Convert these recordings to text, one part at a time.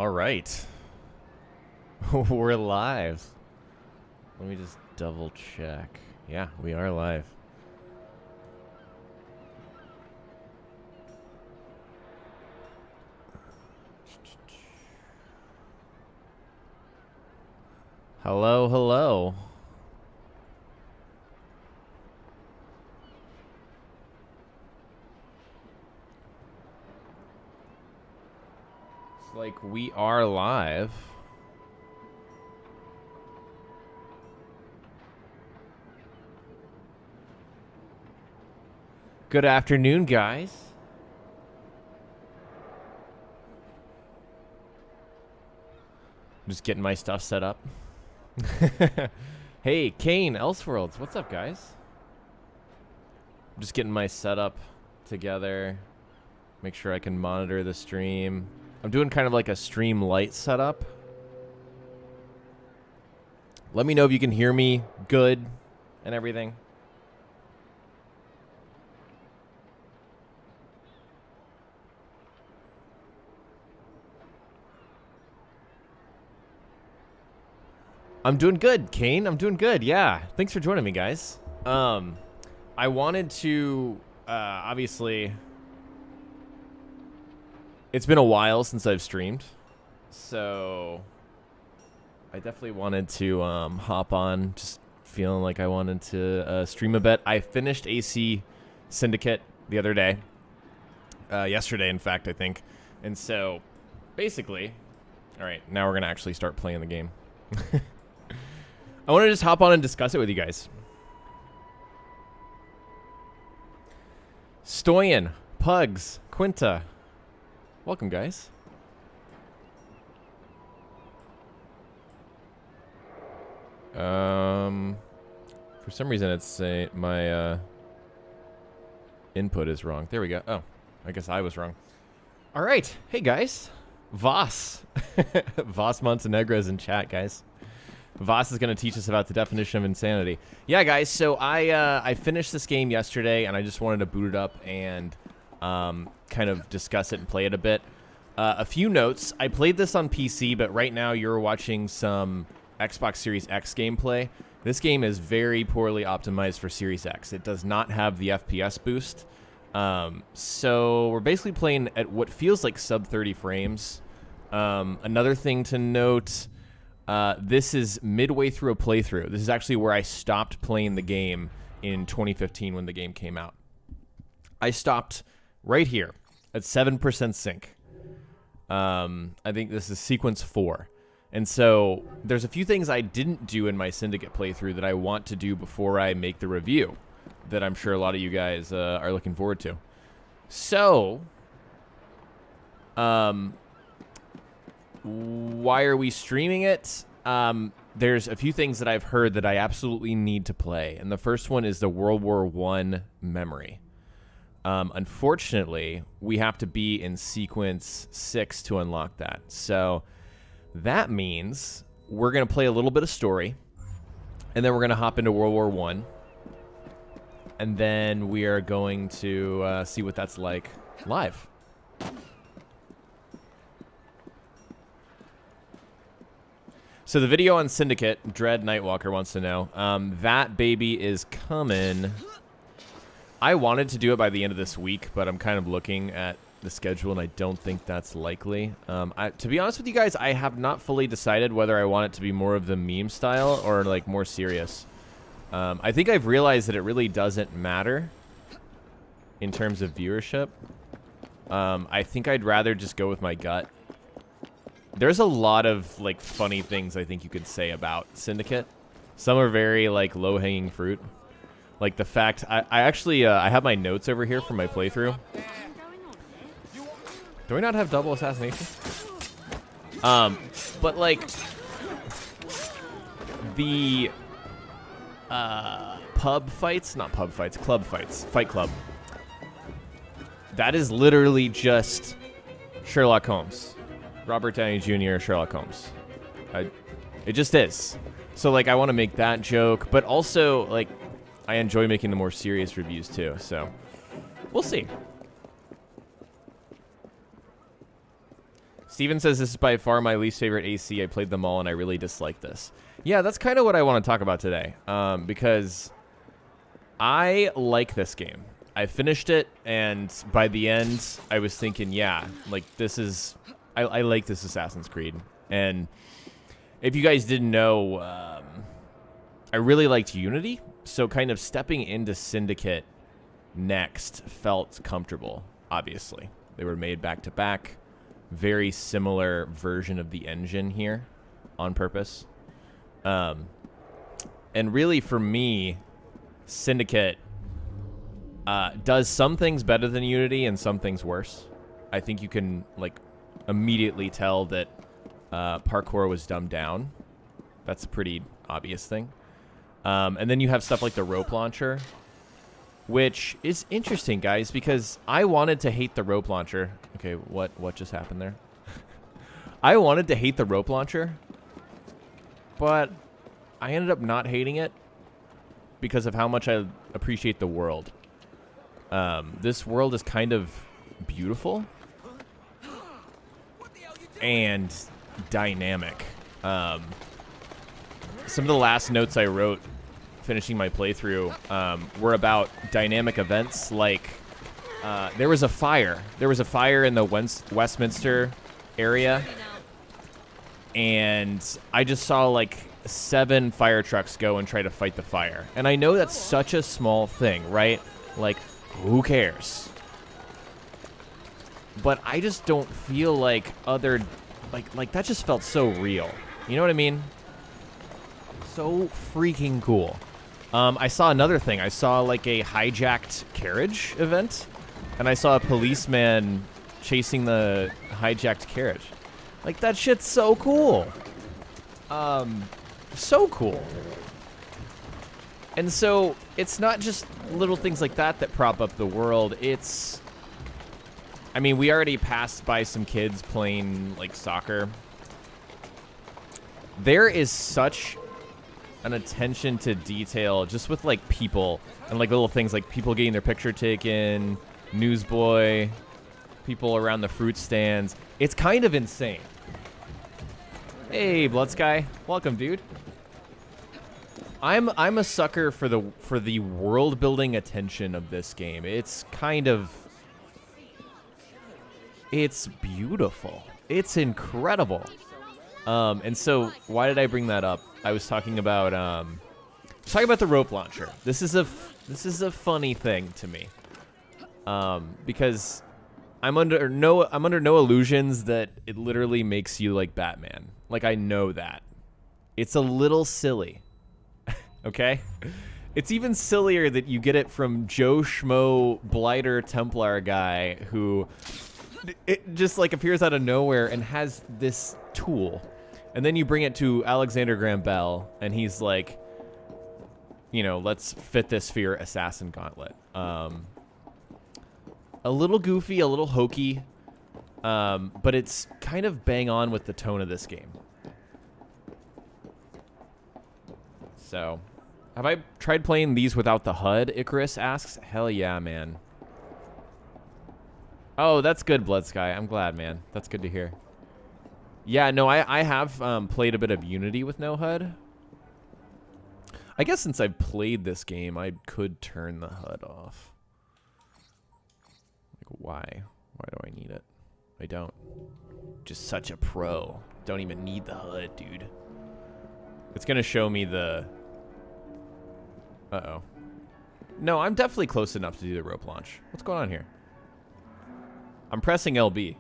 All right. We're live. Let me just double check. Yeah, we are live. Hello, hello. It's like we are live. Good afternoon, guys. I'm just getting my stuff set up. Hey, Kane, Elseworlds, what's up, guys? I'm just getting my setup together. Make sure I can monitor the stream. I'm doing kind of like a stream light setup. Let me know if you can hear me good and everything. I'm doing good, Kane. I'm doing good. Yeah. Thanks for joining me, guys. I wanted to, obviously, it's been a while since I've streamed, so I definitely wanted to hop on, just feeling like I wanted to stream a bit. I finished AC Syndicate the other day, yesterday, in fact, I think. And so, basically, all right, now we're going to actually start playing the game. I want to just hop on and discuss it with you guys. Stoyan, Pugs, Quinta. Welcome, guys. For some reason it's my input is wrong. There we go. Oh, I guess I was wrong. All right. Hey, guys. Voss. Voss Montenegro's in chat, guys. Voss is going to teach us about the definition of insanity. Yeah, guys, so I finished this game yesterday, and I just wanted to boot it up and kind of discuss it and play it a bit. A few notes. I played this on PC, but right now you're watching some Xbox Series X gameplay. This game is very poorly optimized for Series X. It does not have the FPS boost. So we're basically playing at what feels like sub 30 frames. Another thing to note... this is midway through a playthrough. This is actually where I stopped playing the game in 2015 when the game came out. I stopped right here at 7% sync. I think this is sequence 4. And so there's a few things I didn't do in my Syndicate playthrough that I want to do before I make the review that I'm sure a lot of you guys are looking forward to. So, why are we streaming it? There's a few things that I've heard that I absolutely need to play. And the first one is the World War I memory. Unfortunately, we have to be in sequence 6 to unlock that. So that means we're going to play a little bit of story. And then we're going to hop into World War I. And then we are going to see what that's like live. So the video on Syndicate, Dread Nightwalker wants to know, that baby is coming. I wanted to do it by the end of this week, but I'm kind of looking at the schedule, and I don't think that's likely. To be honest with you guys, I have not fully decided whether I want it to be more of the meme style or like more serious. I think I've realized that it really doesn't matter in terms of viewership. I think I'd rather just go with my gut. There's a lot of, like, funny things I think you could say about Syndicate. Some are very, like, low-hanging fruit. Like, the fact... I actually, I have my notes over here from my playthrough. Do I not have double assassination? But, like... The... pub fights? Not pub fights. Club fights. Fight Club. That is literally just Sherlock Holmes. Robert Downey Jr., Sherlock Holmes. It just is. So, like, I want to make that joke, but also, like, I enjoy making the more serious reviews, too. So, we'll see. Steven says, this is by far my least favorite AC. I played them all, and I really dislike this. Yeah, that's kind of what I want to talk about today, because I like this game. I finished it, and by the end, I was thinking, yeah, like, this is... I like this Assassin's Creed. And if you guys didn't know, I really liked Unity, so kind of stepping into Syndicate next felt comfortable, obviously. They were made back-to-back. Very similar version of the engine here on purpose. And really, for me, Syndicate does some things better than Unity and some things worse. I think you can, like, immediately tell that parkour was dumbed down. That's a pretty obvious thing. And then you have stuff like the rope launcher, which is interesting, guys, because I wanted to hate the rope launcher. Okay, what just happened there? I wanted to hate the rope launcher, but I ended up not hating it because of how much I appreciate the world. This world is kind of beautiful and dynamic. Some of the last notes I wrote finishing my playthrough were about dynamic events, like there was a fire. There was a fire in the Westminster area, and I just saw like 7 fire trucks go and try to fight the fire. And I know that's such a small thing, right? Like, who cares? But I just don't feel like other... Like that just felt so real. You know what I mean? So freaking cool. I saw another thing. I saw like a hijacked carriage event, and I saw a policeman chasing the hijacked carriage. Like, that shit's so cool. So cool. And so it's not just little things like that that prop up the world. It's... I mean, we already passed by some kids playing, like, soccer. There is such an attention to detail just with, like, people and, like, little things like people getting their picture taken, newsboy, people around the fruit stands. It's kind of insane. Hey, Blood Sky. Welcome, dude. I'm a sucker for the world-building attention of this game. It's kind of... It's beautiful. It's incredible. And so, why did I bring that up? I was talking about the rope launcher. This is a funny thing to me, because I'm under no illusions that it literally makes you like Batman. Like, I know that it's a little silly. Okay, it's even sillier that you get it from Joe Schmo Blighter Templar guy who. It just, like, appears out of nowhere and has this tool. And then you bring it to Alexander Graham Bell, and he's like, you know, let's fit this for your assassin gauntlet. A little goofy, a little hokey, but it's kind of bang on with the tone of this game. So, have I tried playing these without the HUD, Icarus asks? Hell yeah, man. Oh, that's good, Blood Sky. I'm glad, man. That's good to hear. Yeah, no, I have played a bit of Unity with no HUD. I guess since I've played this game, I could turn the HUD off. Like, why? Why do I need it? I don't. Just such a pro. Don't even need the HUD, dude. It's going to show me the... Uh-oh. No, I'm definitely close enough to do the rope launch. What's going on here? I'm pressing LB.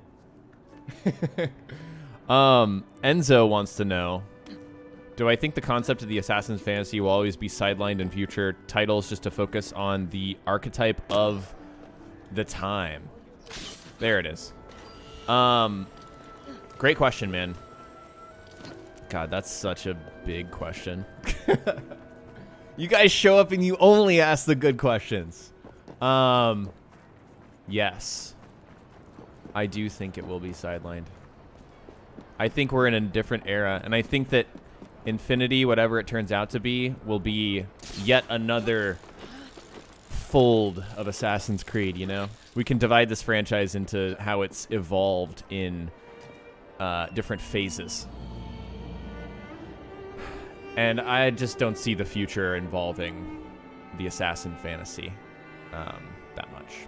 Enzo wants to know, do I think the concept of the Assassin's Fantasy will always be sidelined in future titles just to focus on the archetype of the time? There it is. Great question, man. God, that's such a big question. You guys show up and you only ask the good questions. Yes. I do think it will be sidelined. I think we're in a different era, and I think that Infinity, whatever it turns out to be, will be yet another fold of Assassin's Creed, you know? We can divide this franchise into how it's evolved in different phases. And I just don't see the future involving the assassin fantasy that much.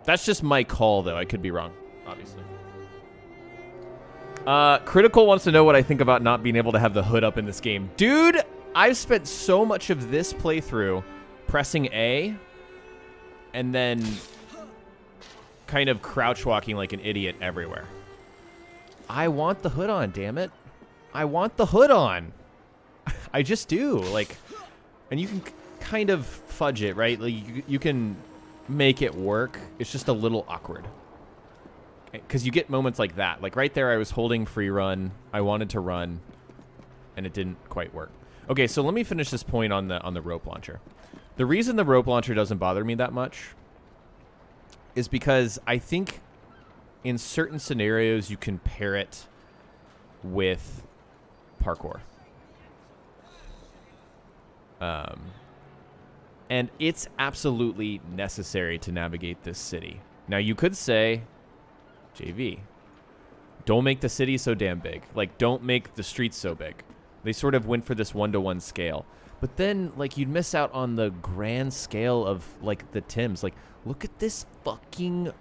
That's just my call, though. I could be wrong, obviously. Critical wants to know what I think about not being able to have the hood up in this game. Dude, I've spent so much of this playthrough pressing A and then kind of crouch walking like an idiot everywhere. I want the hood on, damn it. I want the hood on. I just do. Like, and you can kind of fudge it, right? Like, you can make it work. It's just a little awkward. Because you get moments like that. Like, right there, I was holding free run. I wanted to run, and it didn't quite work. Okay, so let me finish this point on the rope launcher. The reason the rope launcher doesn't bother me that much is because I think in certain scenarios you can pair it with parkour. And it's absolutely necessary to navigate this city. Now, you could say, Jayvee, don't make the city so damn big. Like, don't make the streets so big. They sort of went for this one-to-one scale. But then, like, you'd miss out on the grand scale of, like, the Tims. Like, look at this fucking...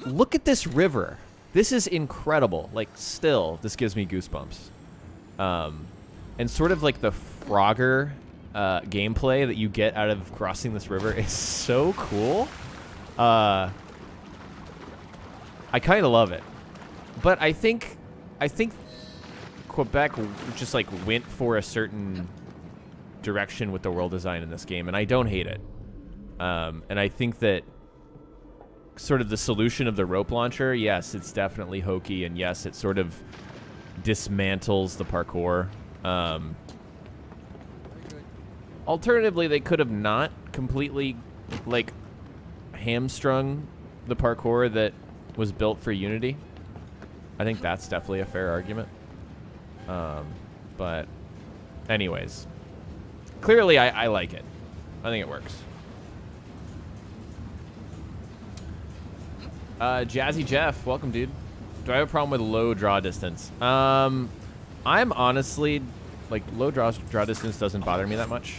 Look at this river. This is incredible. Like, still, this gives me goosebumps. And sort of like the Frogger gameplay that you get out of crossing this river is so cool. I kind of love it. But I think Quebec just, like, went for a certain direction with the world design in this game, and I don't hate it. And I think that sort of the solution of the rope launcher, yes, it's definitely hokey, and yes, it sort of dismantles the parkour. Alternatively, they could have not completely, like, hamstrung the parkour that was built for Unity. I think that's definitely a fair argument. But anyways, clearly I like it. I think it works. Jazzy Jeff, welcome, dude. Do I have a problem with low draw distance? I'm honestly, like, low draw distance doesn't bother me that much.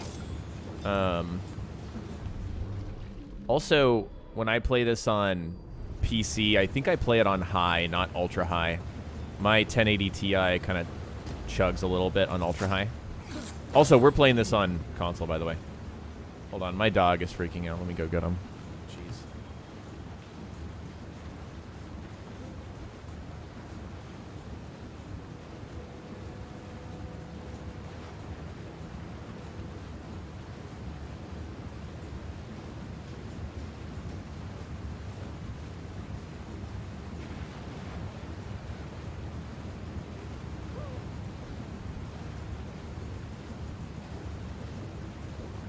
Also, when I play this on PC, I think I play it on high, not ultra high. My 1080 Ti kind of chugs a little bit on ultra high. Also, we're playing this on console, by the way. Hold on, my dog is freaking out. Let me go get him. Jeez.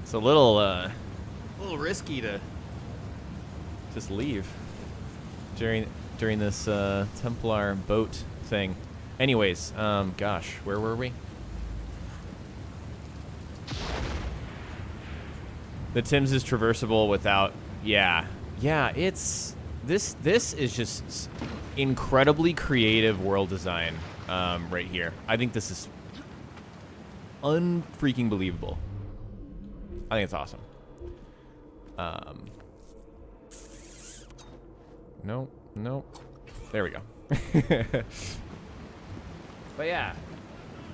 It's a little risky to just leave during this Templar boat thing. Anyways, gosh, where were we? The Tims is traversable without, yeah, it's this is just incredibly creative world design right here. I think this is unfreaking believable. I think it's awesome. No. There we go. But yeah.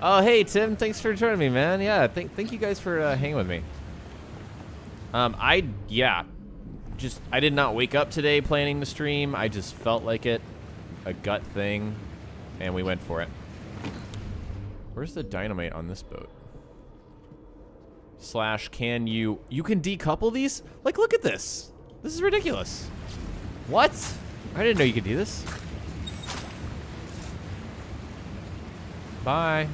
Oh, hey, Tim. Thanks for joining me, man. Yeah, thank you guys for hanging with me. I did not wake up today planning the stream. I just felt like it. A gut thing. And we went for it. Where's the dynamite on this boat? / can you can decouple these? Like, look at this. This is ridiculous. What? I didn't know you could do this. Bye.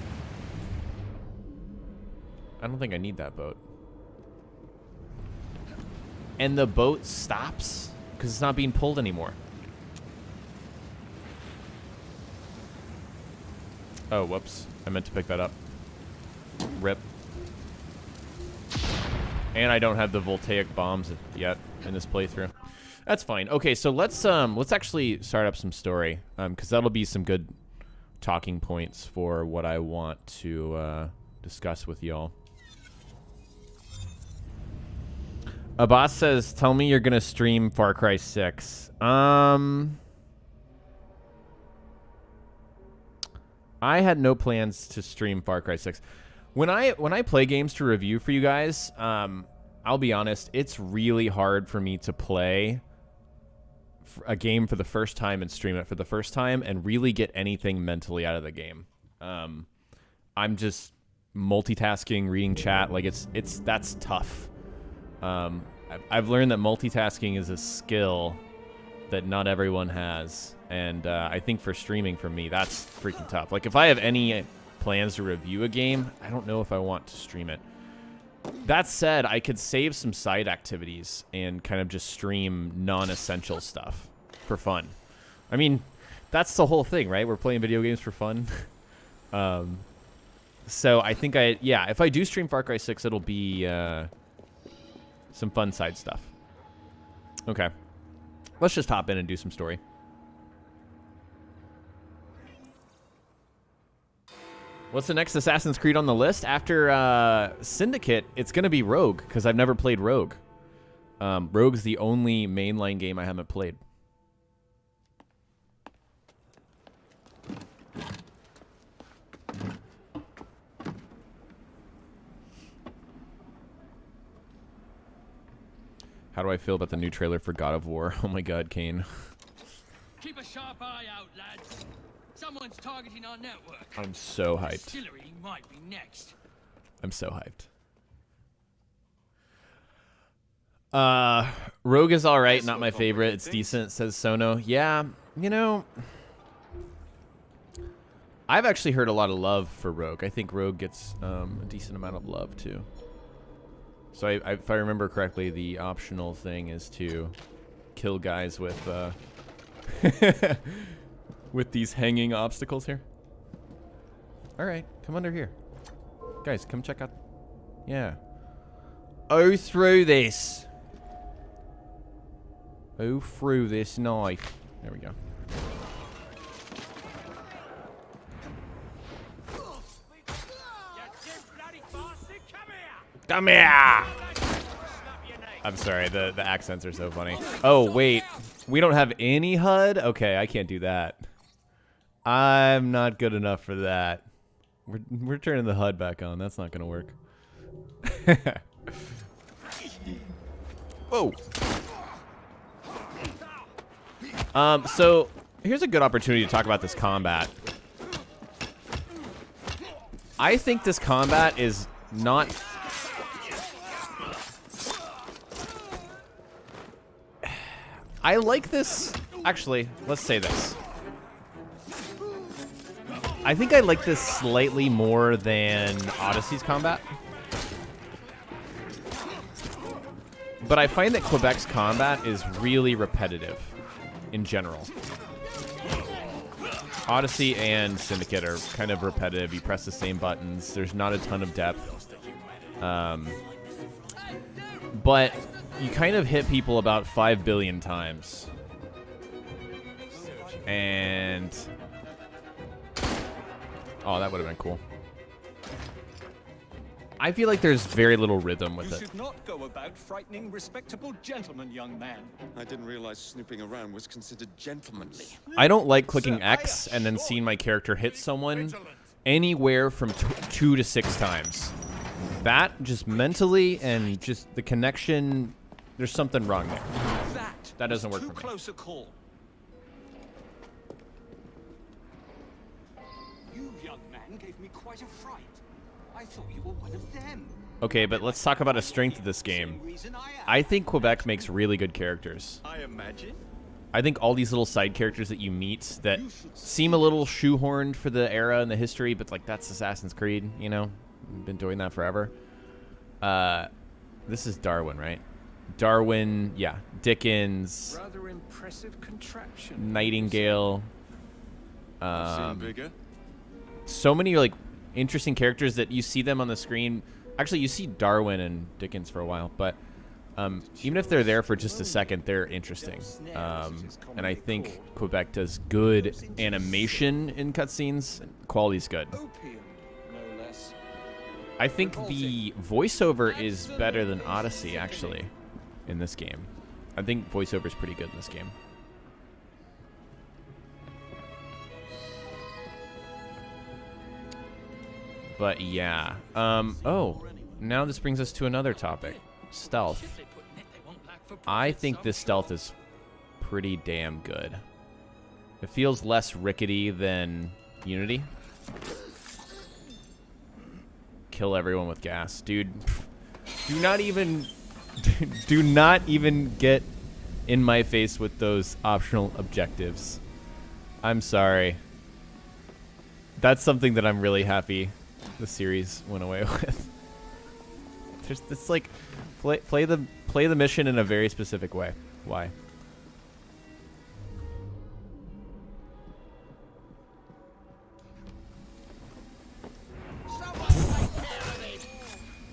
I don't think I need that boat. And the boat stops because it's not being pulled anymore. Oh, whoops. I meant to pick that up. Rip. And I don't have the voltaic bombs yet in this playthrough. That's fine. Okay, so let's actually start up some story, because that'll be some good talking points for what I want to discuss with y'all. A boss says, "Tell me you're gonna stream Far Cry 6." I had no plans to stream Far Cry 6. When I play games to review for you guys, I'll be honest, it's really hard for me to play a game for the first time and stream it for the first time and really get anything mentally out of the game. I'm just multitasking, reading chat, like that's tough. I've learned that multitasking is a skill that not everyone has, and I think for streaming, for me, that's freaking tough. Like, if I have any plans to review a game, I don't know if I want to stream it. That said, I could save some side activities and kind of just stream non-essential stuff for fun. I mean, that's the whole thing, right? We're playing video games for fun. So I think if I do stream Far Cry 6, it'll be some fun side stuff. Okay. Let's just hop in and do some story. What's the next Assassin's Creed on the list? After Syndicate, it's going to be Rogue, because I've never played Rogue. Rogue's the only mainline game I haven't played. How do I feel about the new trailer for God of War? Oh my god, Kane. Keep a sharp eye out, lads. Someone's targeting our network. I'm so hyped. Distillery might be next. I'm so hyped. Rogue is alright, not my favorite. It's decent, says Sono. Yeah, you know, I've actually heard a lot of love for Rogue. I think Rogue gets a decent amount of love, too. So if I remember correctly, the optional thing is to kill guys with with these hanging obstacles here. All right, come under here. Guys, come check out. Yeah. Oh, through this. Oh, through this knife. There we go. Come here! I'm sorry, the accents are so funny. Oh, wait. We don't have any HUD? Okay, I can't do that. I'm not good enough for that. We're turning the HUD back on. That's not going to work. Whoa. So, here's a good opportunity to talk about this combat. I think this combat is not... I like this. Actually, let's say this. I think I like this slightly more than Odyssey's combat. But I find that Quebec's combat is really repetitive in general. Odyssey and Syndicate are kind of repetitive. You press the same buttons. There's not a ton of depth. But you kind of hit people about 5 billion times. And... oh, that would have been cool. I feel like there's very little rhythm with it. You should not go about frightening respectable gentlemen, young man. I didn't realize snooping around was considered gentlemanly. I don't like clicking X and then seeing my character hit someone anywhere from 2 to 6 times. That, just mentally, and just the connection, there's something wrong there. That doesn't work for me. Close a call. You, young man, gave me quite a fright. I thought you were one of them. Okay, but let's talk about a strength of this game. I think Quebec makes really good characters. I imagine. I think all these little side characters that you meet that seem a little shoehorned for the era and the history, but like that's Assassin's Creed, you know? I've been doing that forever. This is Darwin, right? Darwin, yeah. Dickens. Rather impressive contraption. Nightingale. Bigger. So many like interesting characters that you see them on the screen. Actually, you see Darwin and Dickens for a while, but Even if they're there for just a second, they're interesting. And I think Quebec does good animation in cutscenes. Quality's good. I think the voiceover is better than Odyssey, actually, in this game. I think voiceover is pretty good in this game. But yeah. Oh, now this brings us to another topic. Stealth. I think this stealth is pretty damn good. It feels less rickety than Unity. Kill everyone with gas. Dude, do not even get in my face with those optional objectives. I'm sorry. That's something that I'm really happy the series went away with. It's like play the mission in a very specific way. Why?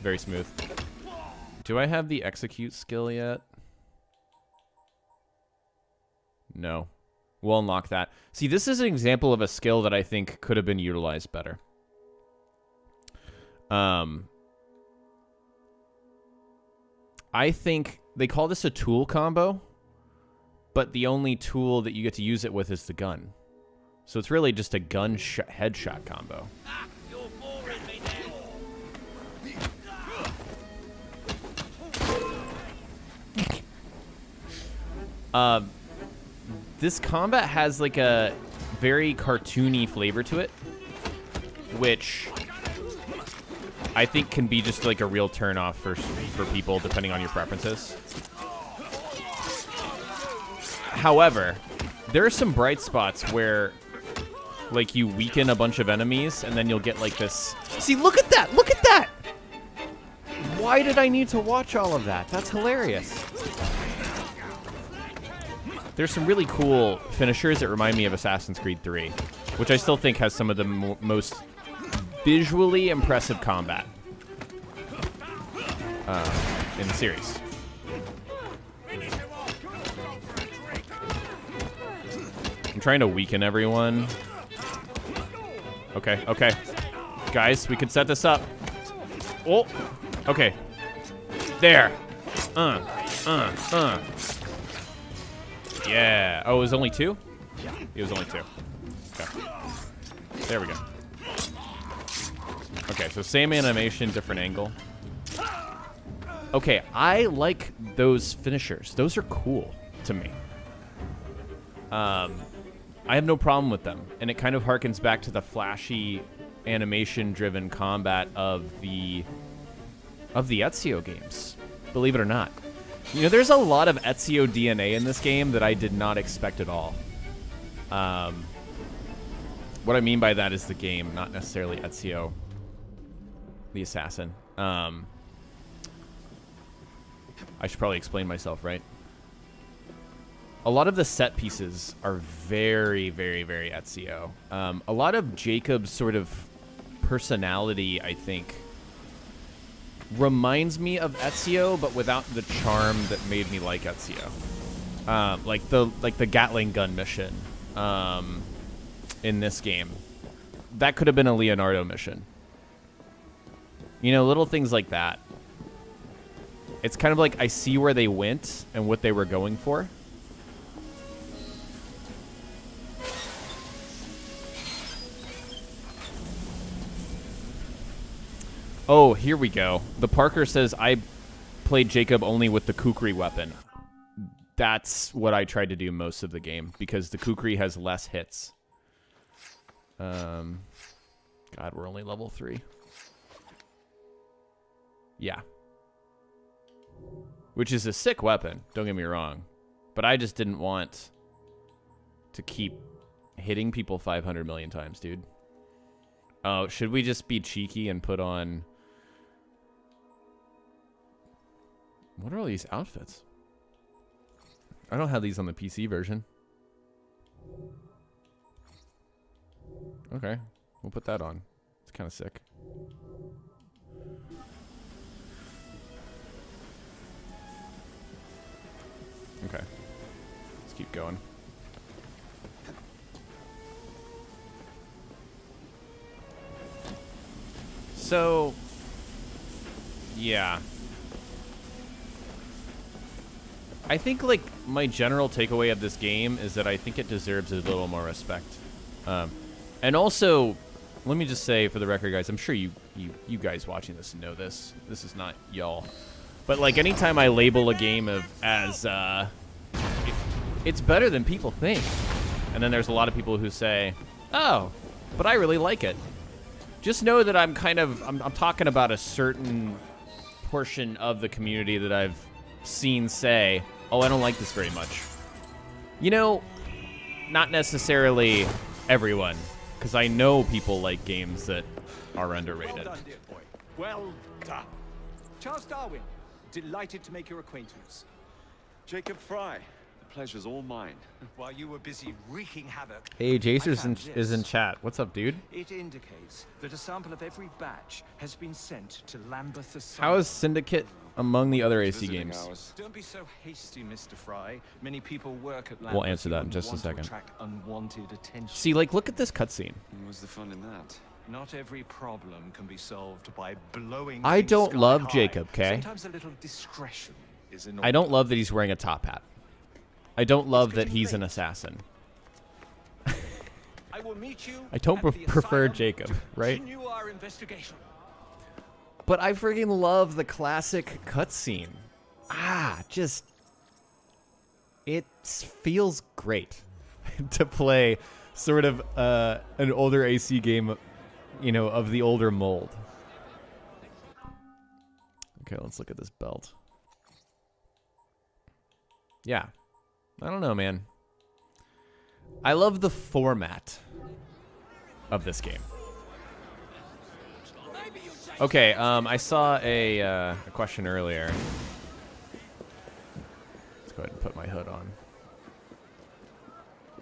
Very smooth. Do I have the execute skill yet? No. We'll unlock that. See, this is an example of a skill that I think could have been utilized better. I think they call this a tool combo, but the only tool that you get to use it with is the gun. So it's really just a gun headshot combo. This combat has like a very cartoony flavor to it, which I think can be just like a real turn-off for people, depending on your preferences. However, there are some bright spots where, like, you weaken a bunch of enemies, and then you'll get like this. See, look at that! Look at that! Why did I need to watch all of that? That's hilarious. There's some really cool finishers that remind me of Assassin's Creed 3, which I still think has some of the most visually impressive combat in the series. I'm trying to weaken everyone. Okay, okay. Guys, we can set this up. Oh, okay. There. Yeah. Oh, it was only two? It was only two. Okay. There we go. Okay, so same animation, different angle. Okay, I like those finishers. Those are cool to me. I have no problem with them. And it kind of harkens back to the flashy, animation-driven combat of the Ezio games. Believe it or not. You know, there's a lot of Ezio DNA in this game that I did not expect at all. What I mean by that is the game, not necessarily Ezio, the assassin. I should probably explain myself, right? A lot of the set pieces are very, very, very Ezio. A lot of Jacob's sort of personality, I think, reminds me of Ezio, but without the charm that made me like Ezio. Like the Gatling gun mission in this game. That could have been a Leonardo mission. You know, little things like that. It's kind of like I see where they went and what they were going for. Oh, here we go. The Parker says, I played Jacob only with the Kukri weapon. That's what I tried to do most of the game, because the Kukri has less hits. God, we're only level 3. Yeah. Which is a sick weapon, don't get me wrong. But I just didn't want to keep hitting people 500 million times, dude. Oh, should we just be cheeky and put on... What are all these outfits? I don't have these on the PC version. Okay, we'll put that on. It's kind of sick. keep going. So, yeah. I think, like, my general takeaway of this game is that I think it deserves a little more respect. And also, let me just say, for the record, guys, I'm sure you guys watching this know this. This is not y'all. But, like, anytime I label a game as it's better than people think. And then there's a lot of people who say, oh, but I really like it. Just know that I'm talking about a certain portion of the community that I've seen say, oh, I don't like this very much. You know, not necessarily everyone, because I know people like games that are underrated. Well done, dear boy. Well done. Charles Darwin, delighted to make your acquaintance. Jacob Fry, the pleasure's all mine. While you were busy wreaking havoc, Hey, Jacer's I found is in this. chat. What's up, dude? It indicates that a sample of every batch has been sent to Lambeth the How is Syndicate among the other AC Visiting games? hours. Don't be so hasty, Mr. Fry. Many people work at Lambeth. We'll answer who that in wouldn't just a want to second. attract unwanted attention. See, like, look at this cutscene. What's the fun in that? Not every problem can be solved by blowing. I things don't sky love high. Jacob, 'kay? Sometimes a little discretion is in I don't order. love that he's wearing a top hat. I don't love that getting he's an late. assassin. I will meet you. I don't at the prefer asylum Jacob, to right? continue our investigation. But I freaking love the classic cutscene. It feels great to play sort of an older AC game, you know, of the older mold. Okay, let's look at this belt. Yeah. I don't know, man. I love the format of this game. Okay, I saw a question earlier. Let's go ahead and put my hood on.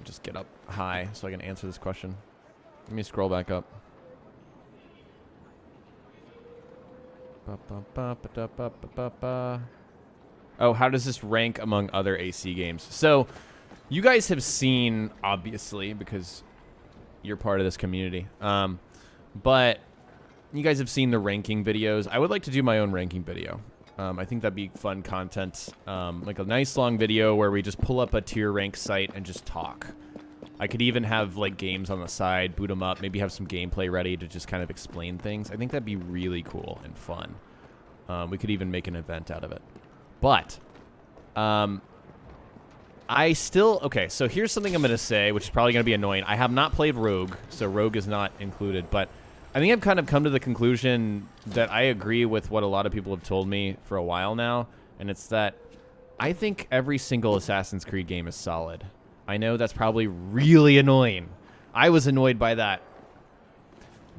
Just get up high so I can answer this question. Let me scroll back up. Oh, how does this rank among other AC games? So, you guys have seen, obviously, because you're part of this community. But you guys have seen the ranking videos. I would like to do my own ranking video. I think that'd be fun content. Like a nice long video where we just pull up a tier rank site and just talk. I could even have like games on the side, boot them up, maybe have some gameplay ready to just kind of explain things. I think that'd be really cool and fun. We could even make an event out of it. But I still... Okay, so here's something I'm going to say, which is probably going to be annoying. I have not played Rogue, so Rogue is not included. But I think I've kind of come to the conclusion that I agree with what a lot of people have told me for a while now. And it's that I think every single Assassin's Creed game is solid. I know that's probably really annoying. I was annoyed by that.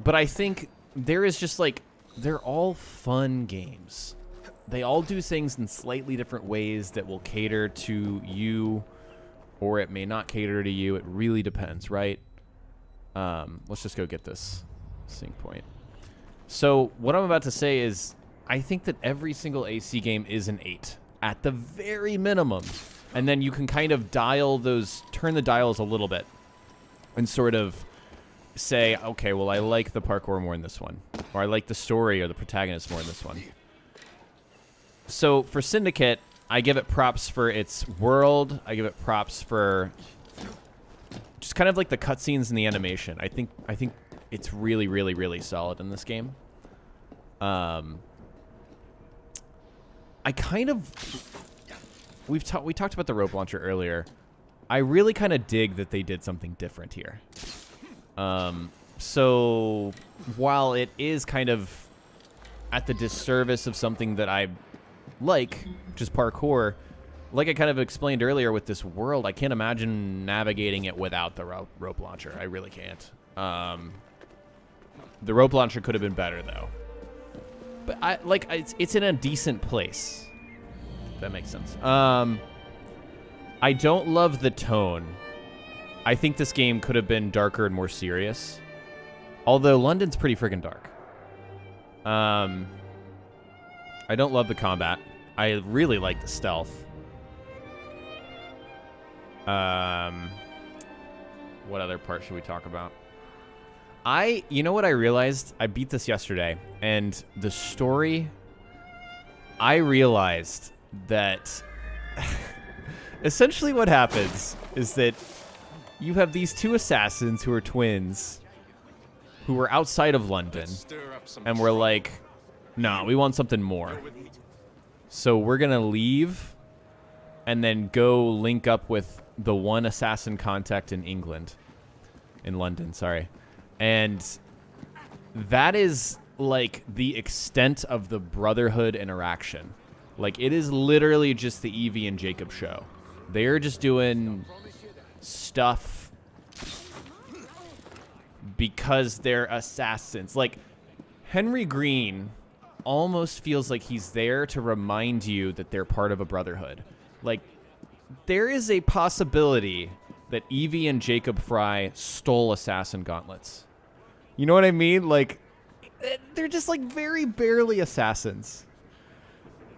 But I think there is just like... They're all fun games. They all do things in slightly different ways that will cater to you, or it may not cater to you. It really depends, right? Let's just go get this sync point. So what I'm about to say is I think that every single AC game is an 8 at the very minimum. And then you can kind of turn the dials a little bit and sort of say, okay, well, I like the parkour more in this one, or I like the story or the protagonist more in this one. So for Syndicate, I give it props for its world. I give it props for just kind of like the cutscenes and the animation. I think it's really, really, really solid in this game. I kind of we talked about the rope launcher earlier. I really kind of dig that they did something different here. So while it is kind of at the disservice of something that I like, which is parkour, like I kind of explained earlier with this world, I can't imagine navigating it without the rope launcher. I really can't. The rope launcher could have been better though. But it's in a decent place. If that makes sense. I don't love the tone. I think this game could have been darker and more serious. Although London's pretty freaking dark. I don't love the combat. I really like the stealth. What other part should we talk about? You know what I realized? I beat this yesterday, and the story, I realized that essentially what happens is that you have these two assassins who are twins who were outside of London, and we're like, nah, we want something more. So we're going to leave and then go link up with the one assassin contact in England. In London, sorry. And that is, like, the extent of the Brotherhood interaction. Like, it is literally just the Evie and Jacob show. They're just doing stuff because they're assassins. Like, Henry Green almost feels like he's there to remind you that they're part of a brotherhood. Like, there is a possibility that Evie and Jacob Fry stole assassin gauntlets. You know what I mean? Like, they're just, like, very barely assassins.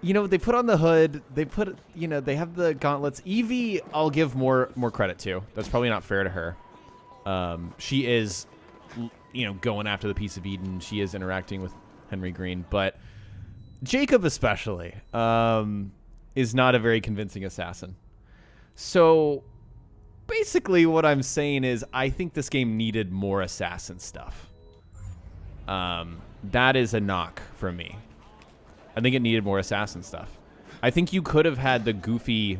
You know, they put on the hood. They put, you know, they have the gauntlets. Evie, I'll give more credit to. That's probably not fair to her. She is, you know, going after the piece of Eden. She is interacting with Henry Green. But Jacob especially is not a very convincing assassin. So basically what I'm saying is I think this game needed more assassin stuff. That is a knock for me. I think it needed more assassin stuff. I think you could have had the goofy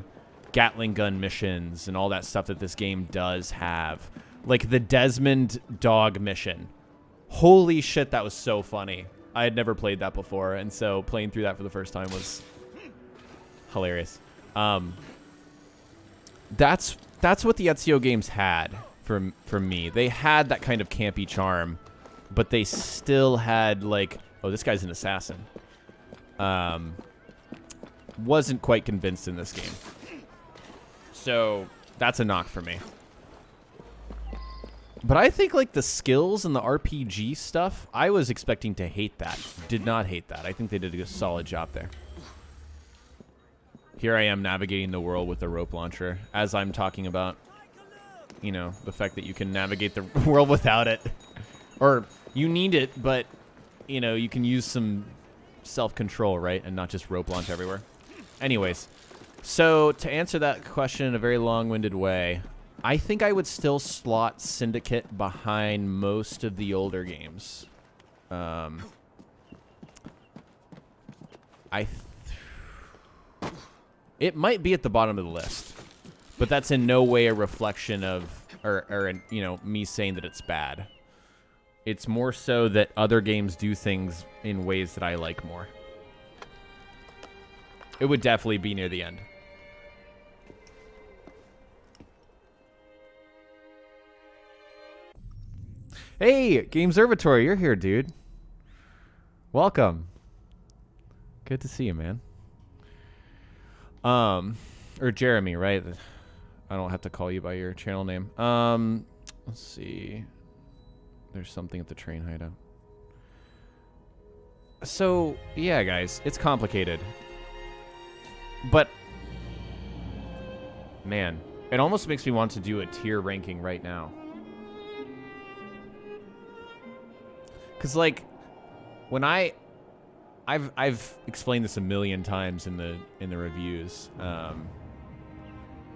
Gatling gun missions and all that stuff that this game does have. Like the Desmond dog mission. Holy shit, that was so funny. I had never played that before, and so playing through that for the first time was hilarious. That's what the Ezio games had for me. They had that kind of campy charm, but they still had, like, oh, this guy's an assassin. Wasn't quite convinced in this game. So that's a knock for me. But I think, like, the skills and the RPG stuff, I was expecting to hate that. Did not hate that. I think they did a solid job there. Here I am navigating the world with a rope launcher as I'm talking about, you know, the fact that you can navigate the world without it. Or you need it, but, you know, you can use some self-control, right? And not just rope launch everywhere. Anyways, so to answer that question in a very long-winded way, I think I would still slot Syndicate behind most of the older games. It might be at the bottom of the list, but that's in no way a reflection of, or you know, me saying that it's bad. It's more so that other games do things in ways that I like more. It would definitely be near the end. Hey, Gameservatory, you're here, dude. Welcome. Good to see you, man. Or Jeremy, right? I don't have to call you by your channel name. Let's see. There's something at the train hideout. So, yeah, guys, it's complicated. But, man, it almost makes me want to do a tier ranking right now. Because, like, when I've explained this a million times in the reviews.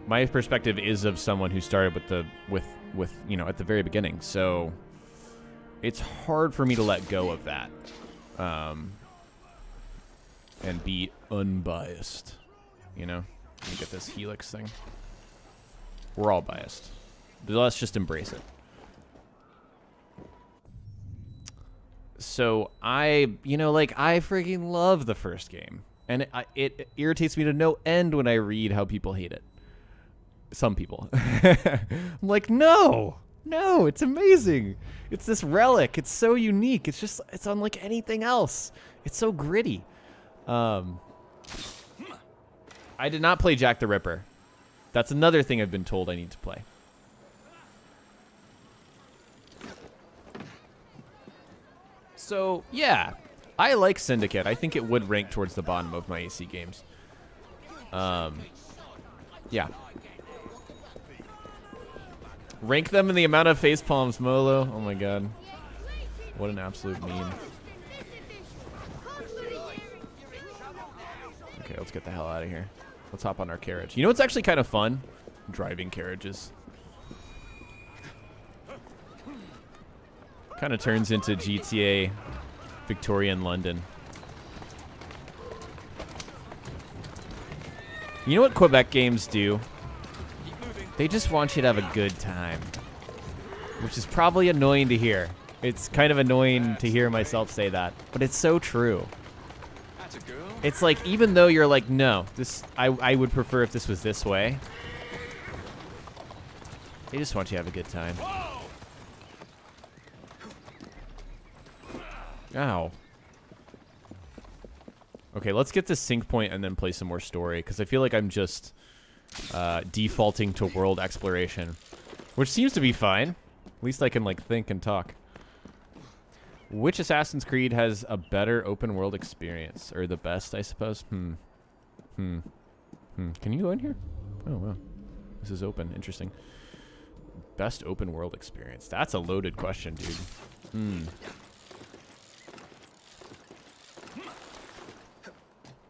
My perspective is of someone who started with you know, at the very beginning. So it's hard for me to let go of that and be unbiased. You know, let me get this Helix thing. We're all biased, but let's just embrace it. So you know, like, I freaking love the first game. And it irritates me to no end when I read how people hate it. Some people. I'm like, no, it's amazing. It's this relic. It's so unique. It's unlike anything else. It's so gritty. I did not play Jack the Ripper. That's another thing I've been told I need to play. So, yeah, I like Syndicate. I think it would rank towards the bottom of my AC games. Yeah. Rank them in the amount of face palms, Molo. Oh my god. What an absolute meme. Okay, let's get the hell out of here. Let's hop on our carriage. You know what's actually kind of fun? Driving carriages. Kind of turns into GTA Victorian London. You know what Quebec games do? They just want you to have a good time. Which is probably annoying to hear. It's kind of annoying to hear myself say that. But it's so true. It's like, even though you're like, no, this I would prefer if this was this way. They just want you to have a good time. Ow. Okay, let's get this sync point and then play some more story, because I feel like I'm just defaulting to world exploration, which seems to be fine. At least I can, like, think and talk. Which Assassin's Creed has a better open world experience? Or the best, I suppose? Can you go in here? Oh, wow. This is open. Interesting. Best open world experience. That's a loaded question, dude.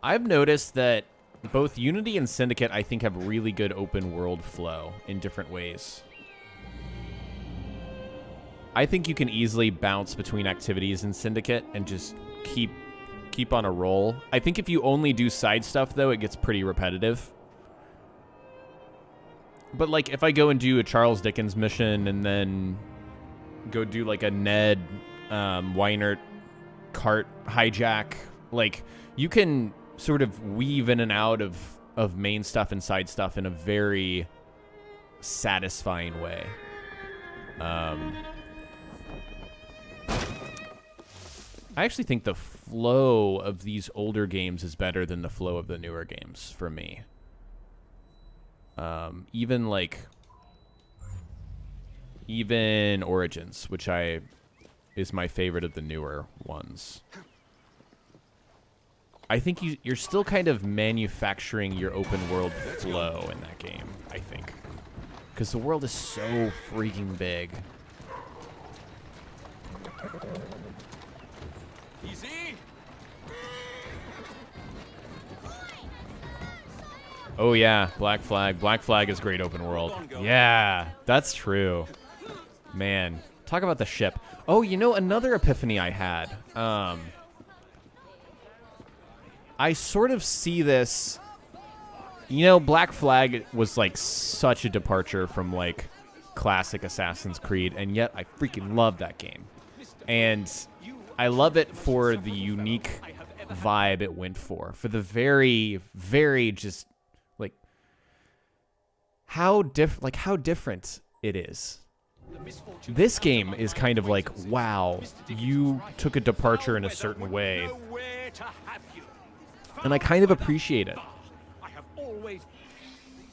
I've noticed that both Unity and Syndicate, I think, have really good open world flow in different ways. I think you can easily bounce between activities in Syndicate and just keep on a roll. I think if you only do side stuff, though, it gets pretty repetitive. But, like, if I go and do a Charles Dickens mission and then go do, like, a Ned Weinert cart hijack, like, you can sort of weave in and out of main stuff and side stuff in a very satisfying way. I actually think the flow of these older games is better than the flow of the newer games for me. Even Origins, which is my favorite of the newer ones. I think you're still kind of manufacturing your open world flow in that game, I think. Because the world is so freaking big. Easy. Oh yeah, Black Flag. Black Flag is great open world. Yeah, that's true. Man, talk about the ship. Oh, you know, another epiphany I had. I sort of see this. You know, Black Flag was like such a departure from like classic Assassin's Creed, and yet I freaking love that game. And I love it for the unique vibe it went for the very, very just like how different it is. This game is kind of like, wow, you took a departure in a certain way. And I kind of appreciate it.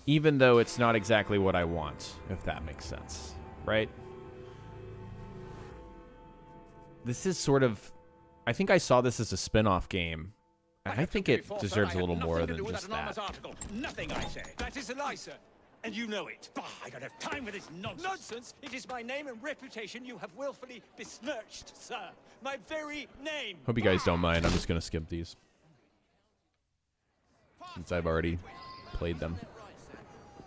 Even though it's not exactly what I want, if that makes sense. Right? This is sort of... I think I saw this as a spin-off game. And I think it deserves a little more than just that. Nothing, I say. That is a lie, sir. And you know it. Bah, I don't have time for this nonsense. Nonsense? It is my name and reputation you have willfully besmirched, sir. My very name. Hope you guys don't mind. I'm just going to skip these. Since I've already played them.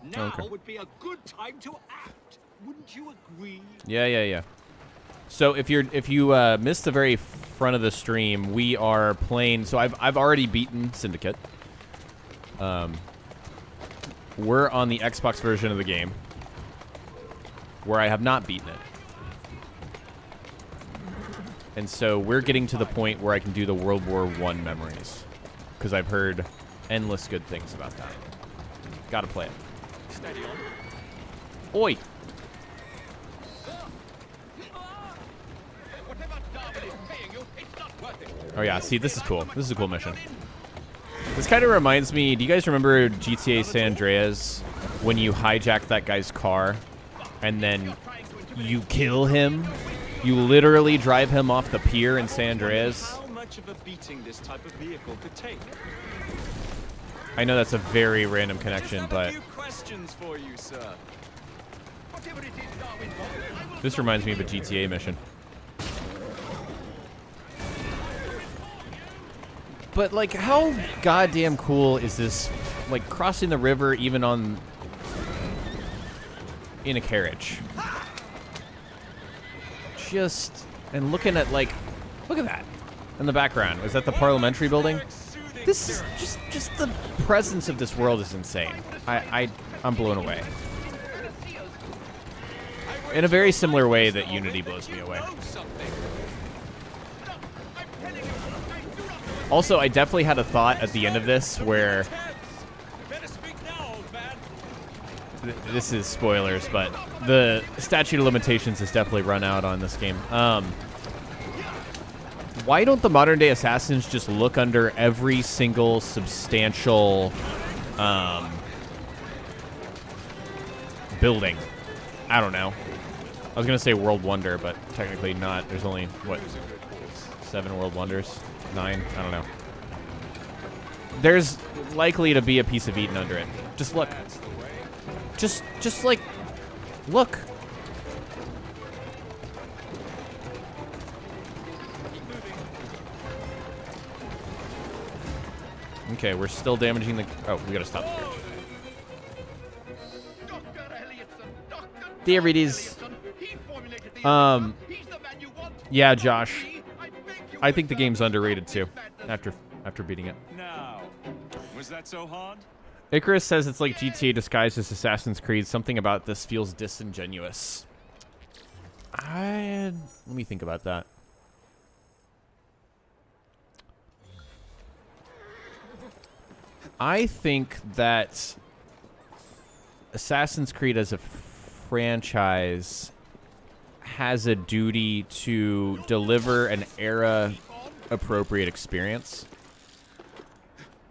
Now would be a good time to act. Wouldn't you agree? Yeah. So if you missed the very front of the stream, we are playing. So I've already beaten Syndicate. We're on the Xbox version of the game, where I have not beaten it. And so we're getting to the point where I can do the World War I memories, because I've heard endless good things about that. Gotta play it. Steady on. Oi! Oh yeah, see, this is cool. This is a cool mission. This kind of reminds me, do you guys remember GTA San Andreas when you hijack that guy's car and then you kill him? You literally drive him off the pier in San Andreas? How much of a beating this type of vehicle could take? I know that's a very random connection, but... A few questions for you, sir. This reminds me of a GTA mission. But, like, how goddamn cool is this, like, crossing the river even on... in a carriage? Just... and looking at, like... look at that in the background. Is that the parliamentary building? This is just the presence of this world is insane. I'm blown away. In a very similar way that Unity blows me away. Also, I definitely had a thought at the end of this where... this is spoilers, but the statute of limitations has definitely run out on this game. Why don't the modern day assassins just look under every single substantial building? I don't know. I was going to say world wonder, but technically not. There's only, what, 7 world wonders? 9? I don't know. There's likely to be a piece of Eden under it. Just look. Just like, look. Okay, we're still damaging the... oh, we gotta stop here. There it is. Yeah, Josh. I think the game's underrated too. After beating it. Now, was that so hard? Icarus says it's like GTA disguised as Assassin's Creed. Something about this feels disingenuous. Let me think about that. I think that Assassin's Creed as a franchise has a duty to deliver an era-appropriate experience.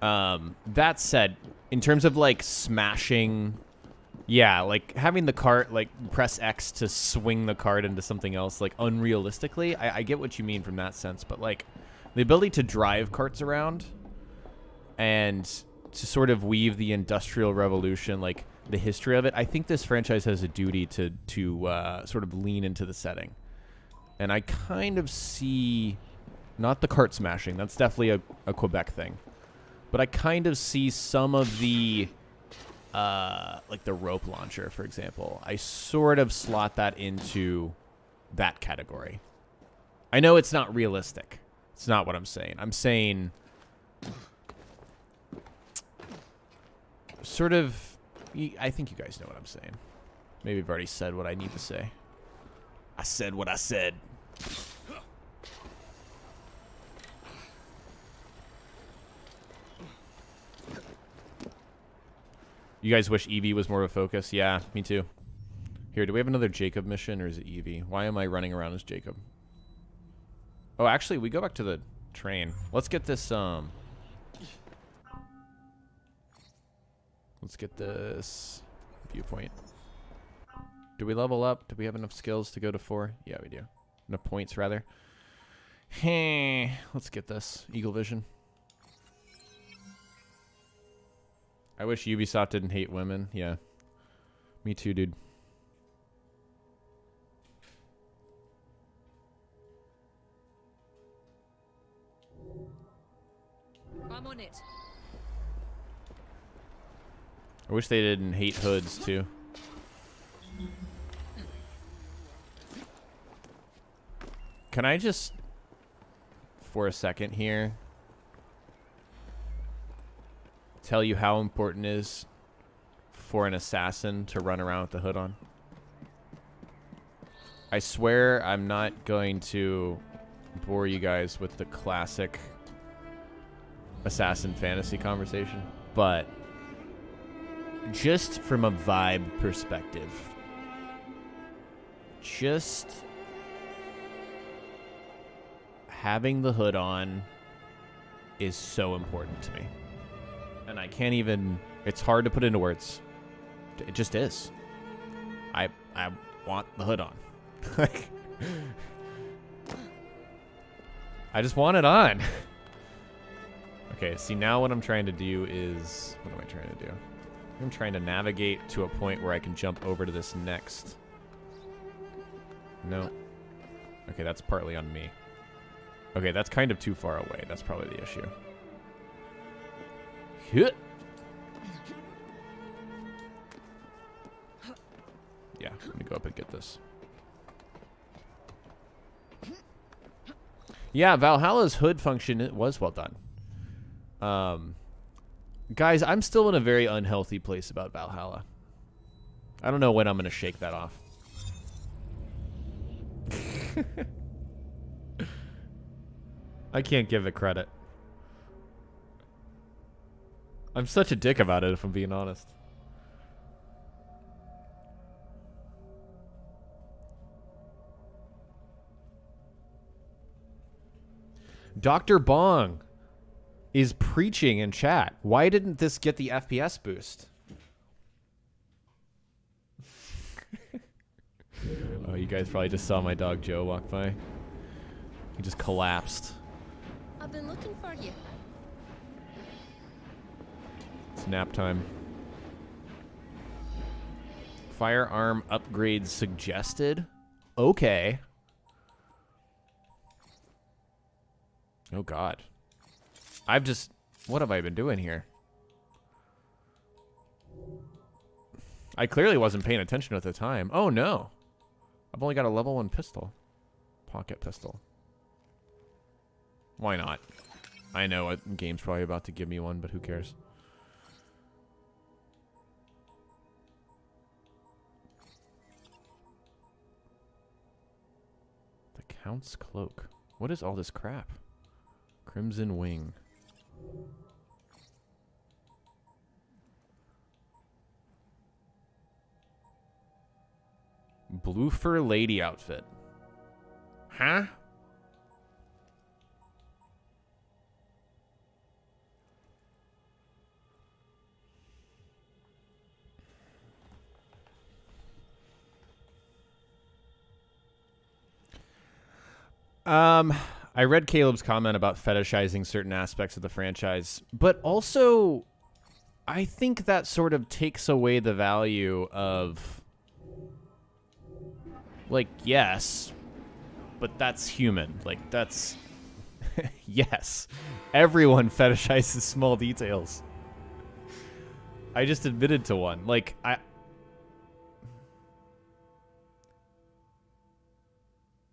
That said, in terms of, like, smashing... yeah, like, having the cart, like, press X to swing the cart into something else, like, unrealistically, I get what you mean from that sense, but, like, the ability to drive carts around and to sort of weave the Industrial Revolution, like, the history of it, I think this franchise has a duty to sort of lean into the setting. And I kind of see... not the cart smashing, that's definitely a Quebec thing. But I kind of see some of the... like the rope launcher, for example. I sort of slot that into that category. I know it's not realistic. It's not what I'm saying. I'm saying... sort of... I think you guys know what I'm saying. Maybe I've already said what I need to say. I said what I said. You guys wish Evie was more of a focus? Yeah, me too. Here, do we have another Jacob mission, or is it Evie? Why am I running around as Jacob? Oh, actually, we go back to the train. Let's get this, let's get this viewpoint. Do we level up? Do we have enough skills to go to 4? Yeah, we do. Enough points, rather. Hey, let's get this. Eagle vision. I wish Ubisoft didn't hate women. Yeah. Me too, dude. I'm on it. I wish they didn't hate hoods, too. Can I just, for a second here, tell you how important it is for an assassin to run around with the hood on? I swear I'm not going to bore you guys with the classic assassin fantasy conversation, but just from a vibe perspective, just having the hood on is so important to me. And I can't even, it's hard to put into words. It just is. I want the hood on. Like, I just want it on. Okay, see, now what I'm trying to do is, what am I trying to do? I'm trying to navigate to a point where I can jump over to this next No. Okay, that's partly on me. Okay, that's kind of too far away. That's probably the issue. Hit. Yeah, let me go up and get this. Yeah, Valhalla's hood function, it was well done. Guys, I'm still in a very unhealthy place about Valhalla. I don't know when I'm going to shake that off. I can't give it credit. I'm such a dick about it, if I'm being honest. Dr. Bong is preaching in chat. Why didn't this get the FPS boost? Oh, you guys probably just saw my dog Joe walk by. He just collapsed. I've been looking for you. It's nap time. Firearm upgrades suggested? Okay. Oh, God. What have I been doing here? I clearly wasn't paying attention at the time. Oh, no. I've only got a level 1 pistol. Pocket pistol. Why not? I know a game's probably about to give me one, but who cares? The Count's Cloak. What is all this crap? Crimson Wing. Blue fur lady outfit. Huh? I read Caleb's comment about fetishizing certain aspects of the franchise, but also I think that sort of takes away the value of, like, yes, but that's human. Like, that's, yes, everyone fetishizes small details. I just admitted to one. Like,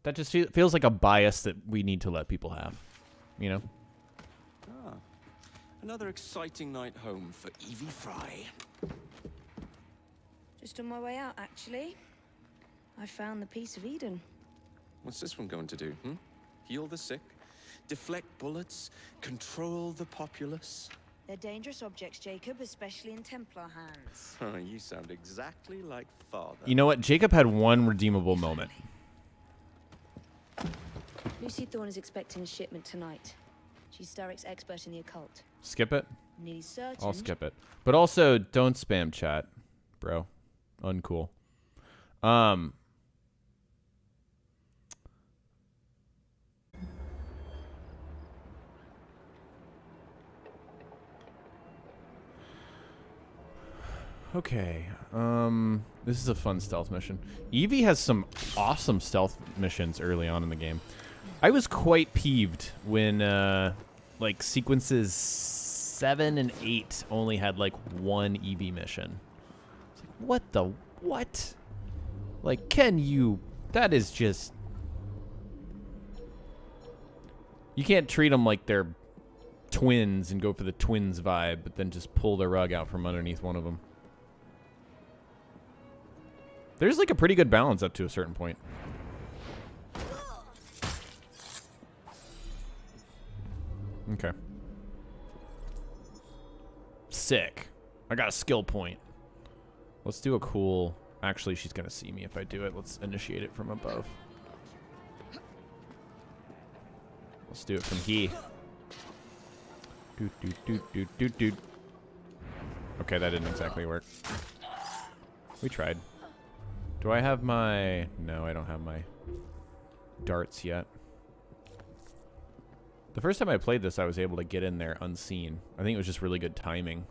that just feels like a bias that we need to let people have, you know? Ah, another exciting night home for Evie Fry. Just on my way out, actually. I found the piece of Eden. What's this one going to do, hmm? Heal the sick? Deflect bullets? Control the populace? They're dangerous objects, Jacob, especially in Templar hands. Oh, you sound exactly like Father. You know what? Jacob had one redeemable moment. Lucy Thorne is expecting a shipment tonight. She's Starrick's expert in the occult. Skip it? Nearly certain. I'll skip it. But also, don't spam chat, bro. Uncool. Okay. This is a fun stealth mission. Evie has some awesome stealth missions early on in the game. I was quite peeved when, like, sequences 7 and 8 only had, like, one Evie mission. It's like, what the... what? Like, can you... that is just... you can't treat them like they're twins and go for the twins vibe, but then just pull the rug out from underneath one of them. There's like a pretty good balance up to a certain point. Okay. Sick. I got a skill point. Let's do a cool... actually, she's going to see me if I do it. Let's initiate it from above. Let's do it from here. Doot, doot, doot, doot, doot, doot. Okay, that didn't exactly work. We tried. Do I have my... no, I don't have my darts yet. The first time I played this, I was able to get in there unseen. I think it was just really good timing.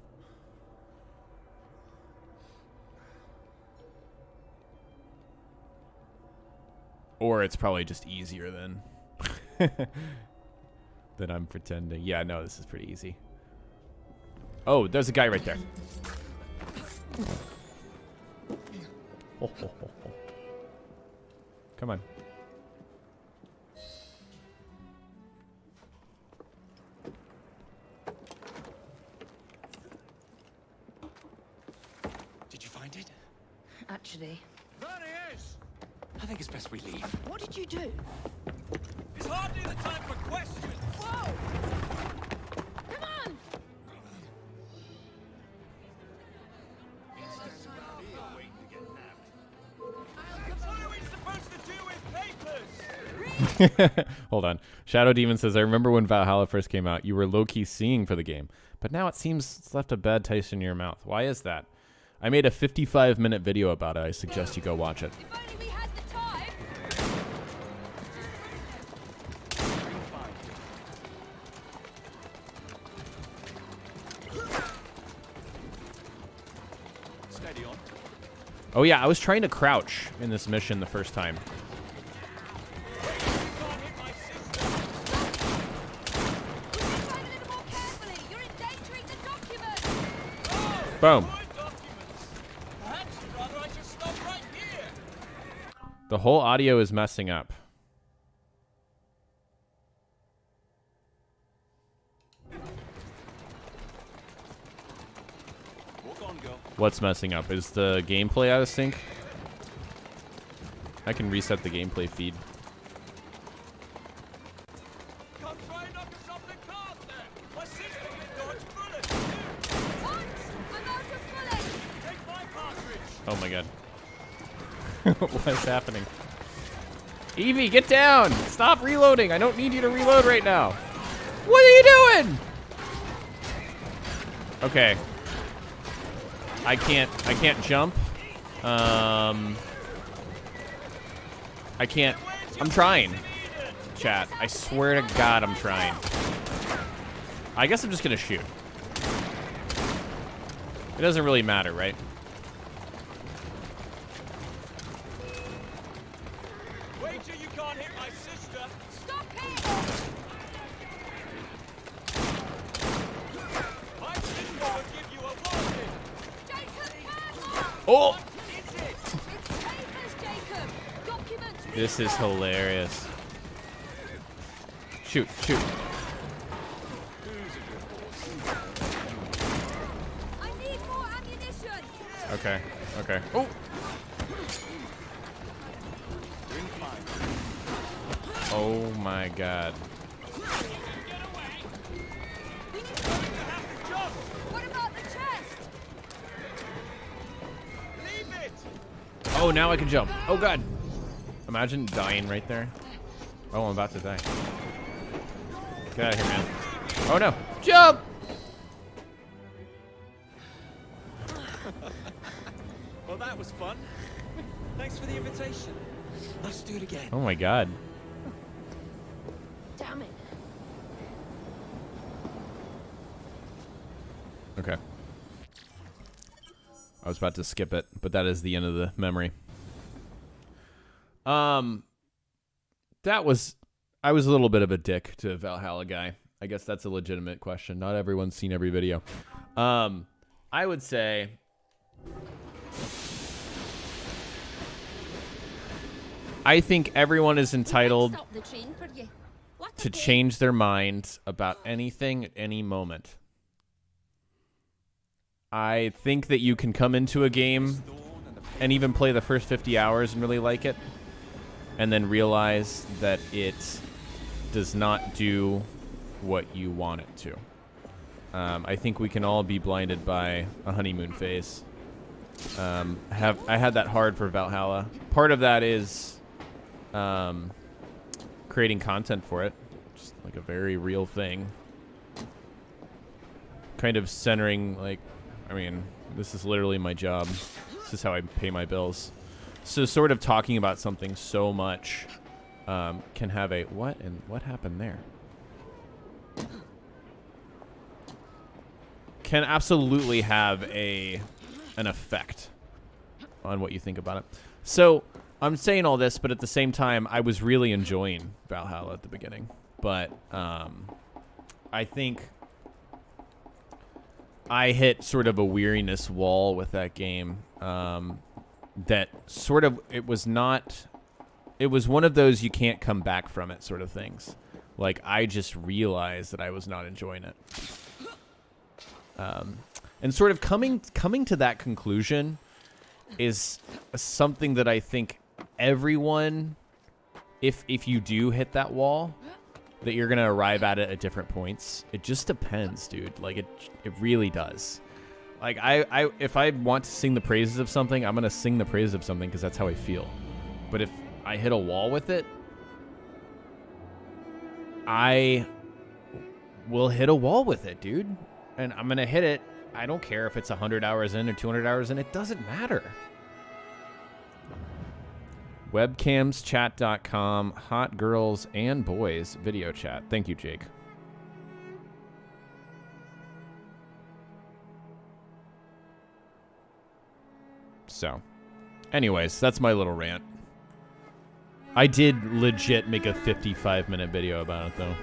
Or it's probably just easier than than I'm pretending. Yeah, no, this is pretty easy. Oh, there's a guy right there. Oh, oh, oh, oh. Come on. Did you find it? Actually, There he is! I think it's best we leave. what did you do? It's hardly the time for questions! Whoa! Come on! What are we supposed to do with papers? Hold on. Shadow Demon says, I remember when Valhalla first came out, you were low-key seeing for the game. But now it seems it's left a bad taste in your mouth. Why is that? I made a 55-minute video about it. I suggest you go watch it. If only we had the time. Steady on. Oh yeah, I was trying to crouch in this mission the first time. Can't hit my sister! Drive a little more carefully. You're endangering the document. Boom. More documents! Perhaps you'd rather I just stop right here! The whole audio is messing up. Walk on, girl. What's messing up? Is the gameplay out of sync? I can reset the gameplay feed. Come try and knock us off the cart there! My sister can dodge bullets! What? I'm out of bullets. Take my cartridge! Oh my god. What's happening? Evie, get down! Stop reloading! I don't need you to reload right now. What are you doing? Okay. I can't jump. I can't. I'm trying. Chat. I swear to God, I'm trying. I guess I'm just gonna shoot. It doesn't really matter, right? Wait till you can't hit my sister! Stop it. My sister will give you a warning! Jacob, careful. Oh! What is it? It's papers, Jacob. Documents. This is hilarious. Shoot, shoot. I need more ammunition. Okay, okay. Oh! Oh my god. Get away! We're going to have to jump! What about the chest? Leave it! Oh, now I can jump. Oh god. Imagine dying right there. Oh, I'm about to die. Get out of here, man. Oh no. Jump! Well, that was fun. Thanks for the invitation. Let's do it again. Oh my god. Damn it. Okay. I was about to skip it, but that is the end of the memory. That was... I was a little bit of a dick to Valhalla guy. I guess that's a legitimate question. Not everyone's seen every video. I would say... I think everyone is entitled Stop the train for you. What to a day. change their mind about anything at any moment. I think that you can come into a game and even play the first 50 hours and really like it, and then realize that it does not do what you want it to. I think we can all be blinded by a honeymoon phase. I had that hard for Valhalla. Part of that is creating content for it, just like a very real thing. Kind of centering, like, I mean, this is literally my job. This is how I pay my bills. So sort of talking about something so much can have a what and what happened there? Can absolutely have an effect on what you think about it. So I'm saying all this, but at the same time, I was really enjoying Valhalla at the beginning. But I think I hit sort of a weariness wall with that game. That sort of, it was one of those you can't come back from it sort of things. Like, I just realized that I was not enjoying it. And sort of coming to that conclusion is something that I think everyone, if you do hit that wall, that you're gonna arrive at it at different points. It just depends, dude. Like, it really does. Like, if I want to sing the praises of something, I'm gonna sing the praises of something because that's how I feel. But if I hit a wall with it, I will hit a wall with it, dude. And I'm gonna hit it. I don't care if it's 100 hours in or 200 hours in. It doesn't matter. Webcamschat.com, hot girls and boys video chat. Thank you, Jake. So, anyways, that's my little rant. I did legit make a 55-minute video about it, though.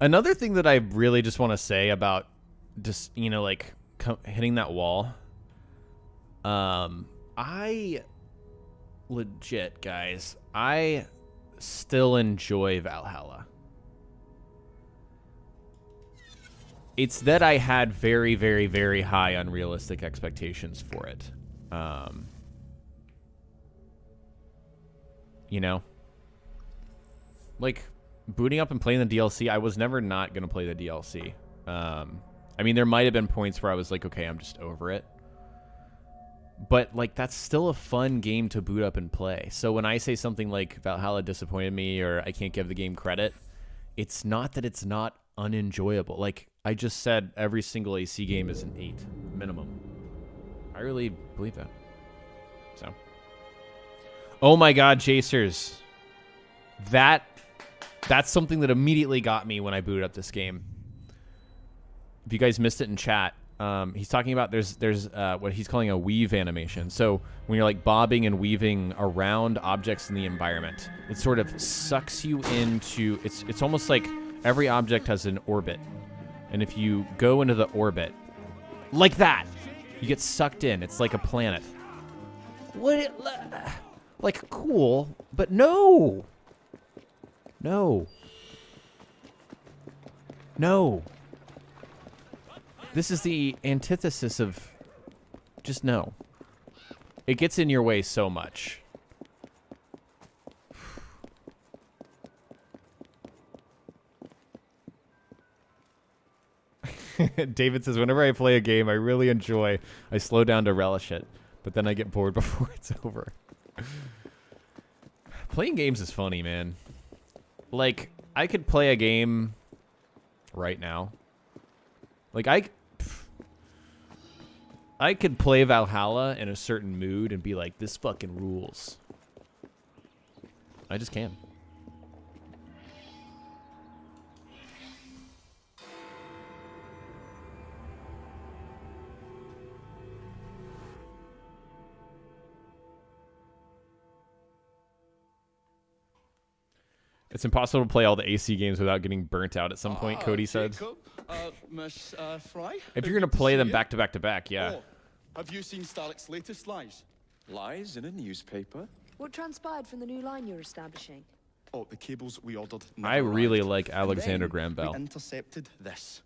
Another thing that I really just want to say about just, you know, like, hitting that wall. I legit, guys, I still enjoy Valhalla. It's that I had very, very, very high unrealistic expectations for it. You know? Like, booting up and playing the DLC, I was never not going to play the DLC. I mean, there might have been points where I was like, okay, I'm just over it. But, like, that's still a fun game to boot up and play. So when I say something like Valhalla disappointed me or I can't give the game credit, it's not that it's not unenjoyable. Like, I just said every single AC game is an 8 minimum. I really believe that. So. Oh my god, Chasers. That's something that immediately got me when I booted up this game. If you guys missed it in chat, he's talking about there's what he's calling a weave animation. So when you're like bobbing and weaving around objects in the environment, it sort of sucks you into, it's almost like every object has an orbit. And if you go into the orbit, like that, you get sucked in. It's like a planet. What? Like, cool, but no. No. No. This is the antithesis of just no. It gets in your way so much. David says, whenever I play a game I really enjoy, I slow down to relish it, but then I get bored before it's over. Playing games is funny, man. Like, I could play a game right now. Like, I could play Valhalla in a certain mood and be like, this fucking rules. I just can. It's impossible to play all the AC games without getting burnt out at some point, Cody said. Miss Fry? If you're going to play them back to back to back, yeah. Oh, have you seen Starrick's latest lies? Lies in a newspaper? What transpired from the new line you're establishing? Oh, the cables we ordered I really arrived. like Alexander And Graham then Bell. we intercepted this.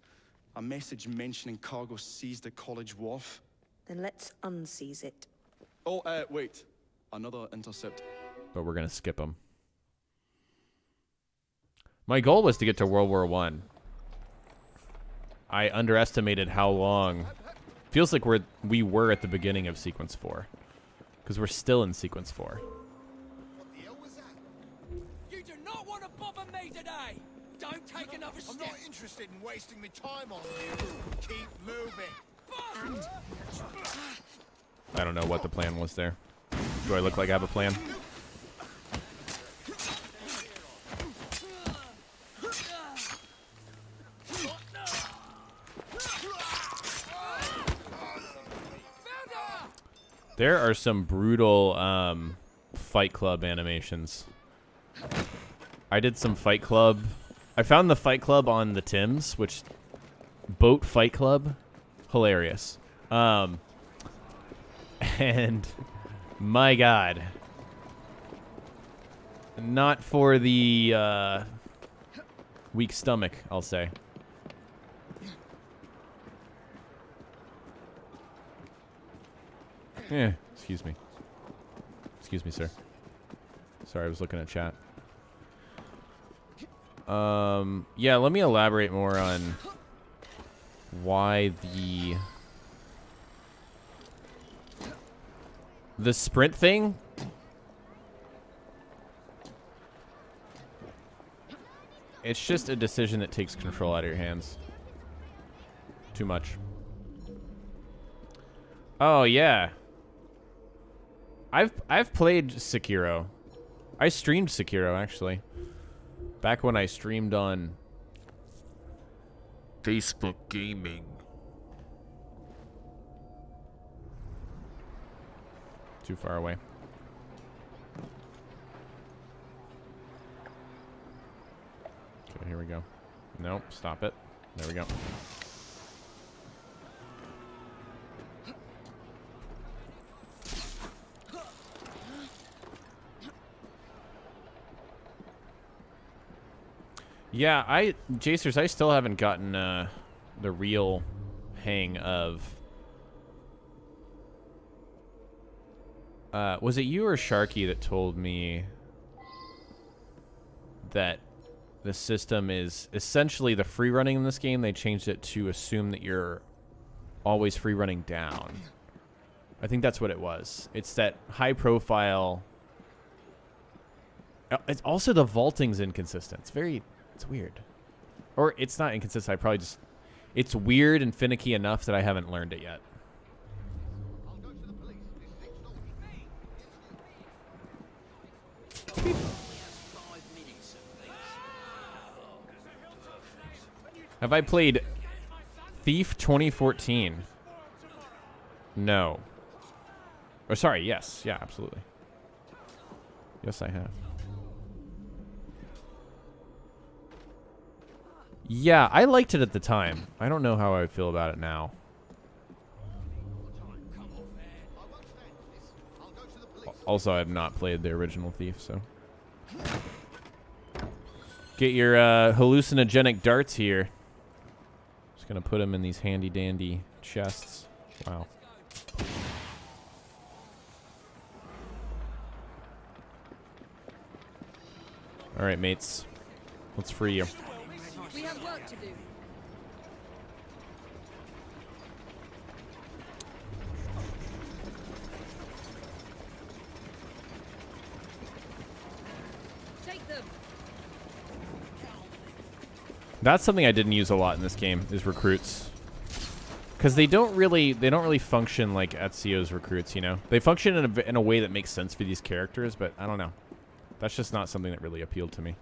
A message mentioning cargo seized at College Wharf. Then let's unseize it. Oh, wait. Another intercept. But we're going to skip them. My goal was to get to World War I. I underestimated how long. Feels like we were at the beginning of Sequence 4. Because we're still in Sequence 4. What the hell was that? You do not want to bother me today! Don't take another step! I'm not interested in wasting my time on you. Keep moving. I don't know what the plan was there. Do I look like I have a plan? There are some brutal Fight Club animations. I did some Fight Club. I found the Fight Club on the Tims, which Boat Fight Club, hilarious. And my God, not for the weak stomach, I'll say. Excuse me. Excuse me, sir. Sorry, I was looking at chat. Yeah, let me elaborate more on why the sprint thing. It's just a decision that takes control out of your hands. Too much. Oh yeah. I've played Sekiro. I streamed Sekiro actually. Back when I streamed on Facebook Gaming. Too far away. Okay, here we go. Nope, stop it. There we go. Yeah, Jacers, I still haven't gotten the real hang of. Was it you or Sharky that told me that the system is essentially the free running in this game? They changed it to assume that you're always free running down. I think that's what it was. It's that high profile. It's also the vaulting's inconsistent. It's weird. Or it's not inconsistent. I probably just... It's weird and finicky enough that I haven't learned it yet. Have I played Thief 2014? No. Or sorry, yes. Yeah, absolutely. Yes, I have. Yeah, I liked it at the time. I don't know how I would feel about it now. Also, I have not played the original Thief, so. Get your hallucinogenic darts here. Just gonna put them in these handy dandy chests. Wow. All right, mates. Let's free you. We have work to do. Take them. That's something I didn't use a lot in this game is recruits. Because they don't really function like Ezio's recruits, you know? They function in a way that makes sense for these characters, but I don't know. That's just not something that really appealed to me.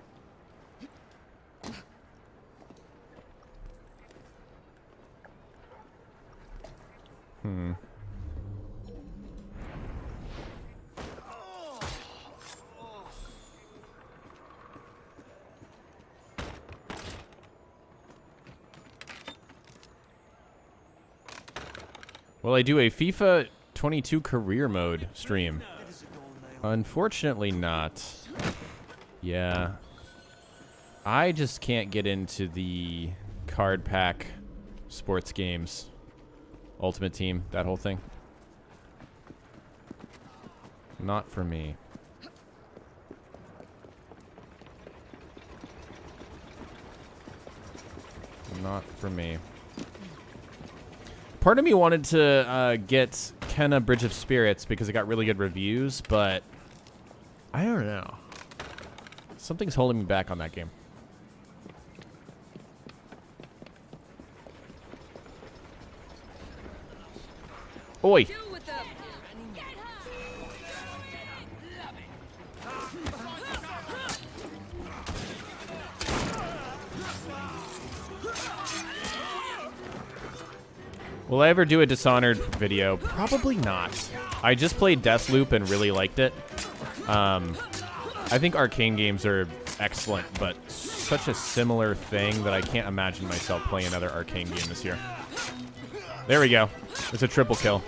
Well, I do a FIFA 22 career mode stream. Unfortunately not. Yeah. I just can't get into the card pack sports games. Ultimate Team, that whole thing. Not for me. Not for me. Part of me wanted to get Kenna Bridge of Spirits because it got really good reviews, but I don't know. Something's holding me back on that game. Oi! Will I ever do a Dishonored video? Probably not. I just played Deathloop and really liked it. I think arcane games are excellent, but such a similar thing that I can't imagine myself playing another arcane game this year. There we go. It's a triple kill.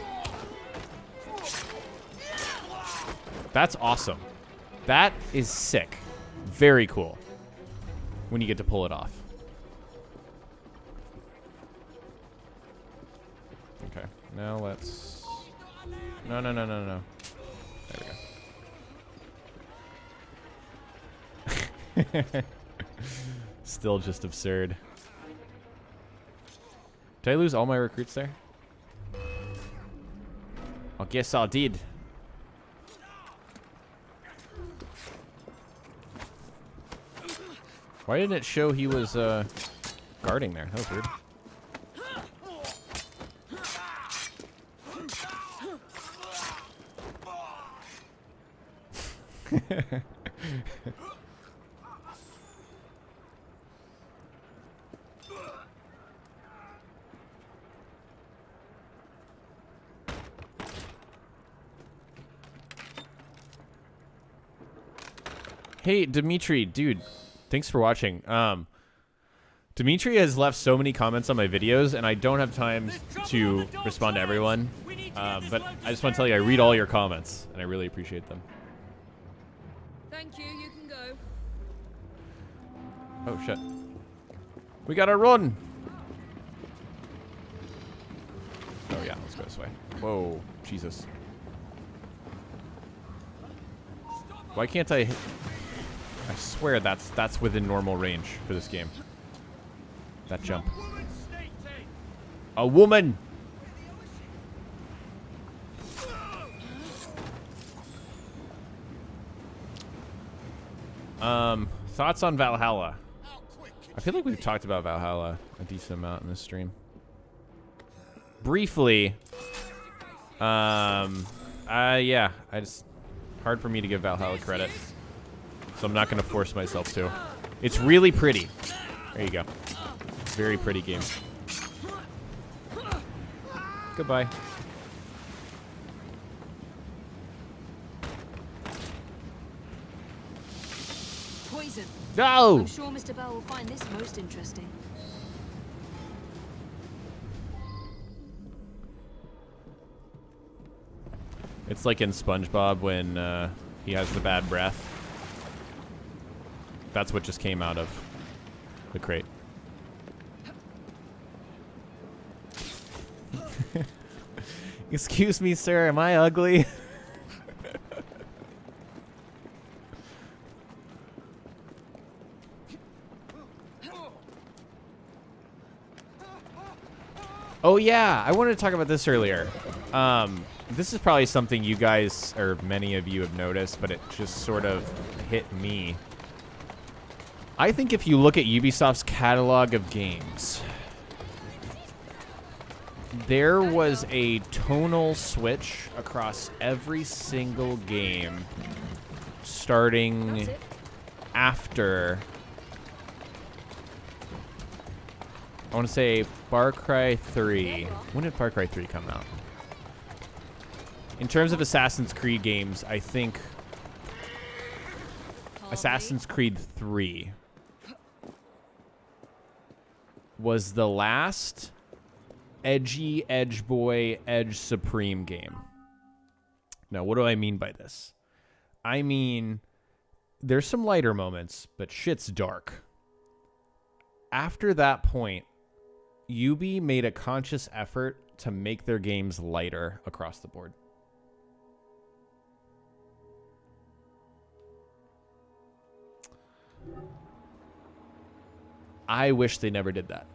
That's awesome. That is sick. Very cool. When you get to pull it off. Okay. Now let's... No. There we go. Still just absurd. Did I lose all my recruits there? I guess I did. Why didn't it show he was guarding there? That was weird. Hey, Dimitri, dude, thanks for watching. Dimitri has left so many comments on my videos, and I don't have time to respond to everyone. But I just want to tell you, I read all your comments, and I really appreciate them. Thank you, you can go. Oh, shit. We gotta run! Oh, yeah, let's go this way. Whoa, Jesus. Why can't I... I swear that's within normal range for this game. That jump. A woman! Thoughts on Valhalla? I feel like we've talked about Valhalla a decent amount in this stream. Briefly, yeah, hard for me to give Valhalla credit, so I'm not going to force myself to. It's really pretty. There you go. Very pretty game. Goodbye. Poison. No! I'm sure Mr. Bell will find this most interesting. It's like in SpongeBob when he has the bad breath. That's what just came out of the crate. Excuse me, sir. Am I ugly? Oh, yeah. I wanted to talk about this earlier. This is probably something you guys, or many of you, have noticed, but it just sort of hit me. I think if you look at Ubisoft's catalog of games, there was a tonal switch across every single game starting after, I want to say, Far Cry 3. When did Far Cry 3 come out? In terms of Assassin's Creed games, I think Assassin's Creed 3 was the last edgy, edge boy, edge supreme game. Now, what do I mean by this? I mean, there's some lighter moments, but shit's dark. After that point, Ubi made a conscious effort to make their games lighter across the board. I wish they never did that.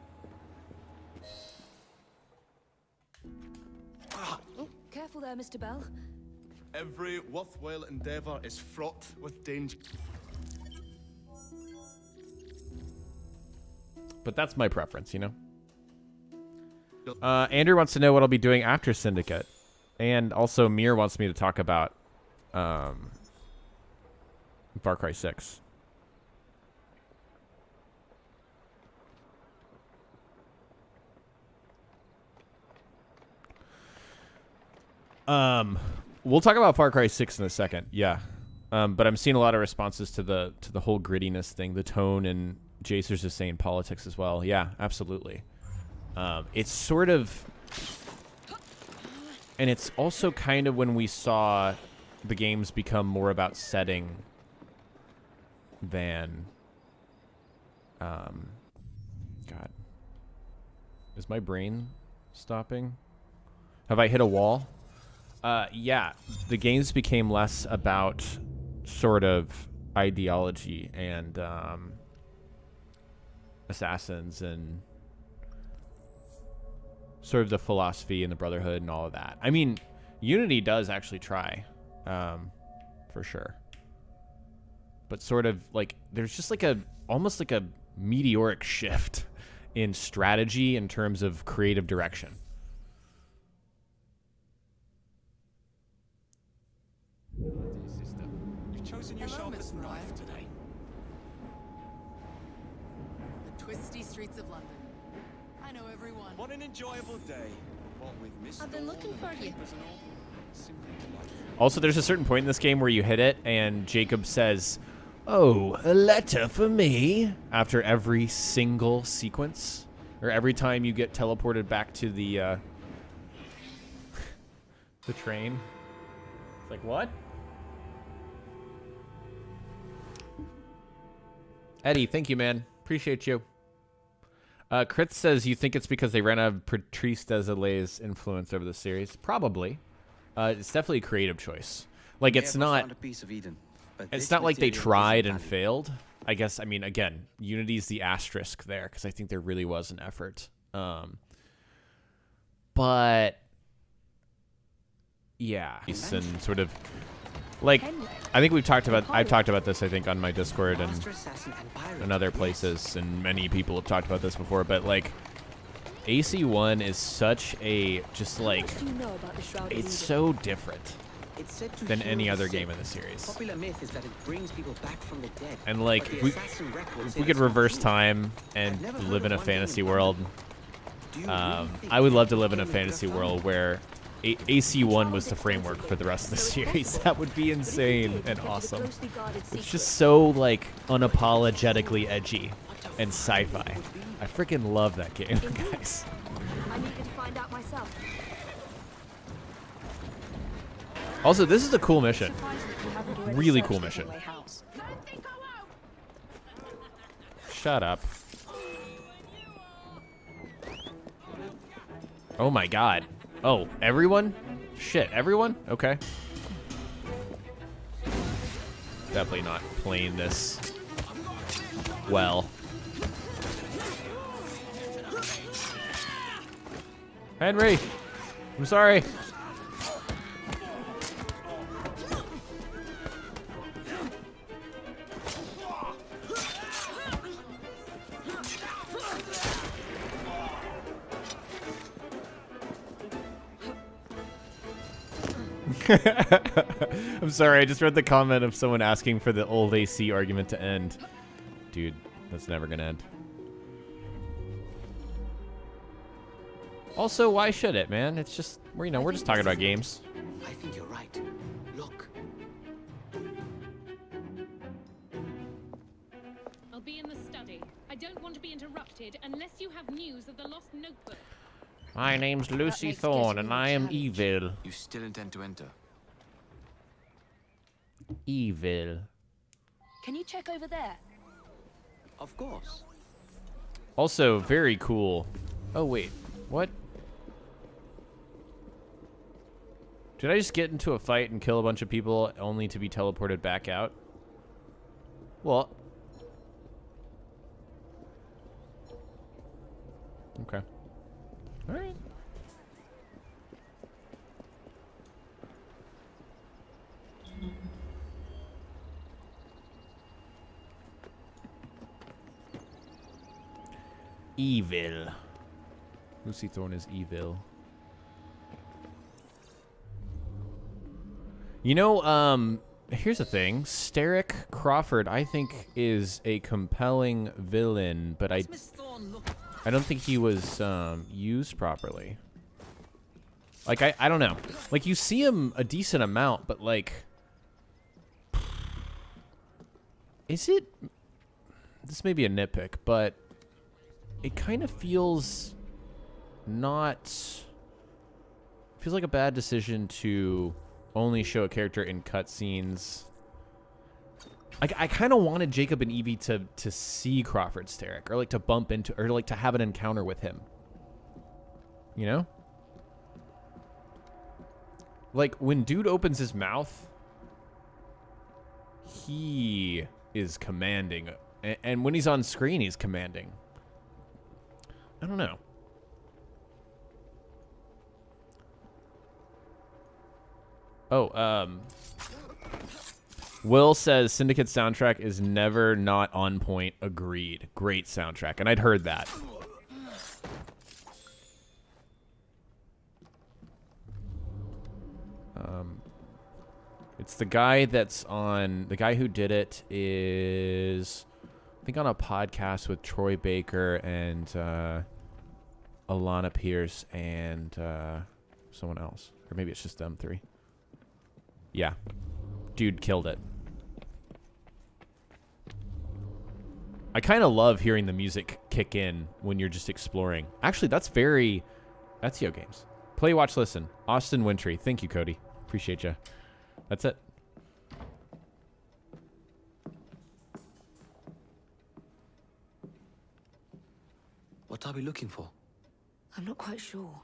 Oh, careful there, Mr. Bell. Every worthwhile endeavor is fraught with danger. But that's my preference, you know? Andrew wants to know what I'll be doing after Syndicate. And also Mir wants me to talk about Far Cry 6. We'll talk about Far Cry 6 in a second. Yeah. But I'm seeing a lot of responses to the whole grittiness thing, the tone, and Jacer's just saying politics as well. Yeah, absolutely. It's sort of, and it's also kind of when we saw the games become more about setting than, God, is my brain stopping? Have I hit a wall? Yeah, the games became less about sort of ideology and assassins and sort of the philosophy and the brotherhood and all of that. I mean, Unity does actually try, for sure. But sort of like, there's just like almost like a meteoric shift in strategy in terms of creative direction. Sister, you've chosen your sharpest knife today. The twisty streets of London. I know everyone. What an enjoyable day. What with Miss I've been looking for you. Simply delightful. Also, there's a certain point in this game where you hit it and Jacob says, "Oh, a letter for me," after every single sequence, or every time you get teleported back to the the train. It's like, what? Eddie, thank you, man. Appreciate you. Crit says, you think it's because they ran out of Patrice Désilé's influence over the series? Probably. It's definitely a creative choice. Like, it's not... It's not like they tried and failed. I guess, I mean, again, Unity's the asterisk there, because I think there really was an effort. But... yeah. And sort of... like, I think I've talked about this, I think, on my Discord and other places, and many people have talked about this before, but, like, AC1 is such a, just, like, it's so different than any other game in the series. And, like, if we could reverse time and live in a fantasy world, I would love to live in a fantasy world where AC1 was the framework for the rest of the series. That would be insane and awesome. It's just so, like, unapologetically edgy and sci-fi. I freaking love that game, guys. I needed to find out myself. Also, this is a cool mission. Really cool mission. Shut up. Oh my god. Oh, everyone? Shit, everyone? Okay. Definitely not playing this well. Henry! I'm sorry. I'm sorry, I just read the comment of someone asking for the old AC argument to end. Dude, that's never gonna end. Also, why should it, man? It's just, we're just talking about games. I think you're right. Look. I'll be in the study. I don't want to be interrupted unless you have news of the lost notebook. My name's Lucy Thorne, and I am evil. You still intend to enter? Evil. Can you check over there? Of course. Also, very cool. Oh, wait. What? Did I just get into a fight and kill a bunch of people only to be teleported back out? Well. Okay. All right. Evil. Lucy Thorne is evil. You know, here's the thing. Steric Crawford, I think, is a compelling villain, but I don't think he was used properly. Like, I don't know. Like, you see him a decent amount, but, like... Is it... This may be a nitpick, but... It kind of feels... Not... Feels like a bad decision to only show a character in cutscenes. I kind of wanted Jacob and Evie to see Crawford Starrick, or, like, to bump into... Or, like, to have an encounter with him. You know? Like, when dude opens his mouth, he is commanding. And when he's on screen, he's commanding. I don't know. Oh, Will says Syndicate soundtrack is never not on point. Agreed. Great soundtrack. And I'd heard that. It's the guy that's on... The guy who did it is... I think on a podcast with Troy Baker and Alana Pierce and someone else. Or maybe it's just them three. Yeah. Dude killed it. I kind of love hearing the music kick in when you're just exploring. Actually, that's very... That's Yo Games. Play, watch, listen. Austin Wintry. Thank you, Cody. Appreciate you. That's it. What are we looking for? I'm not quite sure.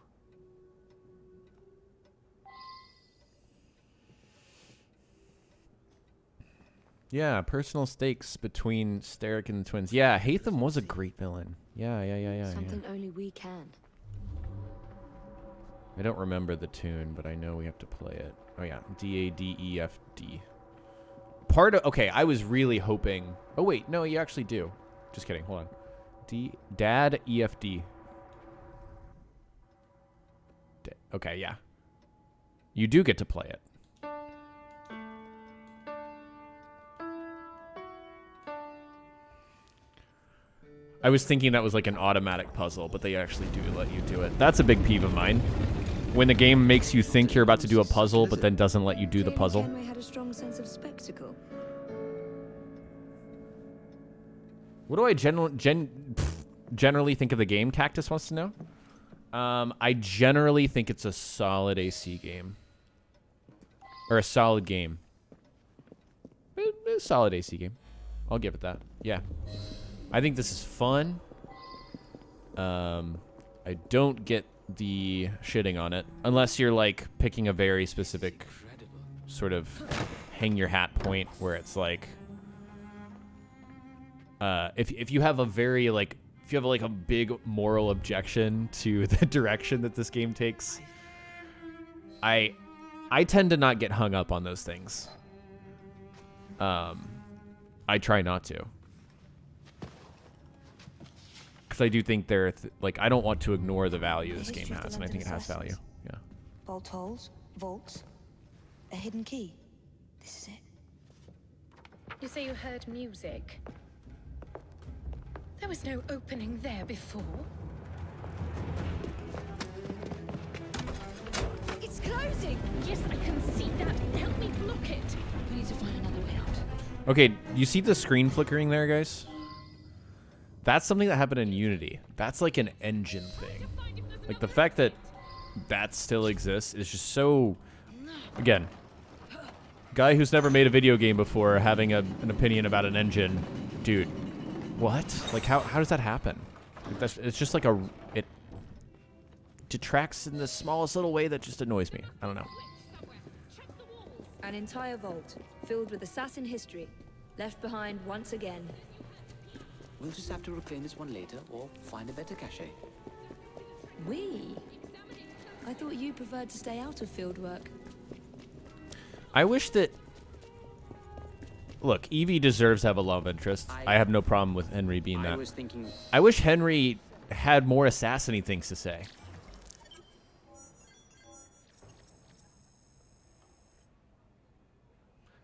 Yeah, personal stakes between Starrick and the twins. Yeah, Hatham was a great villain. Yeah. Something only we can. I don't remember the tune, but I know we have to play it. Oh, yeah. D-A-D-E-F-D. Part of... Okay, I was really hoping... Oh, wait. No, you actually do. Just kidding. Hold on. Dad E-F-D. Okay, yeah. You do get to play it. I was thinking that was like an automatic puzzle, but they actually do let you do it. That's a big peeve of mine. When the game makes you think you're about to do a puzzle, but then doesn't let you do the puzzle. Kenway had a strong sense of spectacle. What do I generally think of the game? Cactus wants to know. I generally think it's a solid AC game. Or a solid game. A solid AC game. I'll give it that. Yeah. I think this is fun. I don't get the shitting on it. Unless you're, like, picking a very specific sort of hang your hat point where it's like... if you have a very, like... If you have, like, a big moral objection to the direction that this game takes... I tend to not get hung up on those things. I try not to. Because I do think they're... like, I don't want to ignore the value this game has, and I think it has value. Yeah. Bolt holes, vaults, a hidden key. This is it. You say you heard music. There was no opening there before. It's closing! Yes, I can see that. Help me block it. We need to find another way out. Okay, you see the screen flickering there, guys? That's something that happened in Unity. That's like an engine thing. Like, the fact that that still exists is just so... Again, guy who's never made a video game before having an opinion about an engine. Dude, what? Like, how does that happen? Like, it's just like it detracts in the smallest little way that just annoys me. I don't know. An entire vault filled with assassin history, left behind once again. We'll just have to reclaim this one later, or find a better cache. We? I thought you preferred to stay out of field work. I wish that... Look, Evie deserves to have a love interest. I have no problem with Henry being that. I wish Henry had more assassin-y things to say.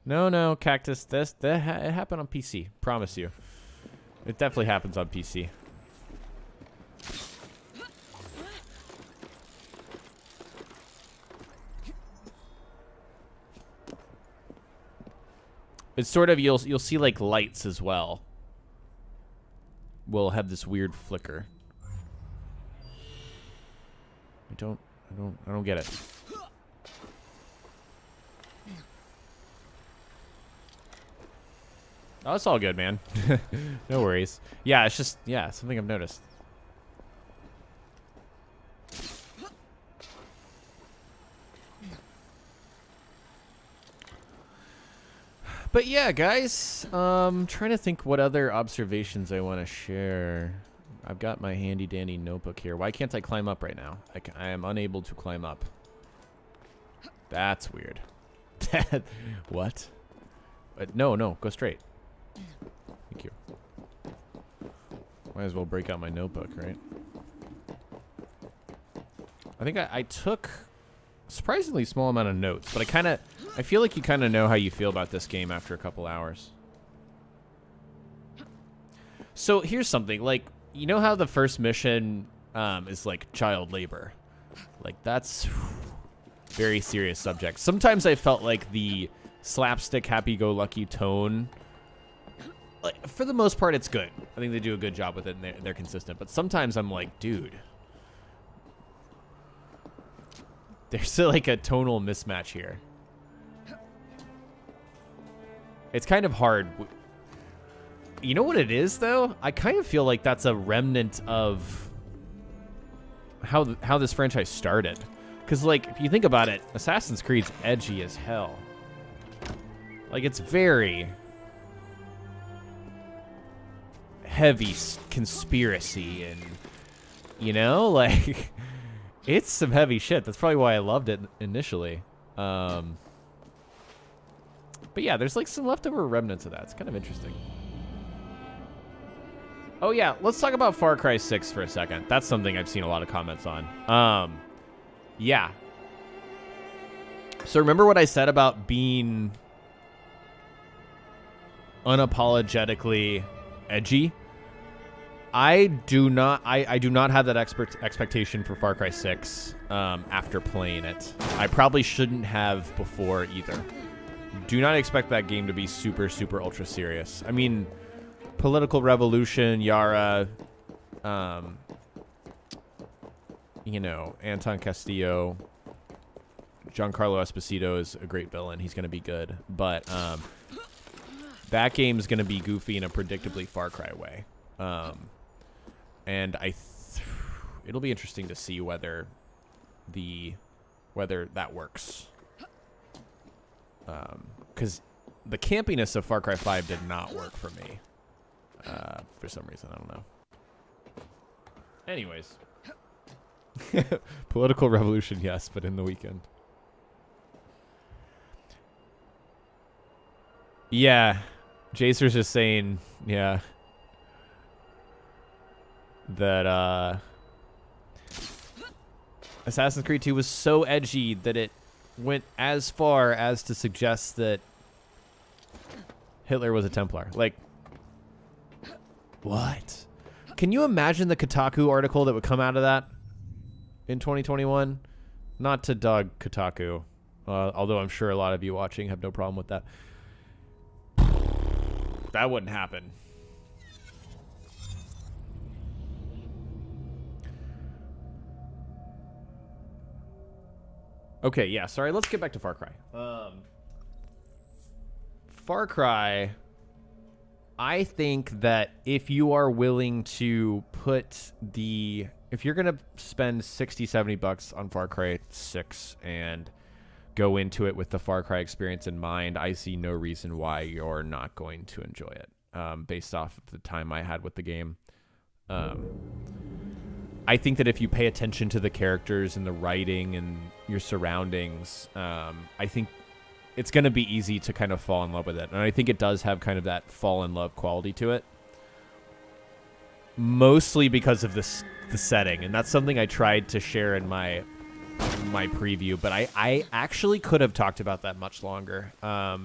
No, Cactus. It happened on PC. Promise you. It definitely happens on PC. It's sort of, you'll see like lights as well. Will have this weird flicker. I don't get it. Oh, it's all good, man. No worries. Yeah, it's just, yeah, something I've noticed. But yeah, guys, trying to think what other observations I want to share. I've got my handy dandy notebook here. Why can't I climb up right now? I am unable to climb up. That's weird. What? No, go straight. Thank you. Might as well break out my notebook, right? I think I took a surprisingly small amount of notes, but I feel like you kind of know how you feel about this game after a couple hours. So here's something, like, you know how the first mission is like child labor? Like, that's very serious subject. Sometimes I felt like the slapstick happy-go-lucky tone, like, for the most part, it's good. I think they do a good job with it, and they're consistent. But sometimes I'm like, dude, there's like a tonal mismatch here. It's kind of hard. You know what it is, though? I kind of feel like that's a remnant of how this franchise started. Because, like, if you think about it, Assassin's Creed's edgy as hell. Like, it's very heavy conspiracy and, you know, like, it's some heavy shit. That's probably why I loved it initially. But yeah, there's like some leftover remnants of that. It's kind of interesting. Oh yeah, let's talk about Far Cry 6 for a second. That's something I've seen a lot of comments on. Yeah. So remember what I said about being unapologetically edgy? I do not have that expectation for Far Cry 6 after playing it. I probably shouldn't have before either. Do not expect that game to be super, super ultra serious. I mean, political revolution, Yara, you know, Anton Castillo, Giancarlo Esposito is a great villain. He's going to be good. But that game is going to be goofy in a predictably Far Cry way. And it'll be interesting to see whether that works. Because the campiness of Far Cry 5 did not work for me. For some reason, I don't know. Anyways. Political revolution, yes, but in the weekend. Yeah. Jacer's just saying, yeah, that Assassin's Creed 2 was so edgy that it went as far as to suggest that Hitler was a Templar. Like, what? Can you imagine the Kotaku article that would come out of that in 2021? Not to dog Kotaku, although I'm sure a lot of you watching have no problem with that. That wouldn't happen. Okay, yeah, sorry, let's get back to Far Cry. Far Cry, I think that if you are willing to if you're going to spend 60, 70 bucks on Far Cry 6 and go into it with the Far Cry experience in mind, I see no reason why you're not going to enjoy it, based off of the time I had with the game. I think that if you pay attention to the characters and the writing and your surroundings, I think it's going to be easy to kind of fall in love with it. And I think it does have kind of that fall in love quality to it. Mostly because of the setting. And that's something I tried to share in my preview. But I actually could have talked about that much longer. I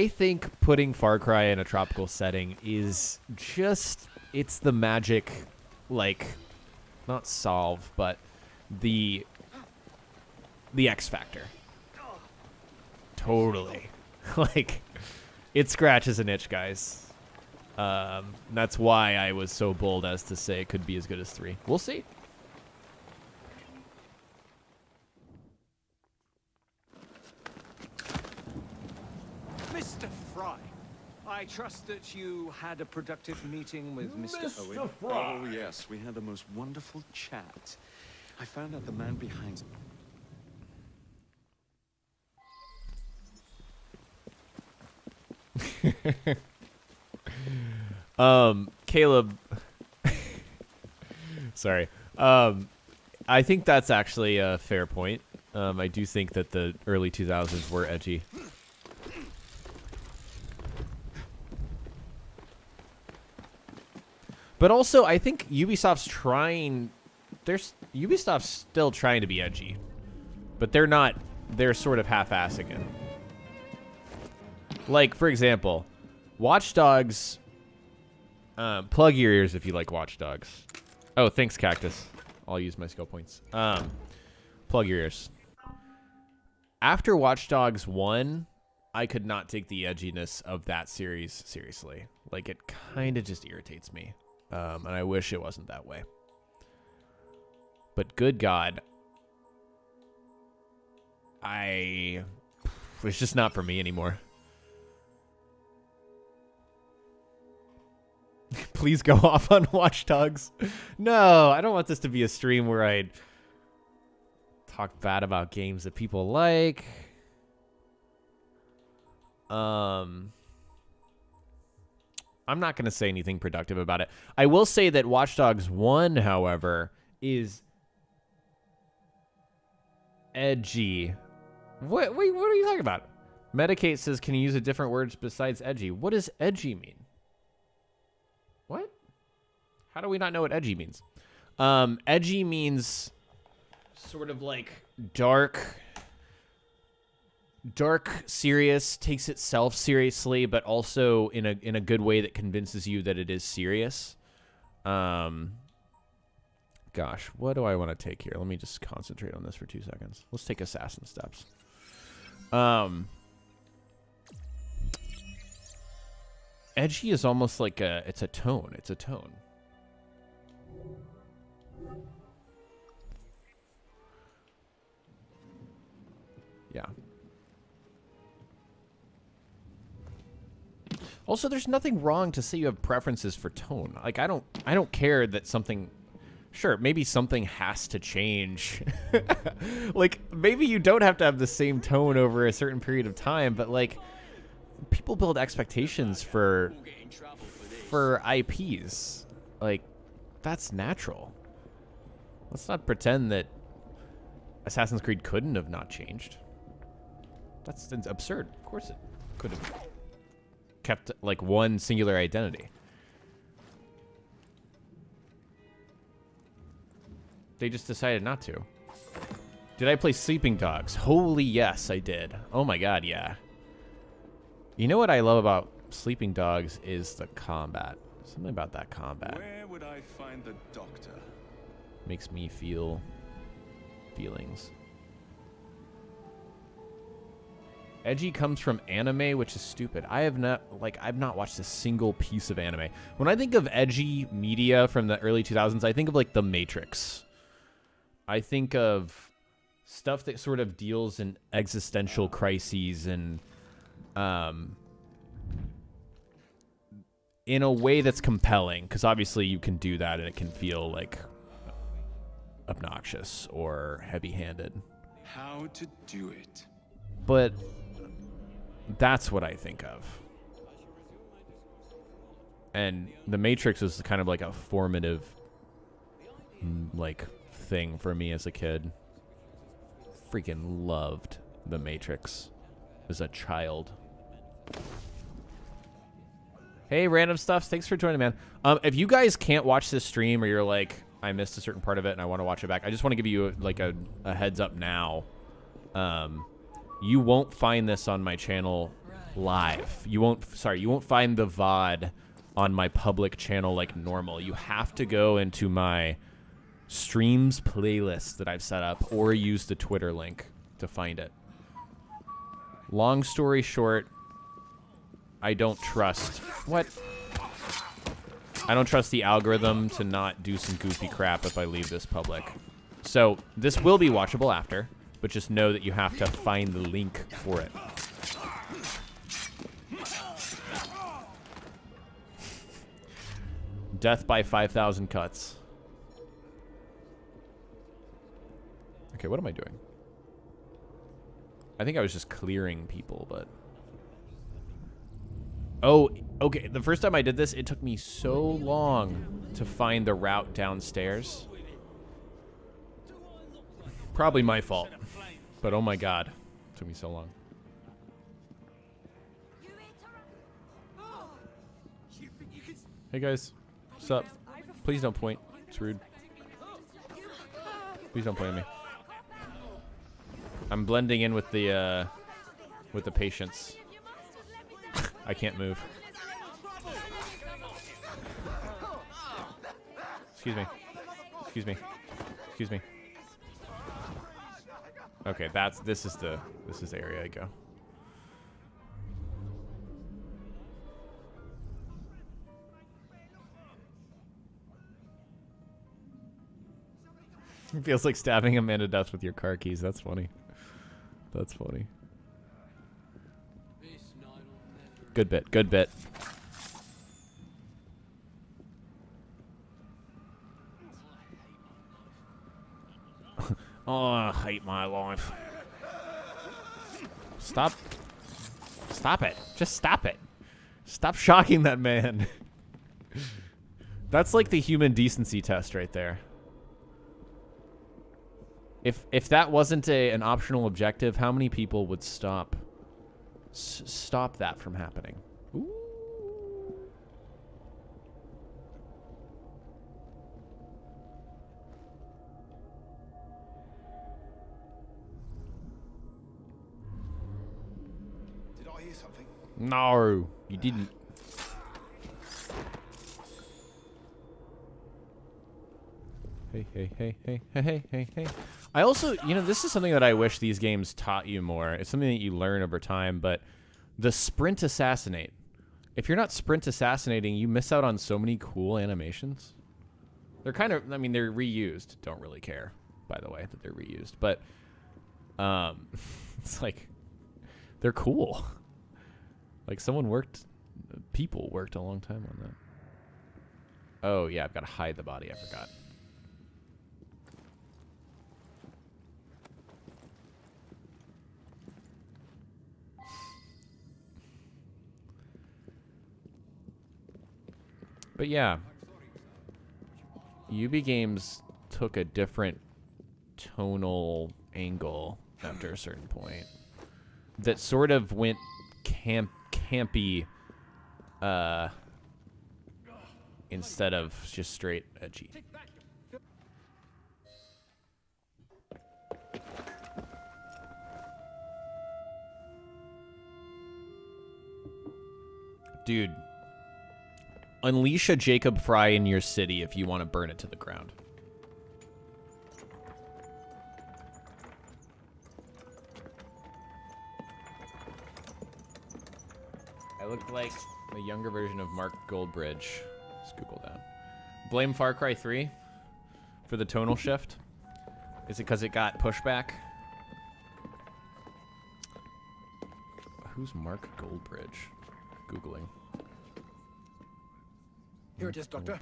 think putting Far Cry in a tropical setting is just... It's the magic... like, not solve, but the X factor. Totally. Like, it scratches an itch, guys. That's why I was so bold as to say it could be as good as 3. We'll see. Mr. Fry, I trust that you had a productive meeting with Mr. Owen. Oh, yes. We had the most wonderful chat. I found out the man behind... Caleb. Sorry. I think that's actually a fair point. I do think that the early 2000s were edgy. But also, I think Ubisoft's trying... Ubisoft's still trying to be edgy. But they're not... They're sort of half-assing it. Like, for example, Watch Dogs... plug your ears if you like Watch Dogs. Oh, thanks, Cactus. I'll use my skill points. Plug your ears. After Watch Dogs 1, I could not take the edginess of that series seriously. Like, it kind of just irritates me. And I wish it wasn't that way. But good God. It's just not for me anymore. Please go off on Watch Dogs. No, I don't want this to be a stream where I talk bad about games that people like. I'm not going to say anything productive about it. I will say that Watch Dogs 1, however, is edgy. Wait, what are you talking about? Medicate says, can you use a different word besides edgy? What does edgy mean? What? How do we not know what edgy means? Edgy means sort of like dark, serious, takes itself seriously, but also in a good way that convinces you that it is serious. Gosh, what do I want to take here? Let me just concentrate on this for 2 seconds. Let's take Assassin Steps. Edgy is almost like it's a tone. It's a tone. Yeah. Also, there's nothing wrong to say you have preferences for tone. Like, I don't care that something... Sure, maybe something has to change. Like, maybe you don't have to have the same tone over a certain period of time, but, like, people build expectations for IPs. Like, that's natural. Let's not pretend that Assassin's Creed couldn't have not changed. That's absurd. Of course it could have kept, like, one singular identity. They just decided not to. Did I play Sleeping Dogs? Holy yes, I did. Oh my god, yeah. You know what I love about Sleeping Dogs is the combat. Something about that combat. Where would I find the doctor? Makes me feel feelings. Edgy comes from anime, which is stupid. I've not watched a single piece of anime. When I think of edgy media from the early 2000s, I think of like The Matrix. I think of stuff that sort of deals in existential crises and in a way that's compelling, because obviously you can do that and it can feel like obnoxious or heavy-handed. How to do it. But that's what I think of. And The Matrix was kind of like a formative like thing for me as a kid. Freaking loved The Matrix as a child. Hey, Random Stuffs, thanks for joining, man. If you guys can't watch this stream, or you're like, I missed a certain part of it and I want to watch it back, I just want to give you a heads up now. You won't find this on my channel live. You won't find the VOD on my public channel like normal. You have to go into my streams playlist that I've set up or use the Twitter link to find it. Long story short, I don't trust... What? I don't trust the algorithm to not do some goofy crap if I leave this public. So, this will be watchable after, but just know that you have to find the link for it. Death by 5,000 cuts. Okay, what am I doing? I think I was just clearing people, but... Oh, okay. The first time I did this, it took me so long to find the route downstairs. Probably my fault. But oh my god. It took me so long. Hey guys. What's up? Please don't point. It's rude. Please don't point at me. I'm blending in with the patients. I can't move. Excuse me. Excuse me. Excuse me. Okay, this is the area I go. It feels like stabbing a man to death with your car keys. That's funny. That's funny. Good bit. Good bit. Oh, I hate my life. Stop. Stop it. Just stop it. Stop shocking that man. That's like the human decency test right there. If that wasn't an optional objective, how many people would stop that from happening? Ooh. Did I hear something? No, you didn't. Hey, hey, hey, hey, hey, hey, hey, hey. I also, you know, this is something that I wish these games taught you more. It's something that you learn over time, but the sprint assassinate. If you're not sprint assassinating, you miss out on so many cool animations. They're kind of, I mean, they're reused. Don't really care, by the way, that they're reused. But it's like, they're cool. Like people worked a long time on that. Oh, yeah, I've got to hide the body. I forgot. But yeah, Ubi Games took a different tonal angle after a certain point that sort of went campy instead of just straight edgy. Dude. Unleash a Jacob Fry in your city if you want to burn it to the ground. I look like the younger version of Mark Goldbridge. Let's Google that. Blame Far Cry 3 for the tonal shift? Is it because it got pushback? Who's Mark Goldbridge? Googling. Here it is, Doctor.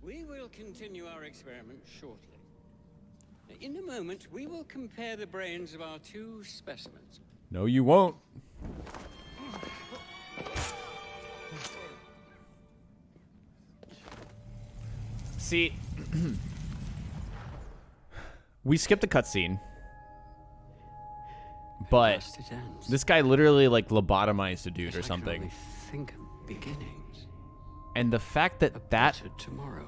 We will continue our experiment shortly. In a moment, we will compare the brains of our two specimens. No, you won't. See, we skipped the cutscene. But this guy literally like lobotomized a dude or something. Think of beginnings. And the fact that that tomorrow,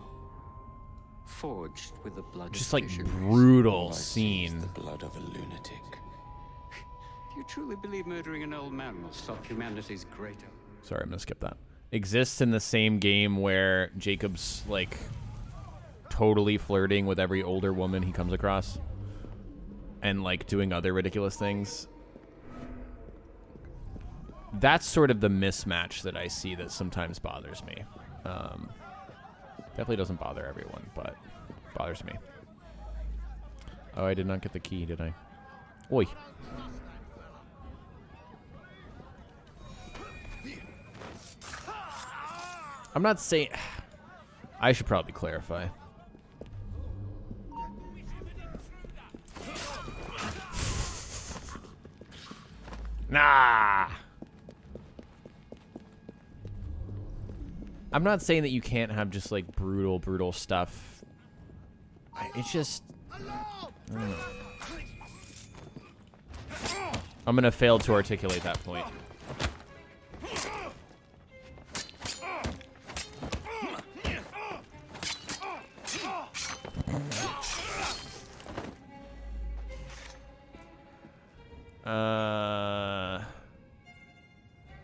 forged with the blood just of like fisheries. brutal scene. The blood of a lunatic. Do you truly believe murdering an old man will stop humanity's greater? Sorry, I'm gonna skip that. Exists in the same game where Jacob's like totally flirting with every older woman he comes across. and like doing other ridiculous things. That's sort of the mismatch that I see that sometimes bothers me. Definitely doesn't bother everyone, but bothers me. Oh, I did not get the key, did I? Oi. I'm not saying... I should probably clarify. Nah! I'm not saying that you can't have just, like, brutal stuff. It's just... I'm gonna fail to articulate that point.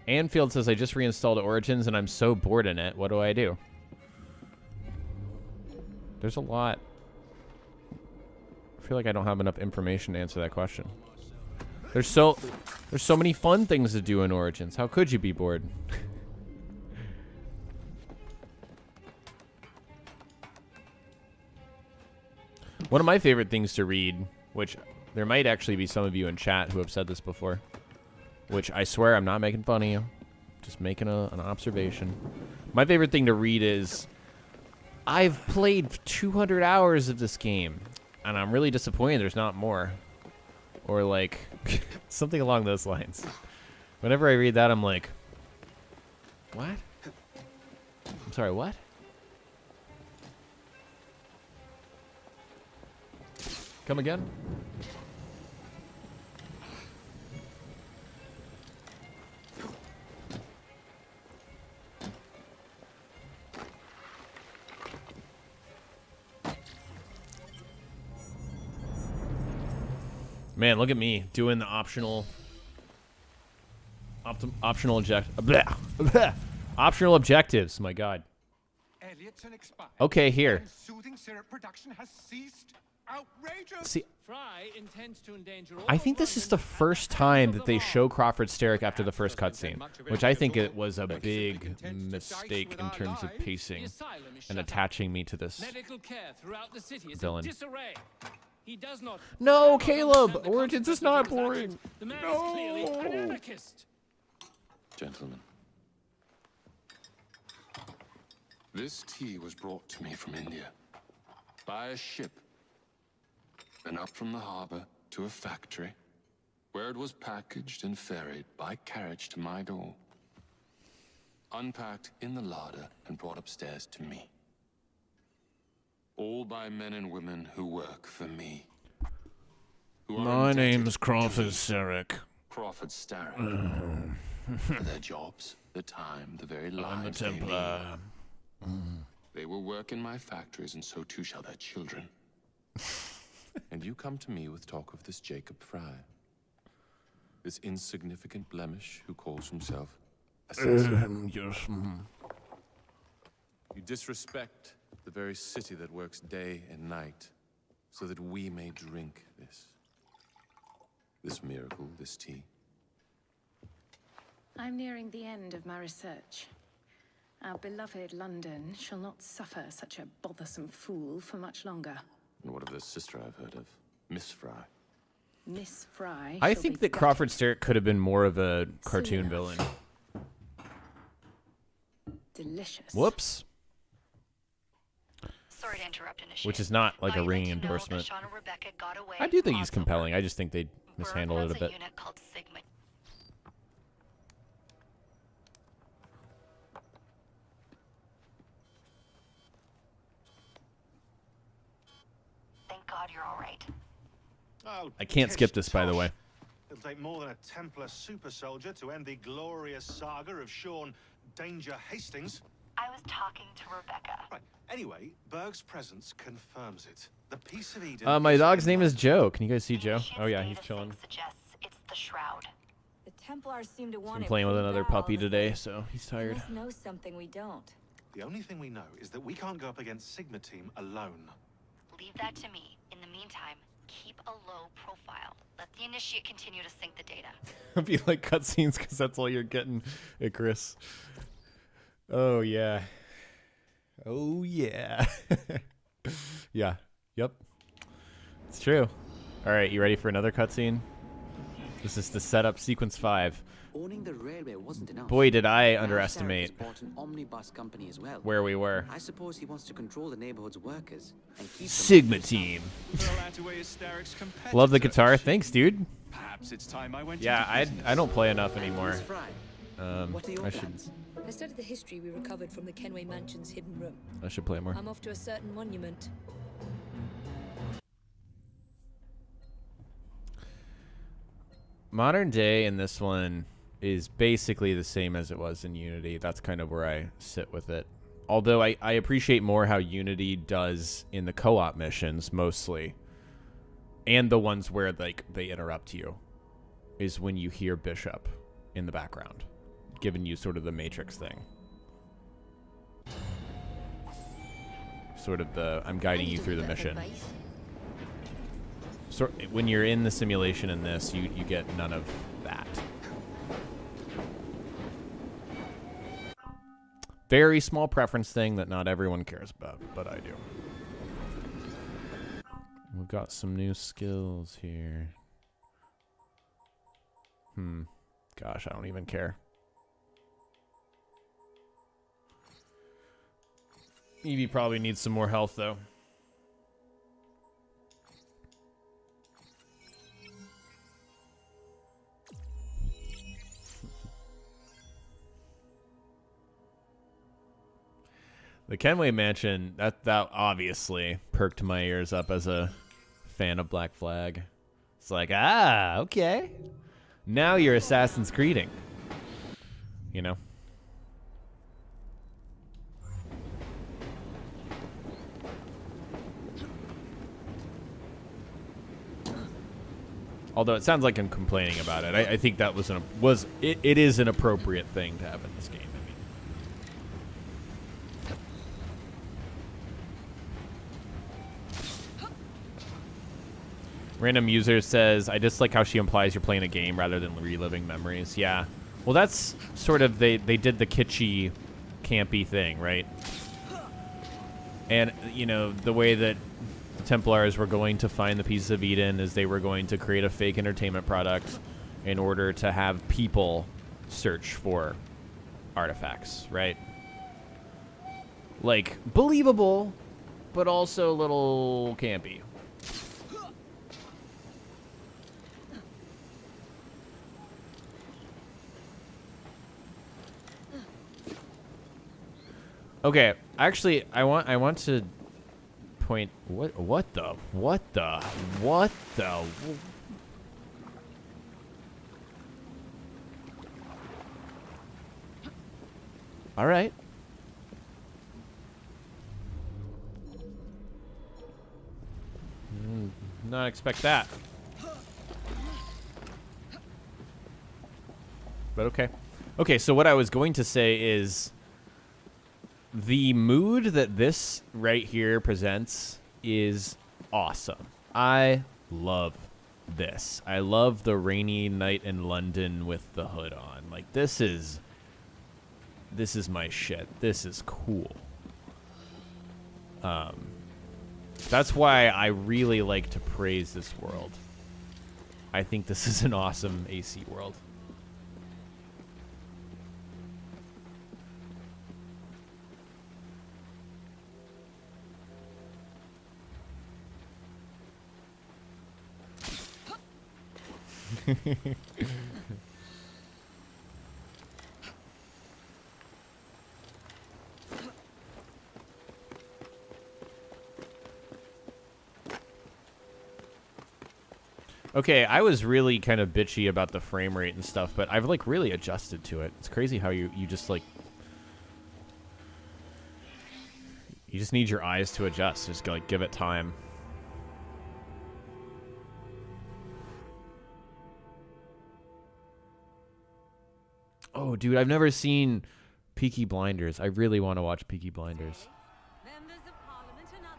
Anfield says, I just reinstalled Origins and I'm so bored in it. What do I do? There's a lot. I feel like I don't have enough information to answer that question. There's so many fun things to do in Origins. How could you be bored? One of my favorite things to read, which there might actually be some of you in chat who have said this before, which I swear I'm not making fun of you, just making an observation. My favorite thing to read is, I've played 200 hours of this game, and I'm really disappointed there's not more. Or like, something along those lines. Whenever I read that, I'm like, what? I'm sorry, what? Come again? Man, look at me doing the optional optional objectives. My God. Okay, here. See, I think this is the first time that they show Crawford Steric after the first cutscene, which I think it was a big mistake in terms of pacing and attaching me to this villain. He does not. No, Caleb! Origins is not boring. No. Gentlemen, this tea was brought to me from India by a ship, and up from the harbor to a factory, where it was packaged and ferried by carriage to my door, unpacked in the larder and brought upstairs to me. All by men and women who work for me. My name's Crawford Steric. Crawford Steric. For their jobs, the time, the very lives I'm the Templar. They will work in my factories, and so too shall their children. And you come to me with talk of this Jacob Fry, this insignificant blemish who calls himself a successor. Yes. You disrespect the very city that works day and night so that we may drink this miracle, this tea. I'm nearing the end of my research. Our beloved London shall not suffer such a bothersome fool for much longer. And what of this sister I've heard of, Miss Fry? Miss Fry. I think that Crawford Steric could have been more of a cartoon villain. Delicious. Whoops. Sorry to interrupt initiative. Which is not like a ringing endorsement. I do think he's compelling. I just think they mishandled it a bit. Thank God you're all right. Oh, I can't skip this, by the way. It'll take more than a Templar super soldier to end the glorious saga of Sean Danger Hastings. I was talking to Rebecca. Right. Anyway, Berg's presence confirms it. The Piece of Eden. My dog's name is Joe. Can you guys see Joe? Oh yeah, he's chilling. Suggests it's the shroud. The Templars seem to want Been playing with another puppy today, so he's tired. Must know something we don't. The only thing we know is that we can't go up against Sigma Team alone. Leave that to me. In the meantime, keep a low profile. Let the initiate continue to sync the data. It'd be like cutscenes because that's all you're getting, Icarus. Oh yeah. Oh yeah. Yeah. Yep. It's true. All right, you ready for another cutscene? This is to set up sequence 5. Owning the railway wasn't enough. Boy, did I Now underestimate Sarah has bought an omnibus company as well. where we were. I suppose he wants to control the neighborhood's workers and keep them Sigma off his team. Competitor. Love the guitar. Thanks, dude. Perhaps it's time I went Yeah, I don't play enough anymore. Miss Fry, what are your I should plans? I studied the history we recovered from the Kenway Mansion's hidden room. play more. I'm off to a certain monument. Modern day in this one is basically the same as it was in Unity. That's kind of where I sit with it. Although I appreciate more how Unity does in the co-op missions mostly. And the ones where like they interrupt you is when you hear Bishop in the background, giving you sort of the Matrix thing. Sort of the I'm guiding you through the mission. So when you're in the simulation in this, you get none of that. Very small preference thing that not everyone cares about, but I do. We've got some new skills here. Gosh, I don't even care. Evie probably needs some more health, though. The Kenway Mansion, that obviously perked my ears up as a fan of Black Flag. It's like, ah, okay. Now you're Assassin's Creeding. You know? Although it sounds like I'm complaining about it. I think that it is an appropriate thing to have in this game. Random user says, I just like how she implies you're playing a game rather than reliving memories. Yeah. Well, that's sort of, they did the kitschy, campy thing, right? And, you know, the way that the Templars were going to find the pieces of Eden is they were going to create a fake entertainment product in order to have people search for artifacts, right? Like, believable, but also a little campy. Okay, actually, I want to point what the all right. Not expect that. But okay. Okay, so what I was going to say is the mood that this right here presents is awesome. I love this. I love the rainy night in London with the hood on. Like, this is my shit. This is cool. That's why I really like to praise this world. I think this is an awesome AC world. Okay, I was really kind of bitchy about the frame rate and stuff, but I've like really adjusted to it. It's crazy how you just like you just need your eyes to adjust. Just like give it time. Oh, dude, I've never seen Peaky Blinders. I really want to watch Peaky Blinders.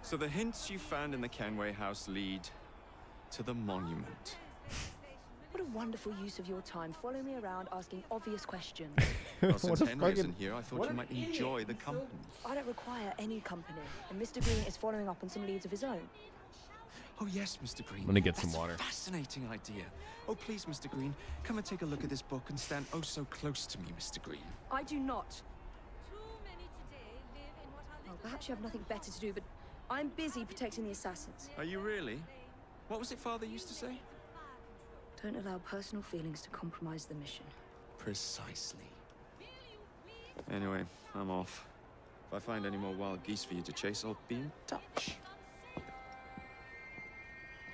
So the hints you found in the Kenway house lead to the monument. What a wonderful use of your time, following me around asking obvious questions. Well, since Henry isn't here, I thought you might enjoy the company. I don't require any company, and Mr. Green is following up on some leads of his own. Oh yes, Mr. Green. I'm gonna get some That's water. A fascinating idea. Oh please, Mr. Green, come and take a look at this book and stand oh so close to me, Mr. Green. I do not. Well, perhaps you have nothing better to do, but I'm busy protecting the assassins. Are you really? What was it Father used to say? Don't allow personal feelings to compromise the mission. Precisely. Anyway, I'm off. If I find any more wild geese for you to chase, I'll be in touch.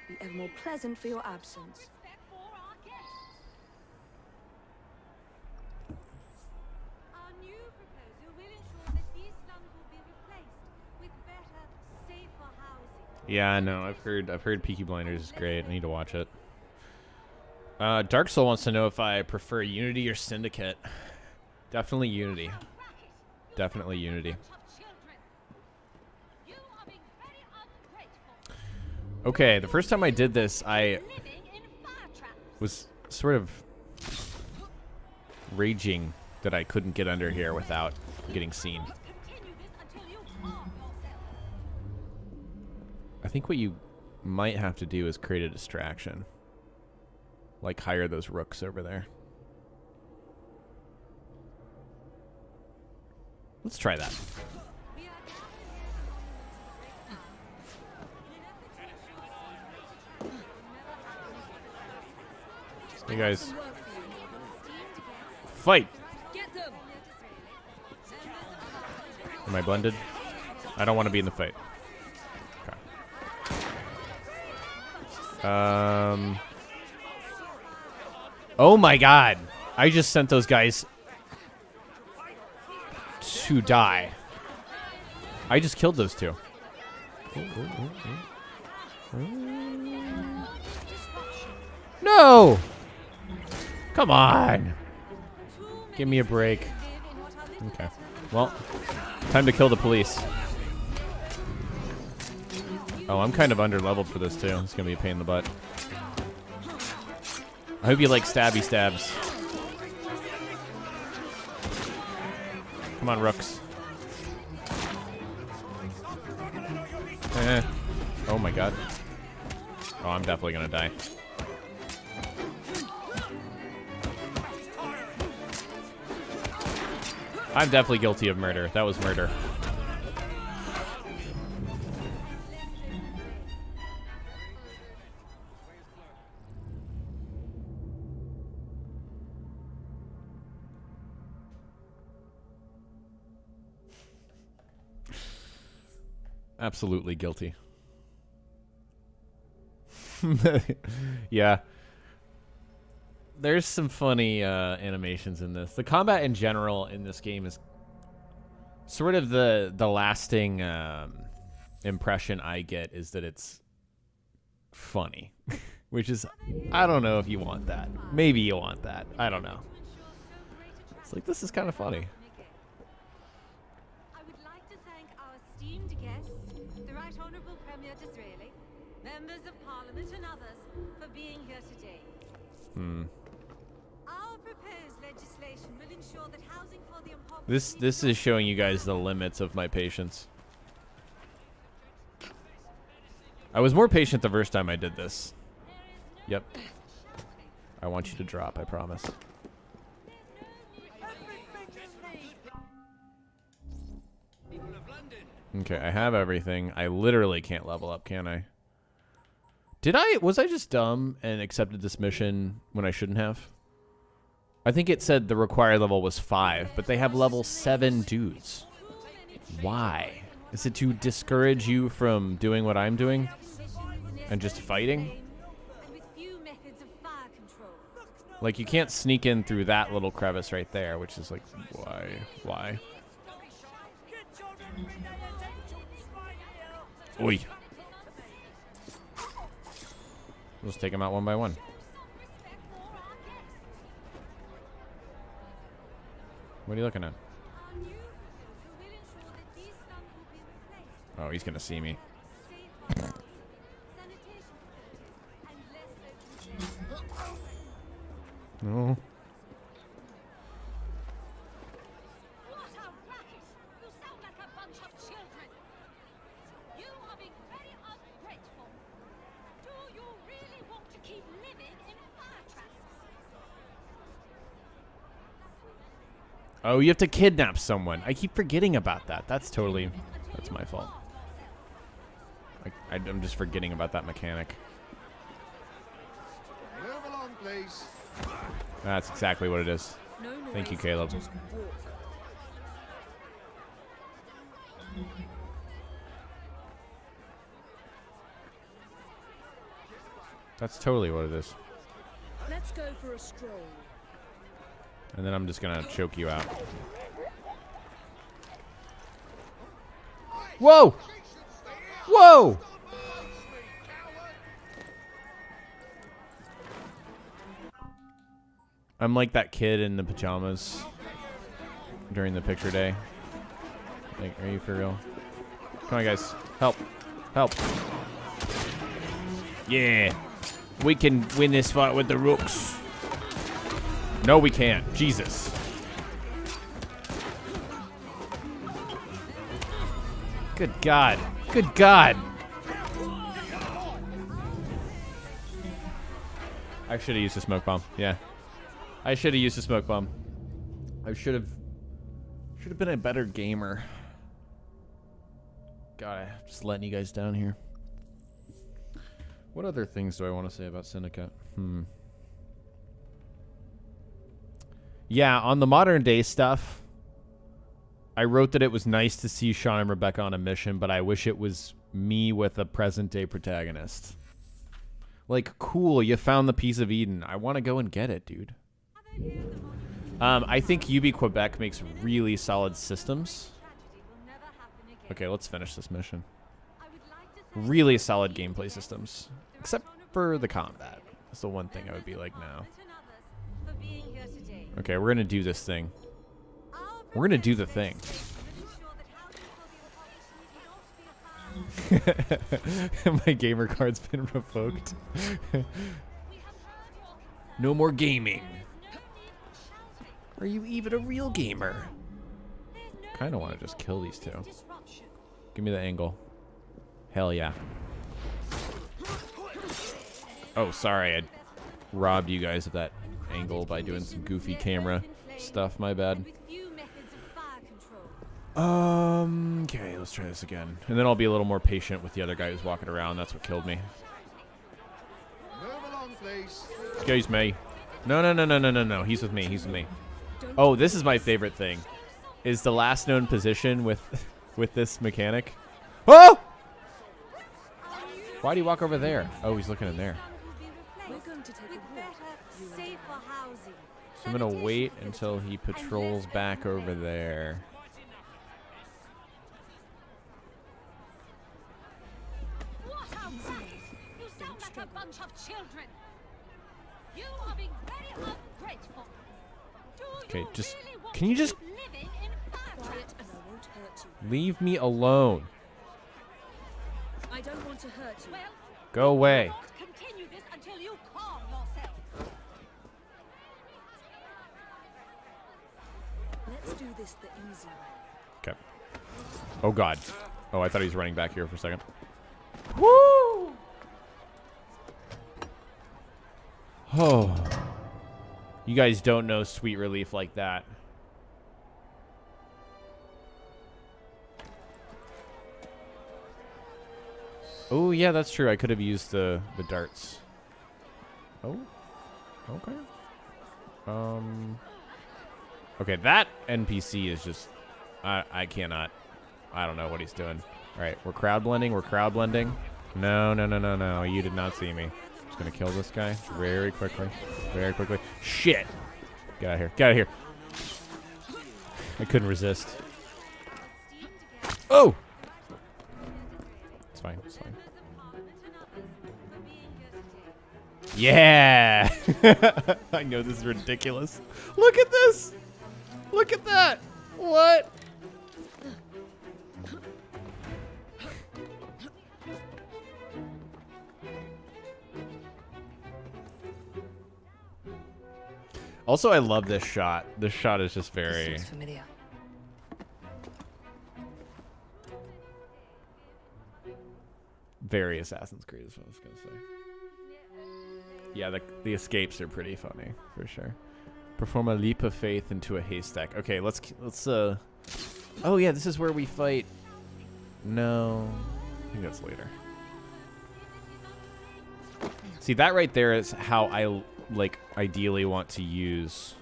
Be ever more pleasant for your absence. Our new proposal will ensure that these slums will be replaced with better, safer housing. Yeah, I know. I've heard Peaky Blinders is great. I need to watch it. Dark Soul wants to know if I prefer Unity or Syndicate. Definitely Unity. Definitely Unity. Okay, the first time I did this, I was sort of raging that I couldn't get under here without getting seen. I think what you might have to do is create a distraction. Like hire those rooks over there. Let's try that. Hey guys. Fight! Am I blended? I don't want to be in the fight. Okay. Oh my god. I just sent those guys to die. I just killed those two. No! Come on. Give me a break. Okay. Well, time to kill the police. Oh, I'm kind of under-leveled for this, too. It's going to be a pain in the butt. I hope you like stabby stabs. Come on, rooks. Oh my god. Oh, I'm definitely gonna die. I'm definitely guilty of murder. That was murder. Absolutely guilty. Yeah. There's some funny animations in this. The combat in general in this game is sort of the lasting impression I get is that it's funny. Which is, I don't know if you want that. Maybe you want that. I don't know. It's like, this is kind of funny. Members of Parliament and others for being here today. Our proposed legislation will ensure that housing for the impoverished. This is showing you guys the limits of my patience. I was more patient the first time I did this. Yep. I want you to drop, I promise. Okay, I have everything. I literally can't level up, can I? Was I just dumb and accepted this mission when I shouldn't have? I think it said the required level was 5, but they have level 7 dudes. Why? Is it to discourage you from doing what I'm doing? And just fighting? Like, you can't sneak in through that little crevice right there, which is like, why? Why? Oi. We'll just take them out one by one. What are you looking at? Oh, he's gonna see me. Oh, you have to kidnap someone. I keep forgetting about that. That's my fault. I'm just forgetting about that mechanic. Move along, please. That's exactly what it is. Thank you, Caleb. That's totally what it is. Let's go for a stroll. And then I'm just gonna choke you out. Whoa! Whoa! I'm like that kid in the pajamas during the picture day. Like, are you for real? Come on, guys. Help. Help. Yeah. We can win this fight with the rooks. No, we can't. Jesus. Good God. Good God. I should have used a smoke bomb. Yeah. I should have used a smoke bomb. I should have been a better gamer. God, I'm just letting you guys down here. What other things do I want to say about Syndicate? Yeah, on the modern day stuff, I wrote that it was nice to see Sean and Rebecca on a mission, but I wish it was me with a present day protagonist. Like, cool, you found the piece of Eden. I want to go and get it, dude. I think Ubisoft Quebec makes really solid systems. Okay, let's finish this mission. Really solid gameplay systems. Except for the combat. That's the one thing I would be like, no. Okay, we're gonna do this thing. We're gonna do the thing. My gamer card's been revoked. No more gaming. Are you even a real gamer? Kinda wanna just kill these two. Give me the angle. Hell yeah. Oh, sorry, I robbed you guys of that angle by doing some goofy camera stuff. My bad. Okay, let's try this again. And then I'll be a little more patient with the other guy who's walking around. That's what killed me. Move along, please. Excuse me. No. He's with me. He's with me. Oh, this is my favorite thing. Is the last known position with this mechanic. Oh! Why do you walk over there? Oh, he's looking in there. So I'm gonna wait until he patrols back over there. You sound like a bunch of children. You are being very ungrateful. Okay, just can you just leave me alone? I don't want to hurt you. Go away. Continue this until you calm yourself. Let's do this the easy way. Okay. Oh God. Oh, I thought he was running back here for a second. Woo! Oh. You guys don't know sweet relief like that. Oh, yeah, that's true. I could have used the darts. Oh. Okay. Okay, that NPC is just... I cannot... I don't know what he's doing. All right, we're crowd blending. No. You did not see me. Just going to kill this guy very quickly. Shit. Get out of here. I couldn't resist. Oh! It's fine. Yeah! I know this is ridiculous. Look at this! Look at that! What? Also, I love this shot. This shot is just very... familiar. Very Assassin's Creed is what I was going to say. Yeah, the escapes are pretty funny, for sure. Perform a leap of faith into a haystack. Okay, let's oh yeah, this is where we fight. No, I think that's later. See, that right there is how I like ideally want to use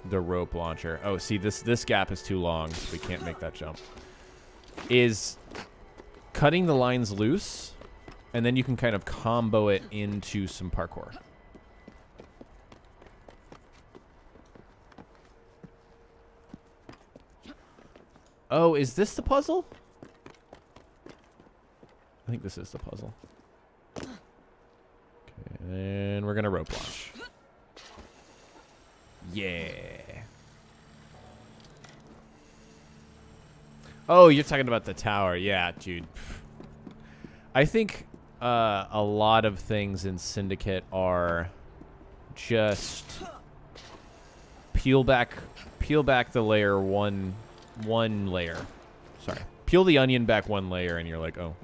the rope launcher. Oh, see, this gap is too long, so we can't make that jump. Is cutting the lines loose, and then you can kind of combo it into some parkour. Oh, is this the puzzle? I think this is the puzzle. Okay, and we're gonna rope launch. Yeah. Oh, you're talking about the tower. Yeah, dude. I think a lot of things in Syndicate are just peel back the layer one layer. Sorry. Peel the onion back one layer and you're like, oh.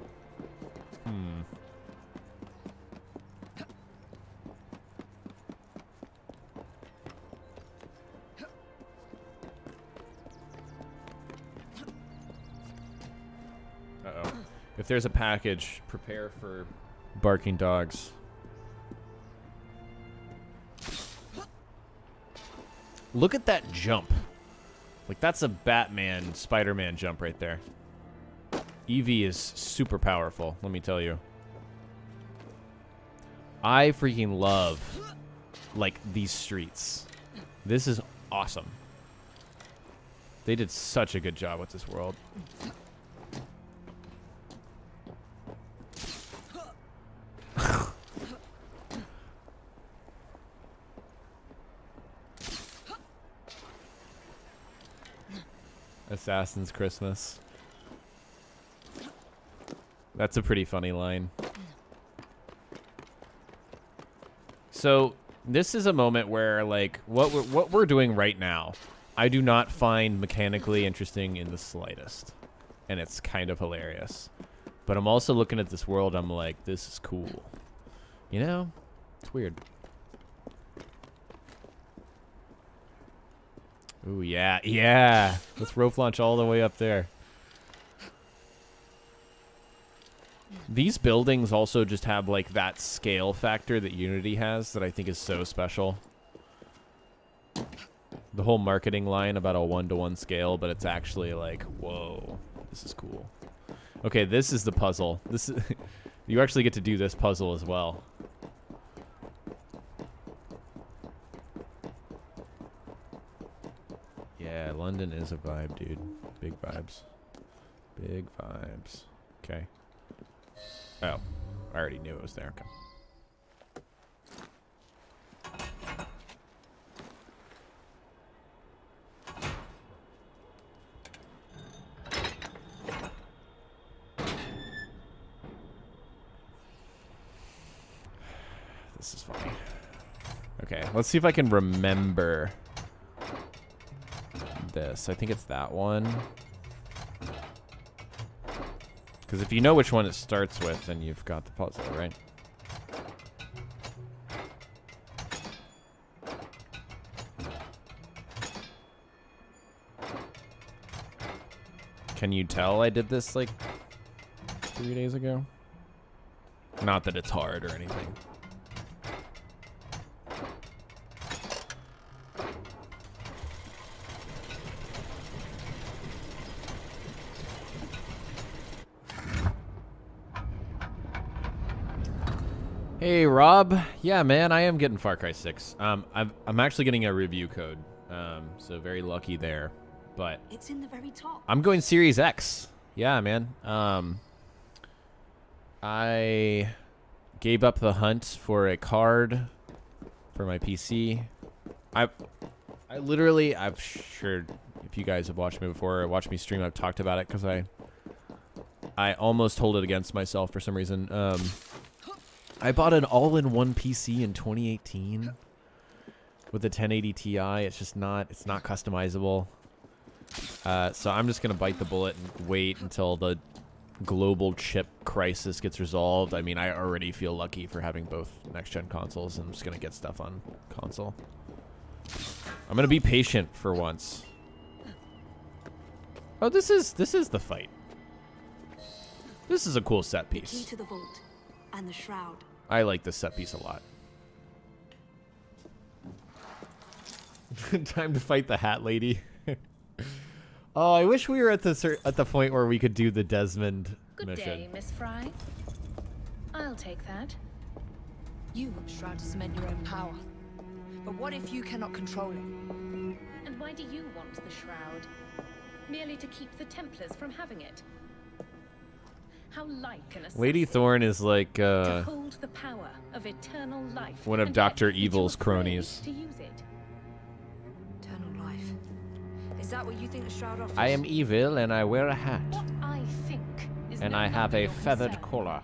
Uh-oh. If there's a package, prepare for barking dogs. Look at that jump. Like, that's a Batman, Spider-Man jump right there. Eevee is super powerful, let me tell you. I freaking love, like, these streets. This is awesome. They did such a good job with this world. Assassin's Christmas. That's a pretty funny line. So this is a moment where, like, what we're doing right now, I do not find mechanically interesting in the slightest, and it's kind of hilarious. But I'm also looking at this world. I'm like, this is cool. You know, it's weird. Ooh, yeah, yeah. Let's rope launch all the way up there. These buildings also just have, like, that scale factor that Unity has that I think is so special. The whole marketing line about a 1-to-1 scale, but it's actually like, whoa, this is cool. Okay, this is the puzzle. This is you actually get to do this puzzle as well. Yeah, London is a vibe, dude. Big vibes. Big vibes. Okay. Oh, I already knew it was there. Okay. This is funny. Okay, let's see if I can remember this. I think it's that one. Because if you know which one it starts with, then you've got the puzzle, right? Can you tell I did this like 3 days ago? Not that it's hard or anything. Hey Rob, yeah man, I am getting Far Cry 6. I'm actually getting a review code, so very lucky there. But it's in the very top. I'm going Series X. Yeah, man. I gave up the hunt for a card for my PC. I'm sure if you guys have watched me before or watched me stream, I've talked about it because I almost hold it against myself for some reason. I bought an all-in-one PC in 2018 with a 1080 Ti. It's just not customizable. So I'm just gonna bite the bullet and wait until the global chip crisis gets resolved. I mean, I already feel lucky for having both next-gen consoles, and I'm just gonna get stuff on console. I'm gonna be patient for once. Oh, this is the fight. This is a cool set piece. Key to the vault and the shroud. I like this set piece a lot. Time to fight the Hat Lady. Oh, I wish we were at the point where we could do the Desmond Good mission. day, Miss Fry. I'll take that. You want the shroud to cement your own power. But what if you cannot control it? And why do you want the shroud? Merely to keep the Templars from having it? How like an assassin Lady Thorne is like to hold the power of eternal life one of and Dr. yet be too Evil's afraid cronies. to use it. Eternal life. Is that what you think the shroud offers? I am evil and I wear a hat. What I think is And no I have longer a your feathered concern. collar.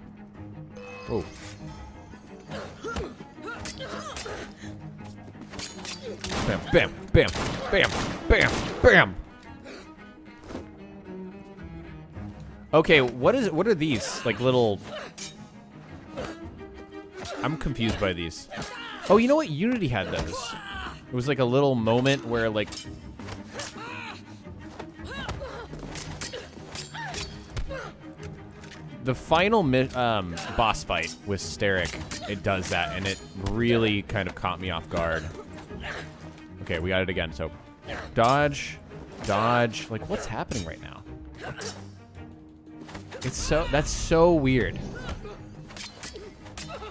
Oh. Bam, bam, bam, bam, bam, bam. Okay, what are these? Like little... I'm confused by these. Oh, you know what? Unity had those. It was like a little moment where like... The final boss fight with Steric, it does that, and it really kind of caught me off guard. Okay, we got it again, so... Dodge, dodge... Like, what's happening right now? It's so... That's so weird.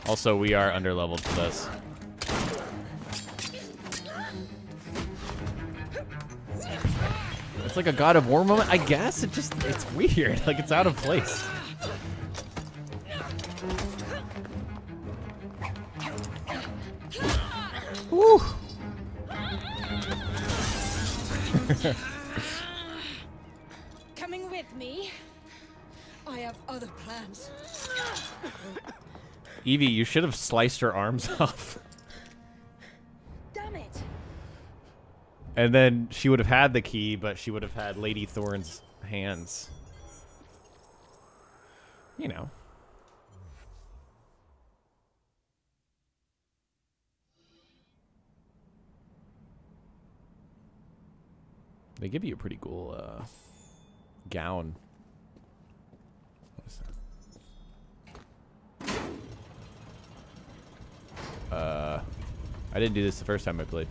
Also, we are underleveled for this. It's like a God of War moment, I guess. It's weird. Like, it's out of place. Woo! Coming with me? I have other plans. Evie, you should have sliced her arms off. Damn it! And then she would have had the key, but she would have had Lady Thorne's hands. You know. They give you a pretty cool gown. I didn't do this the first time I played.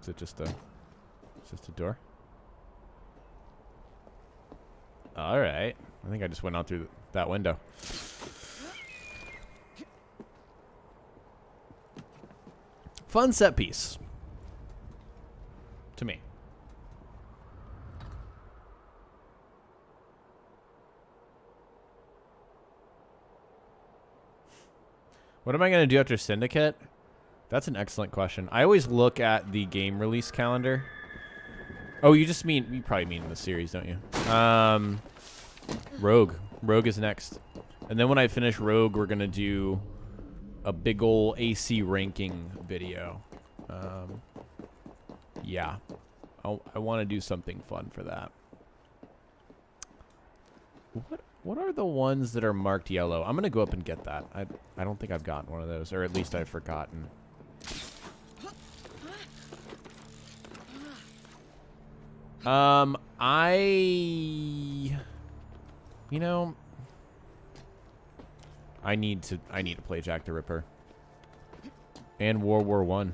Is it just a door? All right. I think I just went out through that window. Fun set piece. To me. What am I going to do after Syndicate? That's an excellent question. I always look at the game release calendar. Oh, you probably mean the series, don't you? Rogue. Rogue is next. And then when I finish Rogue, we're going to do a big ol' AC ranking video. Yeah. I want to do something fun for that. What are the ones that are marked yellow? I'm going to go up and get that. I don't think I've gotten one of those, or at least I've forgotten. You know, I need to play Jack the Ripper and World War I.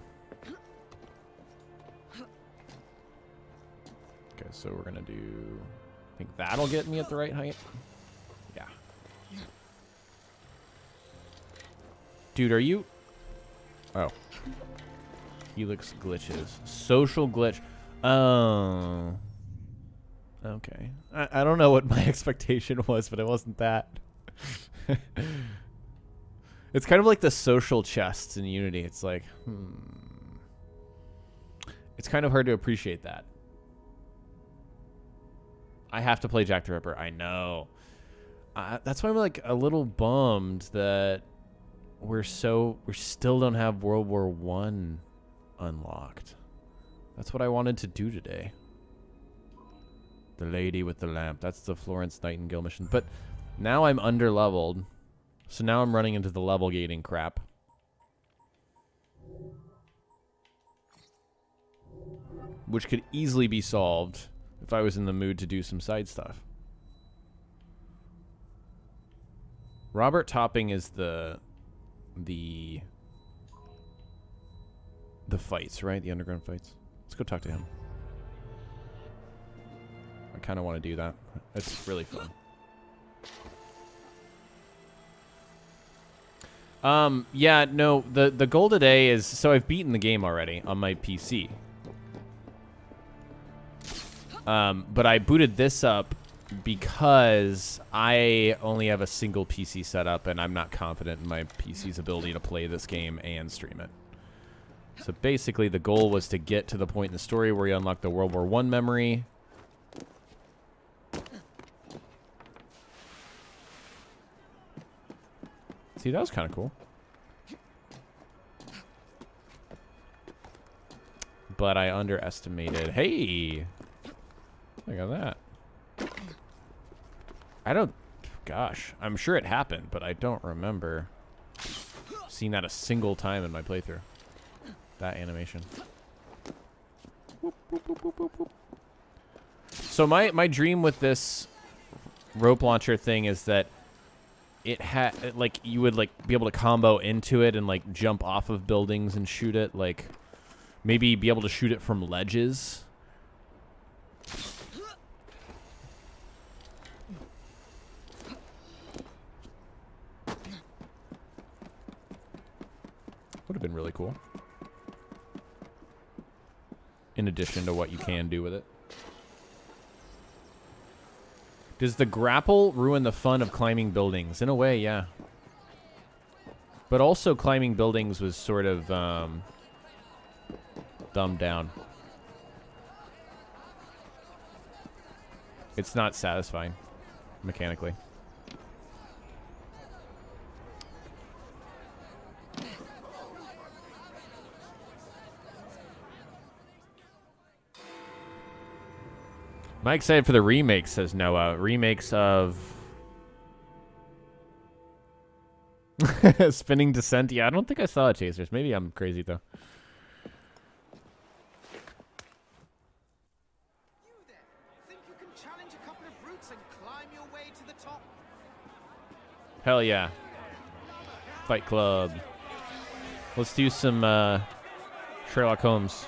Okay, so we're gonna do. I think that'll get me at the right height. Yeah. Dude, are you? Oh. Helix glitches. Social glitch. Oh. Okay. I don't know what my expectation was, but it wasn't that. It's kind of like the social chests in Unity. It's like, It's kind of hard to appreciate that. I have to play Jack the Ripper. I know. That's why I'm like a little bummed that we still don't have World War I unlocked. That's what I wanted to do today. The Lady with the Lamp. That's the Florence Nightingale mission. But Now I'm under-leveled. So now I'm running into the level gating crap. Which could easily be solved if I was in the mood to do some side stuff. Robert Topping is the fights, right? The underground fights. Let's go talk to him. I kind of want to do that. It's really fun. Yeah, no, the goal today is, so I've beaten the game already on my PC. But I booted this up because I only have a single PC setup and I'm not confident in my PC's ability to play this game and stream it. So basically the goal was to get to the point in the story where you unlock the World War I memory. See, that was kind of cool. But I underestimated. Hey! Look at that. I don't... Gosh. I'm sure it happened, but I don't remember seeing that a single time in my playthrough. That animation. Whoop, whoop, whoop, whoop, whoop, whoop. So my dream with this rope launcher thing is that it had, like, you would, like, be able to combo into it and, like, jump off of buildings and shoot it. Like, maybe be able to shoot it from ledges. Would have been really cool. In addition to what you can do with it. Does the grapple ruin the fun of climbing buildings? In a way, yeah. But also climbing buildings was sort of dumbed down. It's not satisfying mechanically. Am I excited for the remake, says Noah. Remakes of... Spinning Descent? Yeah, I don't think I saw it, Chasers. Maybe I'm crazy, though. You there, think you can challenge a couple of brutes and climb your way to the top? Hell yeah. Fight Club. Let's do some Sherlock Holmes.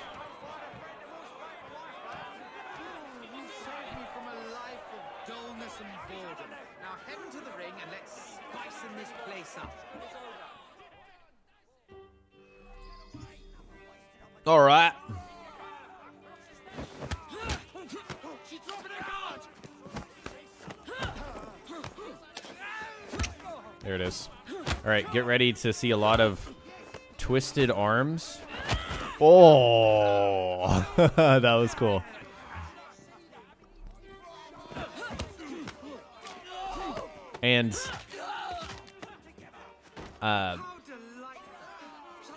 All right. There it is. All right, get ready to see a lot of twisted arms. Oh, that was cool. And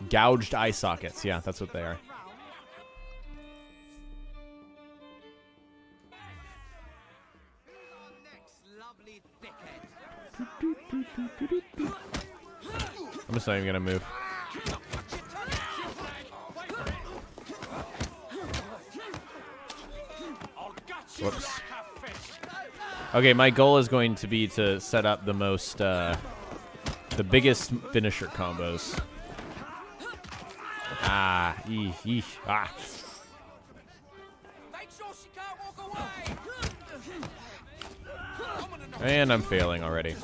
gouged eye sockets. Yeah, that's what they are. I'm just not even gonna move. Whoops. Okay, my goal is going to be to set up the most, the biggest finisher combos. Ah, ah. And I'm failing already.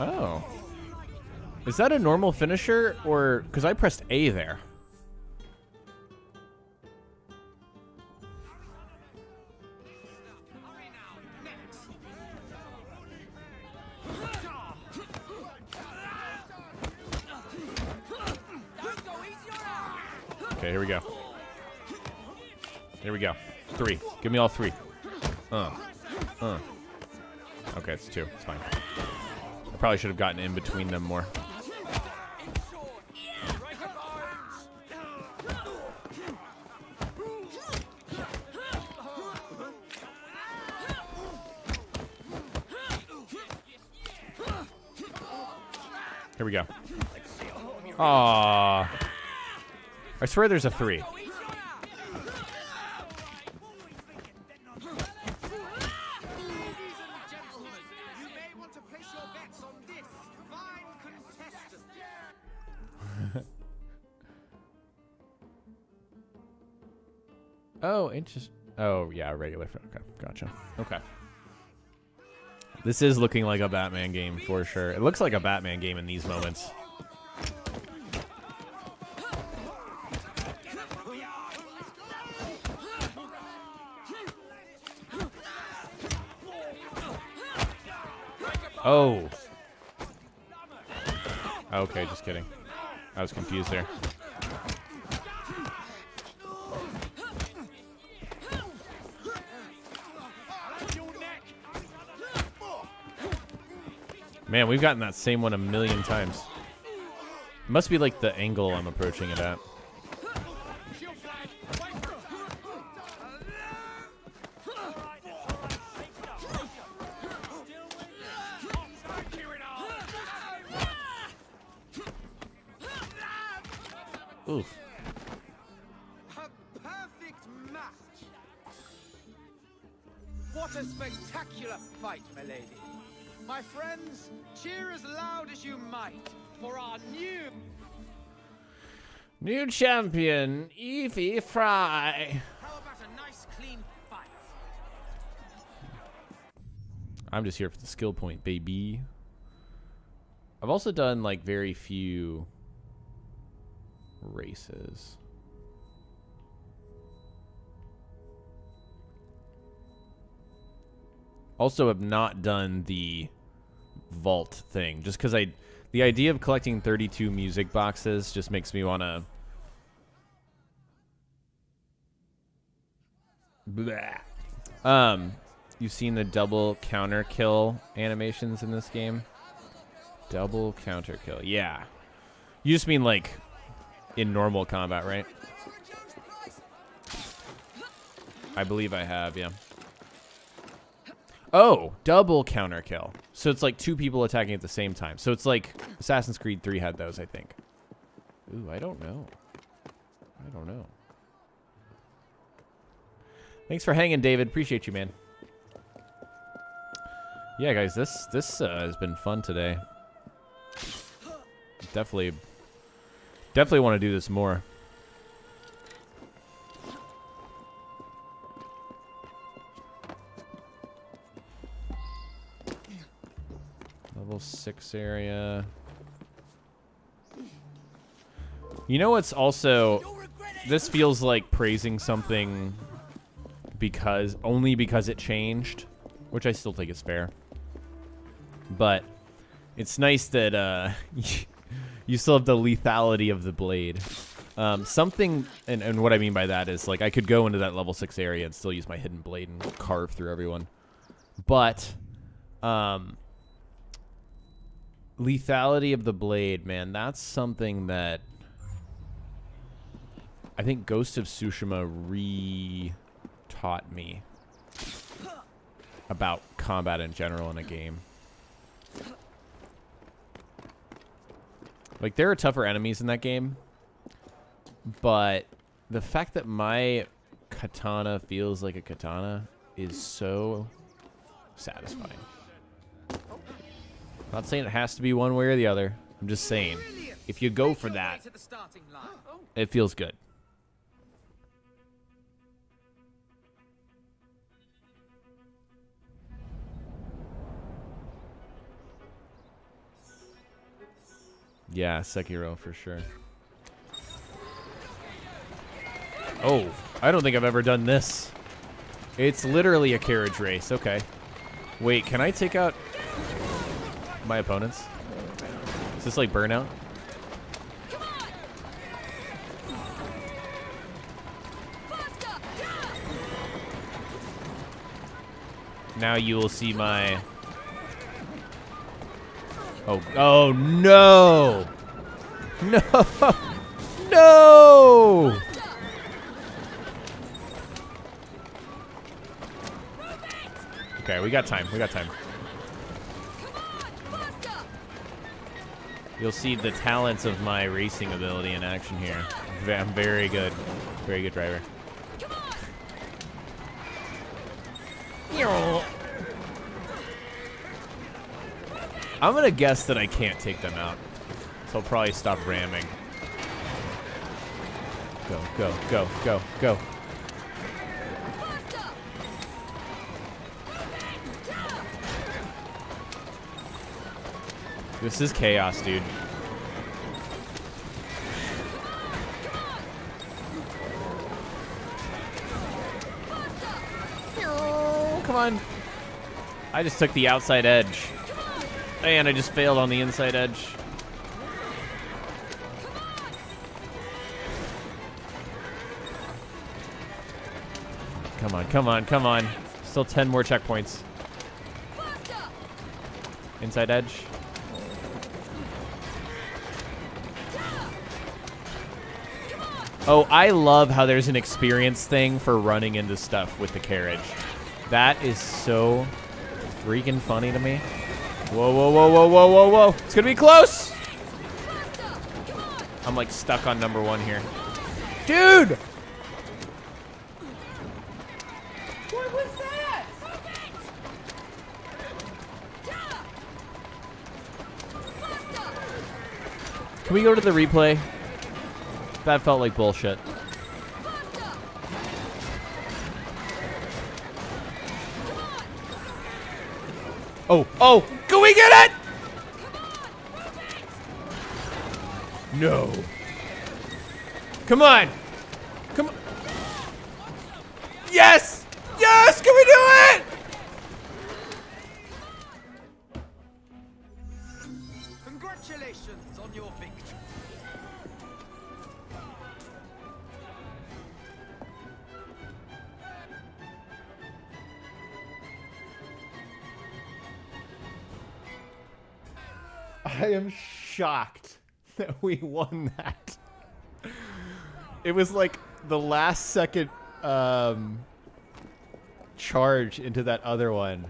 Oh. Is that a normal finisher, or... Because I pressed A there. Okay, here we go. Here we go. 3. Give me all 3. Okay, it's 2. It's fine. I probably should have gotten in between them more. Here we go. Aww. I swear there's a 3. Oh, interesting. Oh, yeah, regular. Okay, gotcha. Okay. This is looking like a Batman game for sure. It looks like a Batman game in these moments. Oh. Okay, just kidding. I was confused there. Man, we've gotten that same one a million times. It must be like the angle I'm approaching it at. Oof. A perfect match. What a spectacular fight, my lady. My friends, cheer as loud as you might for our new champion, Evie Fry. How about a nice clean fight? I'm just here for the skill point, baby. I've also done like very few races. Also have not done the vault thing just because the idea of collecting 32 music boxes just makes me want to you've seen the double counter kill animations in this game? Double counter kill. Yeah. You just mean like in normal combat, right? I believe I have, yeah. Oh, double counter kill. So it's like 2 people attacking at the same time. So it's like Assassin's Creed 3 had those, I think. Ooh, I don't know. I don't know. Thanks for hanging, David. Appreciate you, man. Yeah, guys, this has been fun today. Definitely want to do this more. Level 6 area. You know what's also... This feels like praising something only because it changed, which I still think is fair. But it's nice that you still have the lethality of the blade. Something, and what I mean by that is like I could go into that level 6 area and still use my hidden blade and carve through everyone. But lethality of the blade, man, that's something that I think Ghost of Tsushima re-taught me about combat in general in a game. Like, there are tougher enemies in that game, but the fact that my katana feels like a katana is so satisfying. Not saying it has to be one way or the other. I'm just saying, if you go for that, it feels good. Yeah, Sekiro for sure. Oh, I don't think I've ever done this. It's literally a carriage race. Okay. Wait, can I take out my opponents? Is this like Burnout? Now you will see my... Oh no! No! No! Okay, we got time. We got time. You'll see the talents of my racing ability in action here. I'm very good. Very good driver. I'm gonna guess that I can't take them out. So I'll probably stop ramming. Go, go, go, go, go. This is chaos, dude. Come on. I just took the outside edge. And I just failed on the inside edge. Come on, come on, come on. Still 10 more checkpoints. Inside edge. Oh, I love how there's an experience thing for running into stuff with the carriage. That is so freaking funny to me. Whoa, whoa, whoa, whoa, whoa, whoa, whoa. It's gonna be close. I'm like stuck on number 1 here. Dude! What was that? Can we go to the replay? That felt like bullshit. Oh, oh, can we get it? No. Come on. Come on. Yes! Yes! Can we do it? Congratulations on your victory. I am shocked that we won that. It was like the last second charge into that other one.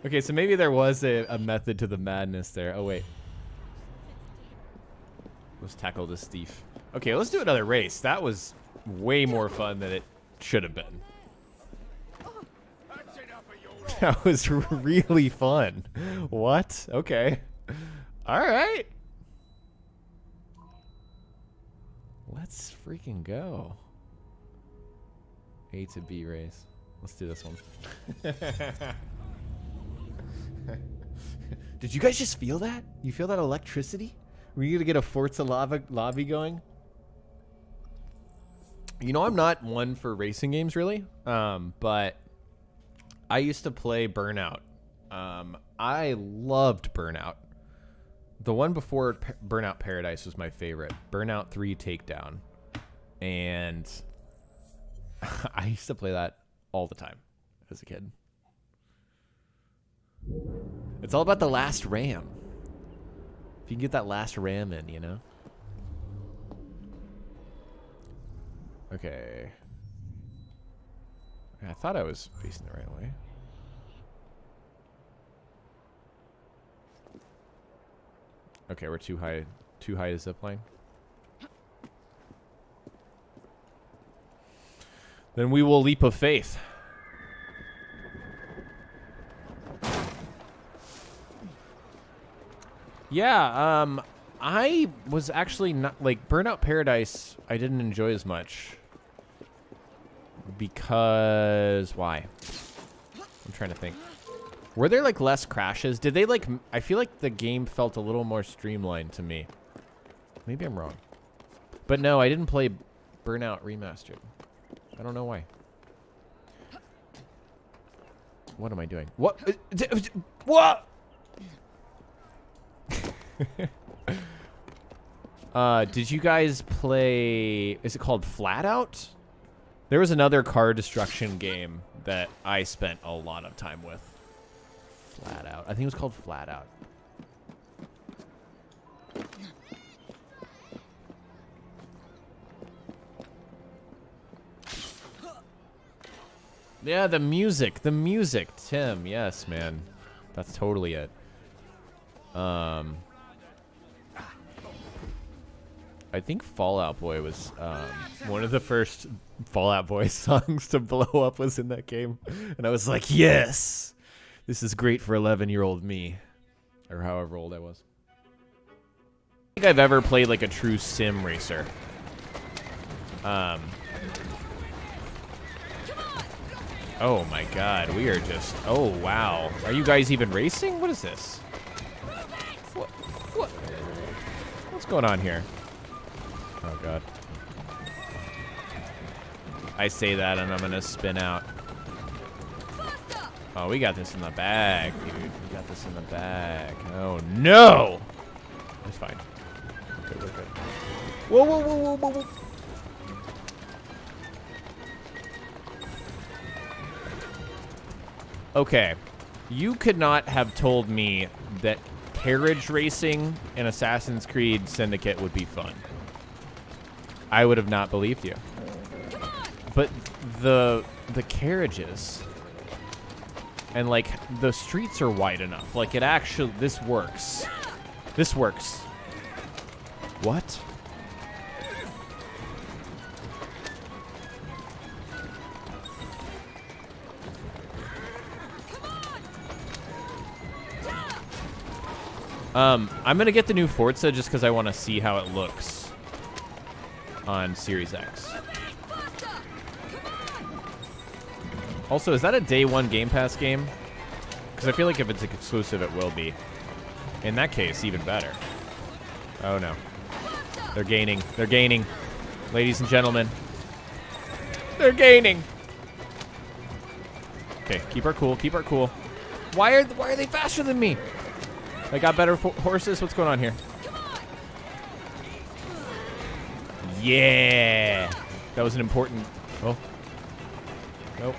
Okay, so maybe there was a method to the madness there. Oh, wait. Let's tackle this thief. Okay, let's do another race. That was way more fun than it should have been. That was really fun. What? Okay. All right. Let's freaking go. A to B race. Let's do this one. Did you guys just feel that? You feel that electricity? Were you gonna get a Forza lobby going? You know, I'm not one for racing games really, but I used to play Burnout. I loved Burnout. The one before Burnout Paradise was my favorite. Burnout 3 Takedown. And I used to play that all the time as a kid. It's all about the last ram. If you can get that last ram in, you know? Okay. I thought I was facing the right way. Okay, we're too high to zipline. Then we will leap of faith. Yeah, I was actually not like Burnout Paradise. I didn't enjoy as much because why? I'm trying to think. Were there like less crashes? Did they like? I feel like the game felt a little more streamlined to me. Maybe I'm wrong, but no, I didn't play Burnout Remastered. I don't know why. What am I doing? What? What? Did you guys play? Is it called Flat Out? There was another car destruction game that I spent a lot of time with. Flat Out. I think it was called Flat Out. Yeah, the music, Tim. Yes, man, that's totally it. I think Fallout Boy was one of the first Fallout Boy songs to blow up was in that game. And I was like, yes, this is great for 11-year-old me. Or however old I was. I don't think I've ever played like a true sim racer. Oh my god, we are just... Oh, wow. Are you guys even racing? What is this? What? What's going on here? Oh god. I say that and I'm gonna spin out. Oh, we got this in the bag, dude. We got this in the bag. Oh no! It's fine. Okay, we're good. Whoa, whoa, whoa, whoa, whoa, whoa. Okay, you could not have told me that carriage racing in Assassin's Creed Syndicate would be fun. I would have not believed you. But the carriages and like the streets are wide enough. Like it actually, this works. This works. What? I'm gonna get the new Forza just because I want to see how it looks on Series X. Also, is that a day one Game Pass game? Because I feel like if it's exclusive, it will be. In that case, even better. Oh no. They're gaining. They're gaining. Ladies and gentlemen. They're gaining. Okay, keep her cool. Keep her cool. Why are they faster than me? They got better horses? What's going on here? Yeah. That was an important... Oh. Nope.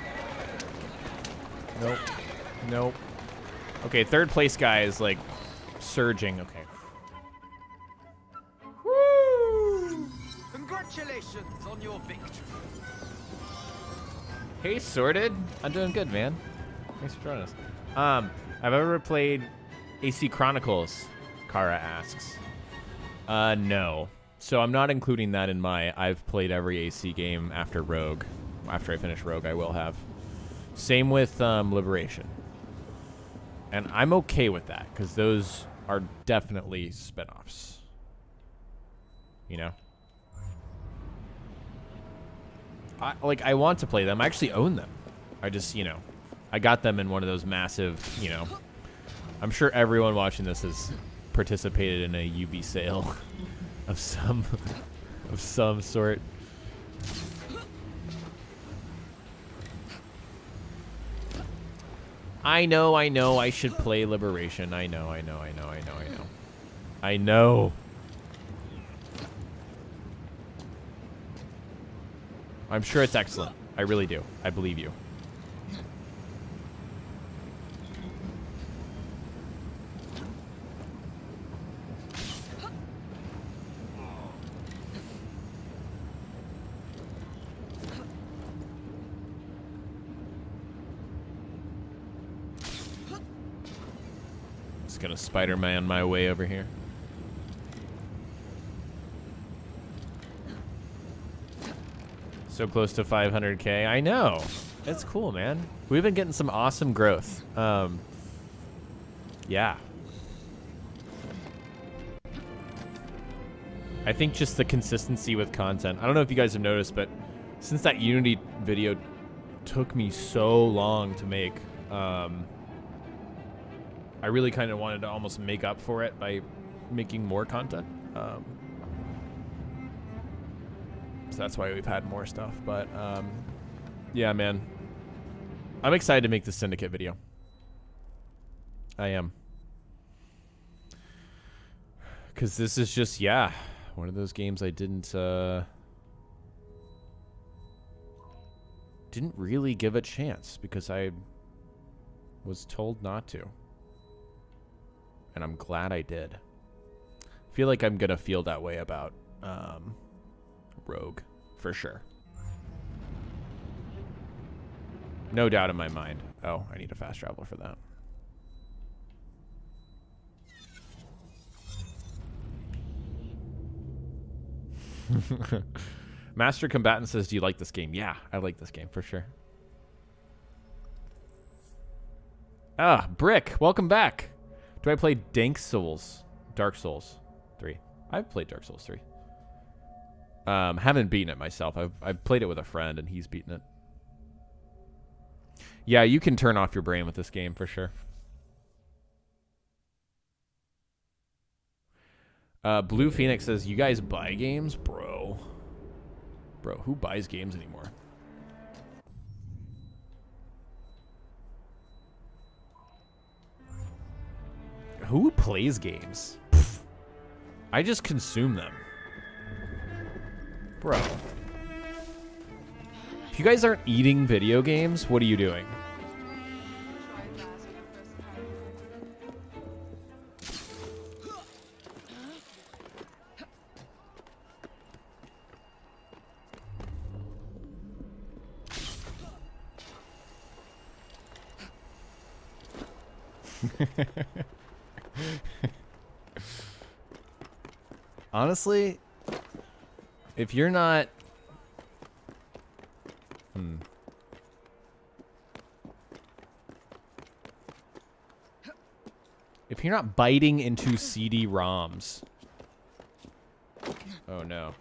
Nope. Nope. Okay, third place guy is like surging. Okay. Woo! Congratulations on your victory. Hey, Sorted. I'm doing good, man. Thanks for joining us. Have I ever played AC Chronicles? Kara asks. No. So I'm not including that in my I've played every AC game after Rogue. After I finish Rogue, I will have. Same with Liberation. And I'm okay with that, because those are definitely spinoffs. You know? I want to play them. I actually own them. I just, you know, I got them in one of those massive, you know. I'm sure everyone watching this has participated in a UB sale of some sort. I know, I should play Liberation. I know. I know. I'm sure it's excellent. I really do. I believe you. Just gonna Spider-Man my way over here. So close to 500K. I know. It's cool, man. We've been getting some awesome growth. Yeah. I think just the consistency with content. I don't know if you guys have noticed, but since that Unity video took me so long to make, I really kind of wanted to almost make up for it by making more content. So that's why we've had more stuff. But yeah, man, I'm excited to make the Syndicate video. I am, because this is just, yeah, one of those games I didn't really give a chance because I was told not to, and I'm glad I did. I feel like I'm gonna feel that way about Rogue, for sure. No doubt in my mind. Oh, I need a fast traveler for that. Master Combatant says, do you like this game? Yeah, I like this game for sure. Ah, Brick, welcome back. Do I play Dark Souls 3? I've played Dark Souls 3. Haven't beaten it myself. I've played it with a friend and he's beaten it. Yeah, you can turn off your brain with this game for sure. Blue Phoenix says, you guys buy games? Bro, who buys games anymore? Who plays games? Pfft. I just consume them. Bro. If you guys aren't eating video games, what are you doing? Honestly, if you're not if you're not biting into CD-ROMs. Oh no.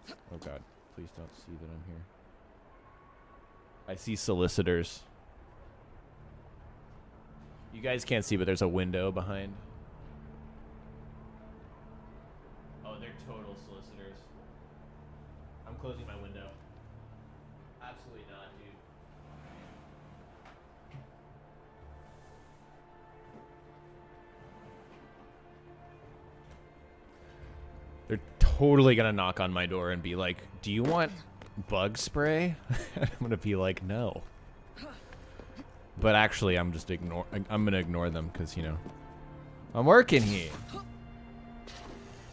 Oh god, please don't see that I'm here. I see solicitors. You guys can't see, but there's a window behind. Oh, they're total solicitors. I'm closing my window. Absolutely not, dude. They're totally gonna knock on my door and be like, do you want bug spray? I'm gonna be like, no. But actually, I'm gonna ignore them because, you know, I'm working here.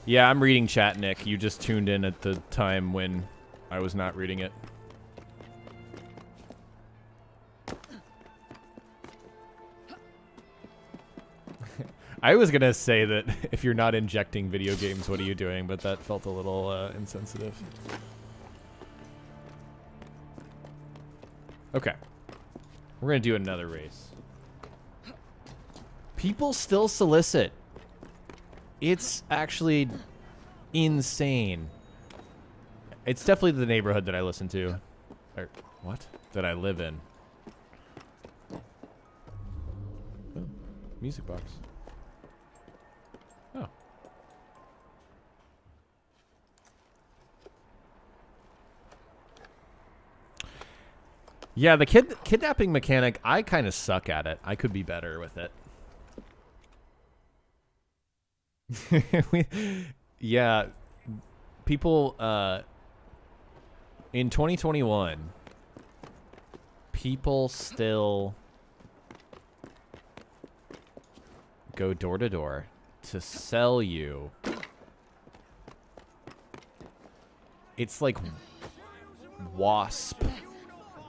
Yeah, I'm reading chat, Nick. You just tuned in at the time when I was not reading it. I was gonna say that if you're not injecting video games, what are you doing? But that felt a little insensitive. Okay. We're gonna do another race. People still solicit. It's actually insane. It's definitely the neighborhood that I listen to. Or, what? That I live in. Oh, music box. Oh. Yeah, the kidnapping mechanic, I kind of suck at it. I could be better with it. Yeah, people, in 2021, people still go door to door to sell you. It's like wasp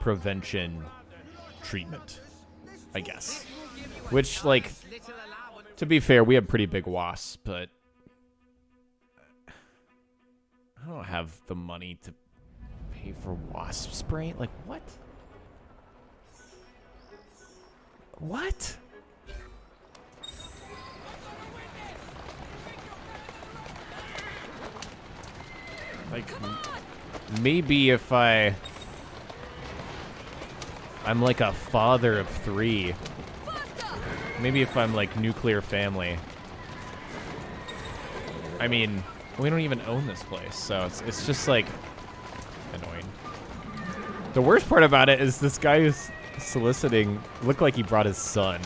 prevention treatment, I guess. Which, like, to be fair, we have pretty big wasps, but I don't have the money to pay for wasp spray. Like, what? What? Like, maybe if I'm like a father of 3. Maybe if I'm like nuclear family. I mean, we don't even own this place, so it's just like annoying. The worst part about it is this guy who's soliciting looked like he brought his son.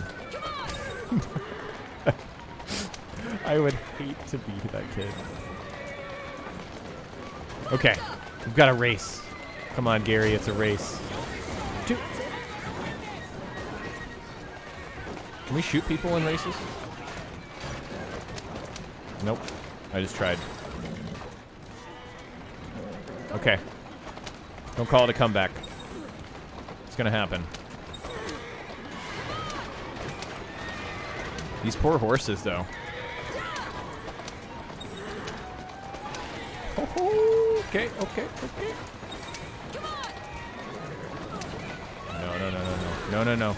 I would hate to be that kid. Okay, we've got a race. Come on, Gary, it's a race. Can we shoot people in races? Nope. I just tried. Okay. Don't call it a comeback. It's gonna happen. These poor horses, though. Okay, okay, okay. No, no, no, no, no. No, no, no.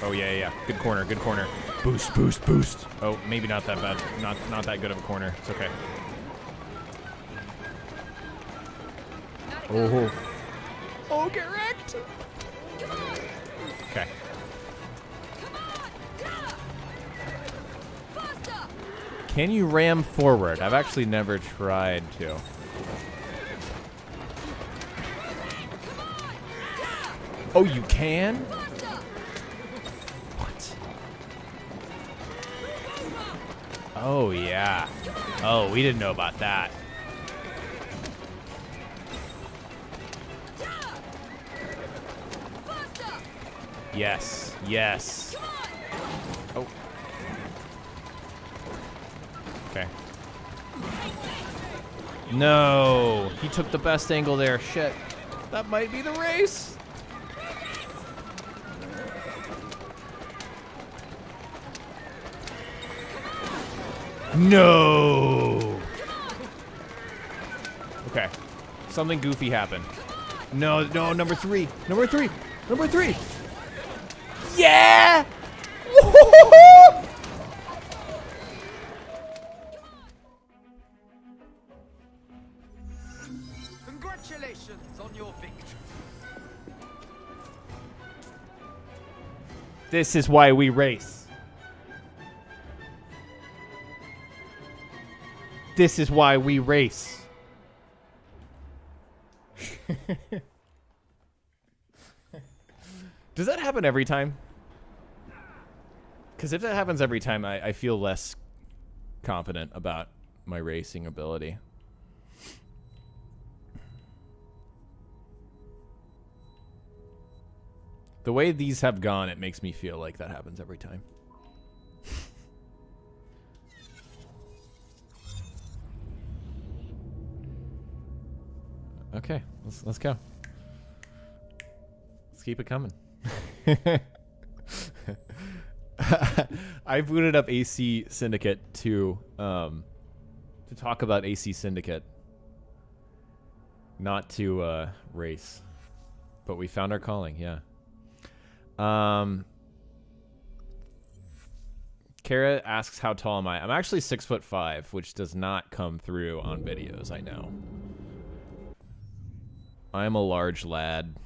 Oh, yeah, yeah. Good corner, good corner. Boost, boost, boost. Oh, maybe not that bad. Not that good of a corner. It's okay. Oh. Oh, get wrecked. Okay. Can you ram forward? I've actually never tried to. Oh, you can? What? Oh, yeah. Oh, we didn't know about that. Yes, yes. Oh. Okay. No, he took the best angle there. Shit. That might be the race. No. Okay. Something goofy happened. No, no, number three. Number three. Number three. Yeah! Congratulations on your victory. This is why we race. This is why we race. Does that happen every time? Because if that happens every time, I feel less confident about my racing ability. The way these have gone, it makes me feel like that happens every time. Okay, let's go. Let's keep it coming. I booted up AC Syndicate to talk about AC Syndicate, not to race, but we found our calling. Yeah. Kara asks, "How tall am I?" I'm actually 6'5", which does not come through on videos. I know. I am a large lad.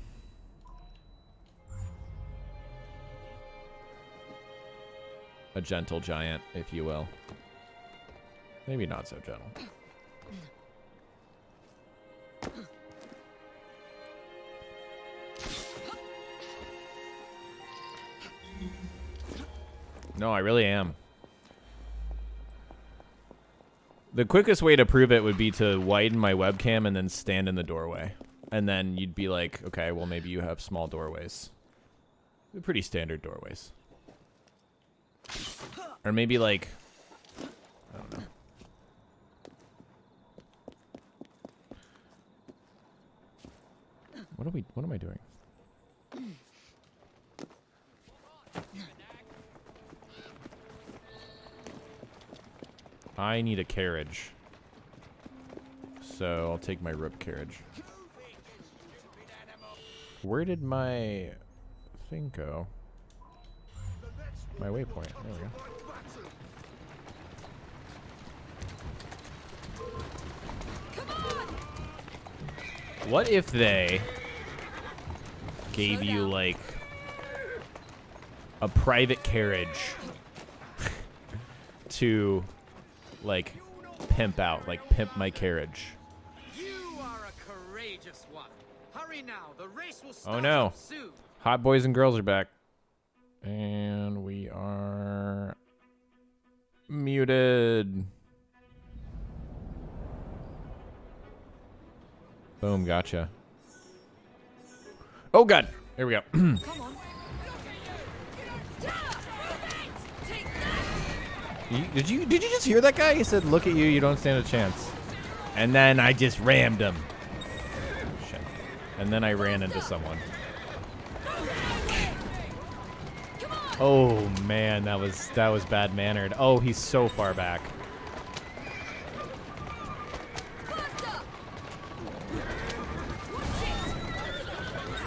A gentle giant, if you will. Maybe not so gentle. No, I really am. The quickest way to prove it would be to widen my webcam and then stand in the doorway. And then you'd be like, okay, well, maybe you have small doorways. They're pretty standard doorways. Or maybe like, I don't know. What am I doing? I need a carriage. So I'll take my rope carriage. Where did my thing go? My waypoint. There we go. What if they gave you like a private carriage to like pimp out, like pimp my carriage? You are a courageous one. Hurry now. The race will start. Oh no. Soon. Hot boys and girls are back. And we are muted. Boom, gotcha. Oh god. Here we go. Come on. Did you just hear that guy? He said, "Look at you, you don't stand a chance." And then I just rammed him. Shit. And then I ran into someone. Oh man, that was bad mannered. Oh, he's so far back.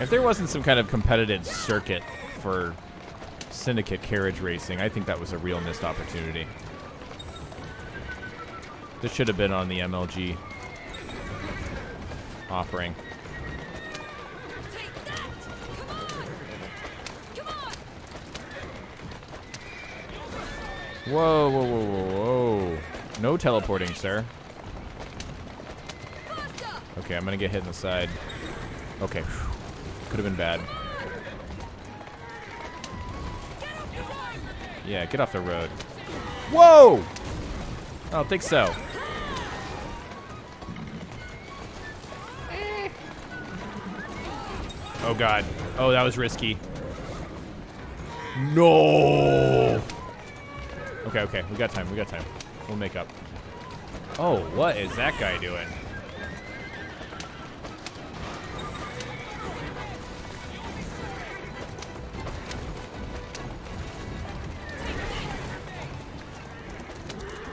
If there wasn't some kind of competitive circuit for Syndicate carriage racing, I think that was a real missed opportunity. This should have been on the MLG offering. Whoa, whoa, whoa, whoa, whoa. No teleporting, sir. Okay, I'm gonna get hit in the side. Okay. Could have been bad. Yeah, get off the road. Whoa! I don't think so. Oh, God. Oh, that was risky. No! Okay, okay. We got time. We got time. We'll make up. Oh, what is that guy doing?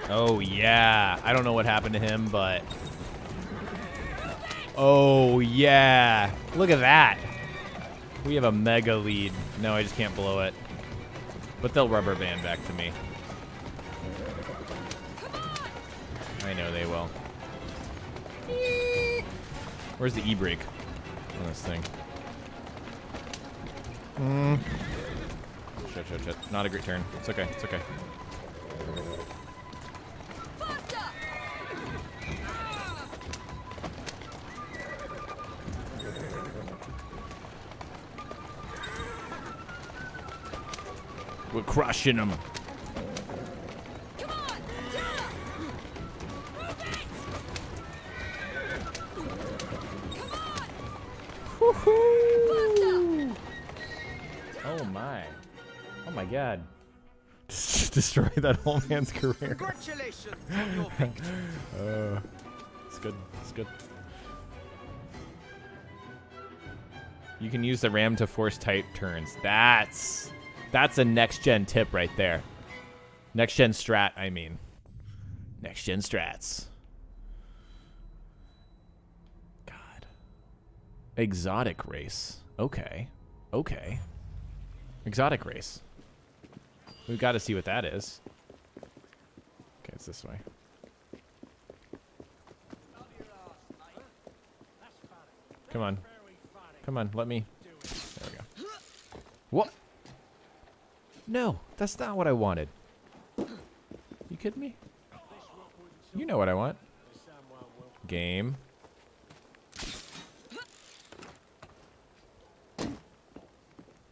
Oh, yeah. I don't know what happened to him, but... Oh, yeah. Look at that. We have a mega lead. No, I just can't blow it. But they'll rubber band back to me. I know they will. Where's the e-brake on this thing? Shit, shit, shit. Not a great turn. It's okay. It's okay. We're crushing them. Oh my. Oh my God. Destroy that whole man's career. Congratulations on your victory. It's good. It's good. You can use the RAM to force tight turns. That's a next-gen tip right there. Next-gen strat, I mean. Next-gen strats. God. Exotic race. Okay. Okay. Exotic race. We've got to see what that is. Okay, it's this way. Come on. Come on, let me... There we go. What? No, that's not what I wanted. You kidding me? You know what I want. Game.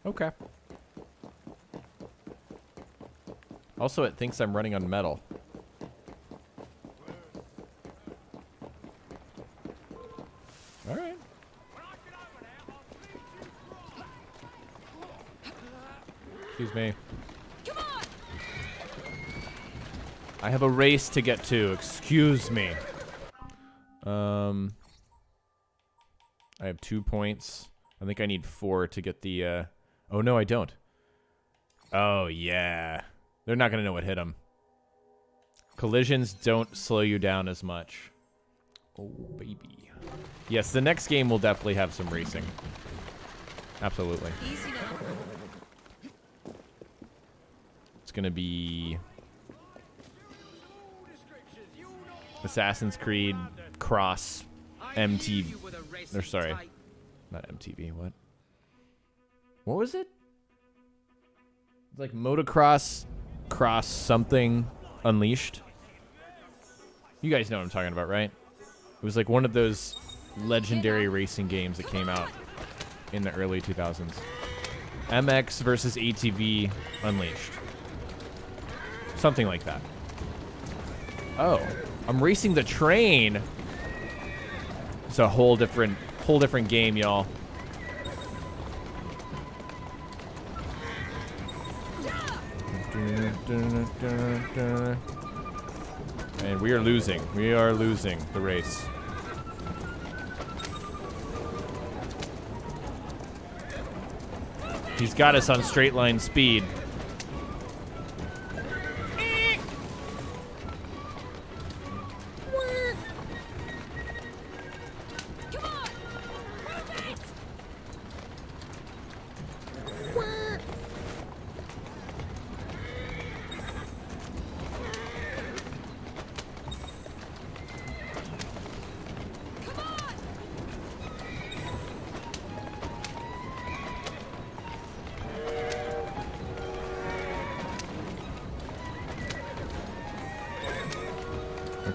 Okay. Also, it thinks I'm running on metal. Alright. Excuse me. I have a race to get to. Excuse me. I have 2 points. I think I need 4 to get the, Oh, no, I don't. Oh, yeah. They're not going to know what hit them. Collisions don't slow you down as much. Oh, baby. Yes, the next game will definitely have some racing. Absolutely. It's going to be... Assassin's Creed Cross MTV. Or sorry, not MTV. What was it? It's like Motocross Cross something Unleashed. You guys know what I'm talking about, right? It was like one of those legendary racing games that came out in the early 2000s. MX versus ATV Unleashed. Something like that. Oh. I'm racing the train. It's a whole different game, y'all. And we are losing. We are losing the race. He's got us on straight line speed.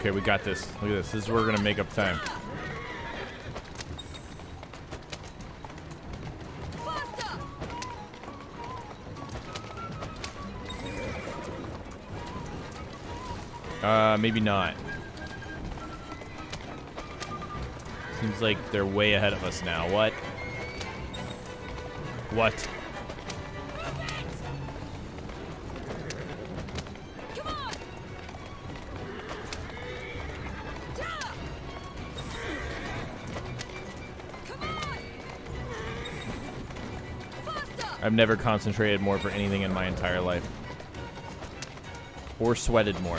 Okay, we got this. Look at this. This is where we're gonna make up time. Maybe not. Seems like they're way ahead of us now. What? What? I've never concentrated more for anything in my entire life. Or sweated more.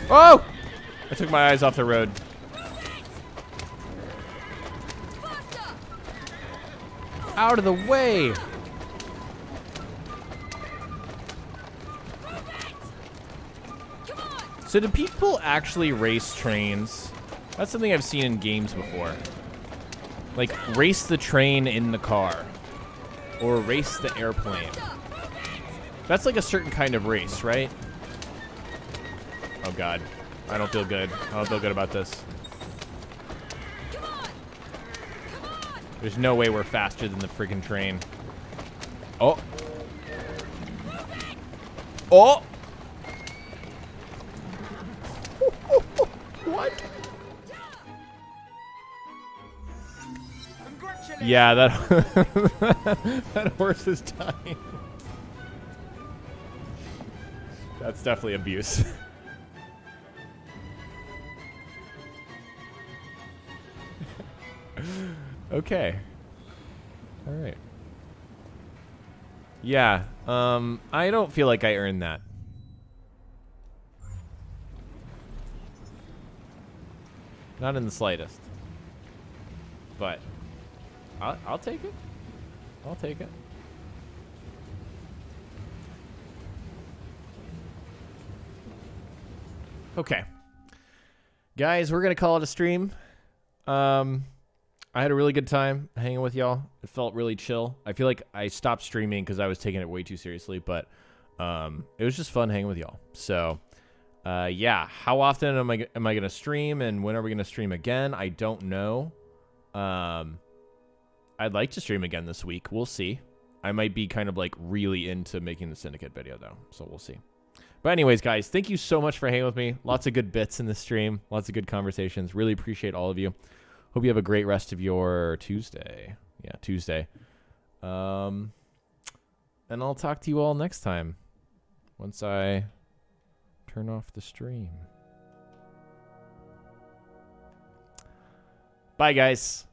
Oh! I took my eyes off the road. Out of the way! So do people actually race trains? That's something I've seen in games before. Like, race the train in the car. Or race the airplane. That's like a certain kind of race, right? Oh god. I don't feel good. I don't feel good about this. There's no way we're faster than the freaking train. Oh. Oh! What? Yeah, that that horse is dying. That's definitely abuse. Okay. All right. Yeah. I don't feel like I earned that. Not in the slightest. But I'll take it. I'll take it. Okay. Guys, we're going to call it a stream. I had a really good time hanging with y'all. It felt really chill. I feel like I stopped streaming because I was taking it way too seriously, but it was just fun hanging with y'all. So, yeah, how often am I going to stream, and when are we going to stream again? I don't know. I'd like to stream again this week. We'll see. I might be kind of like really into making the Syndicate video though, so we'll see. But anyways, guys, thank you so much for hanging with me. Lots of good bits in the stream. Lots of good conversations. Really appreciate all of you. Hope you have a great rest of your Tuesday. Yeah, Tuesday. And I'll talk to you all next time once I turn off the stream. Bye, guys.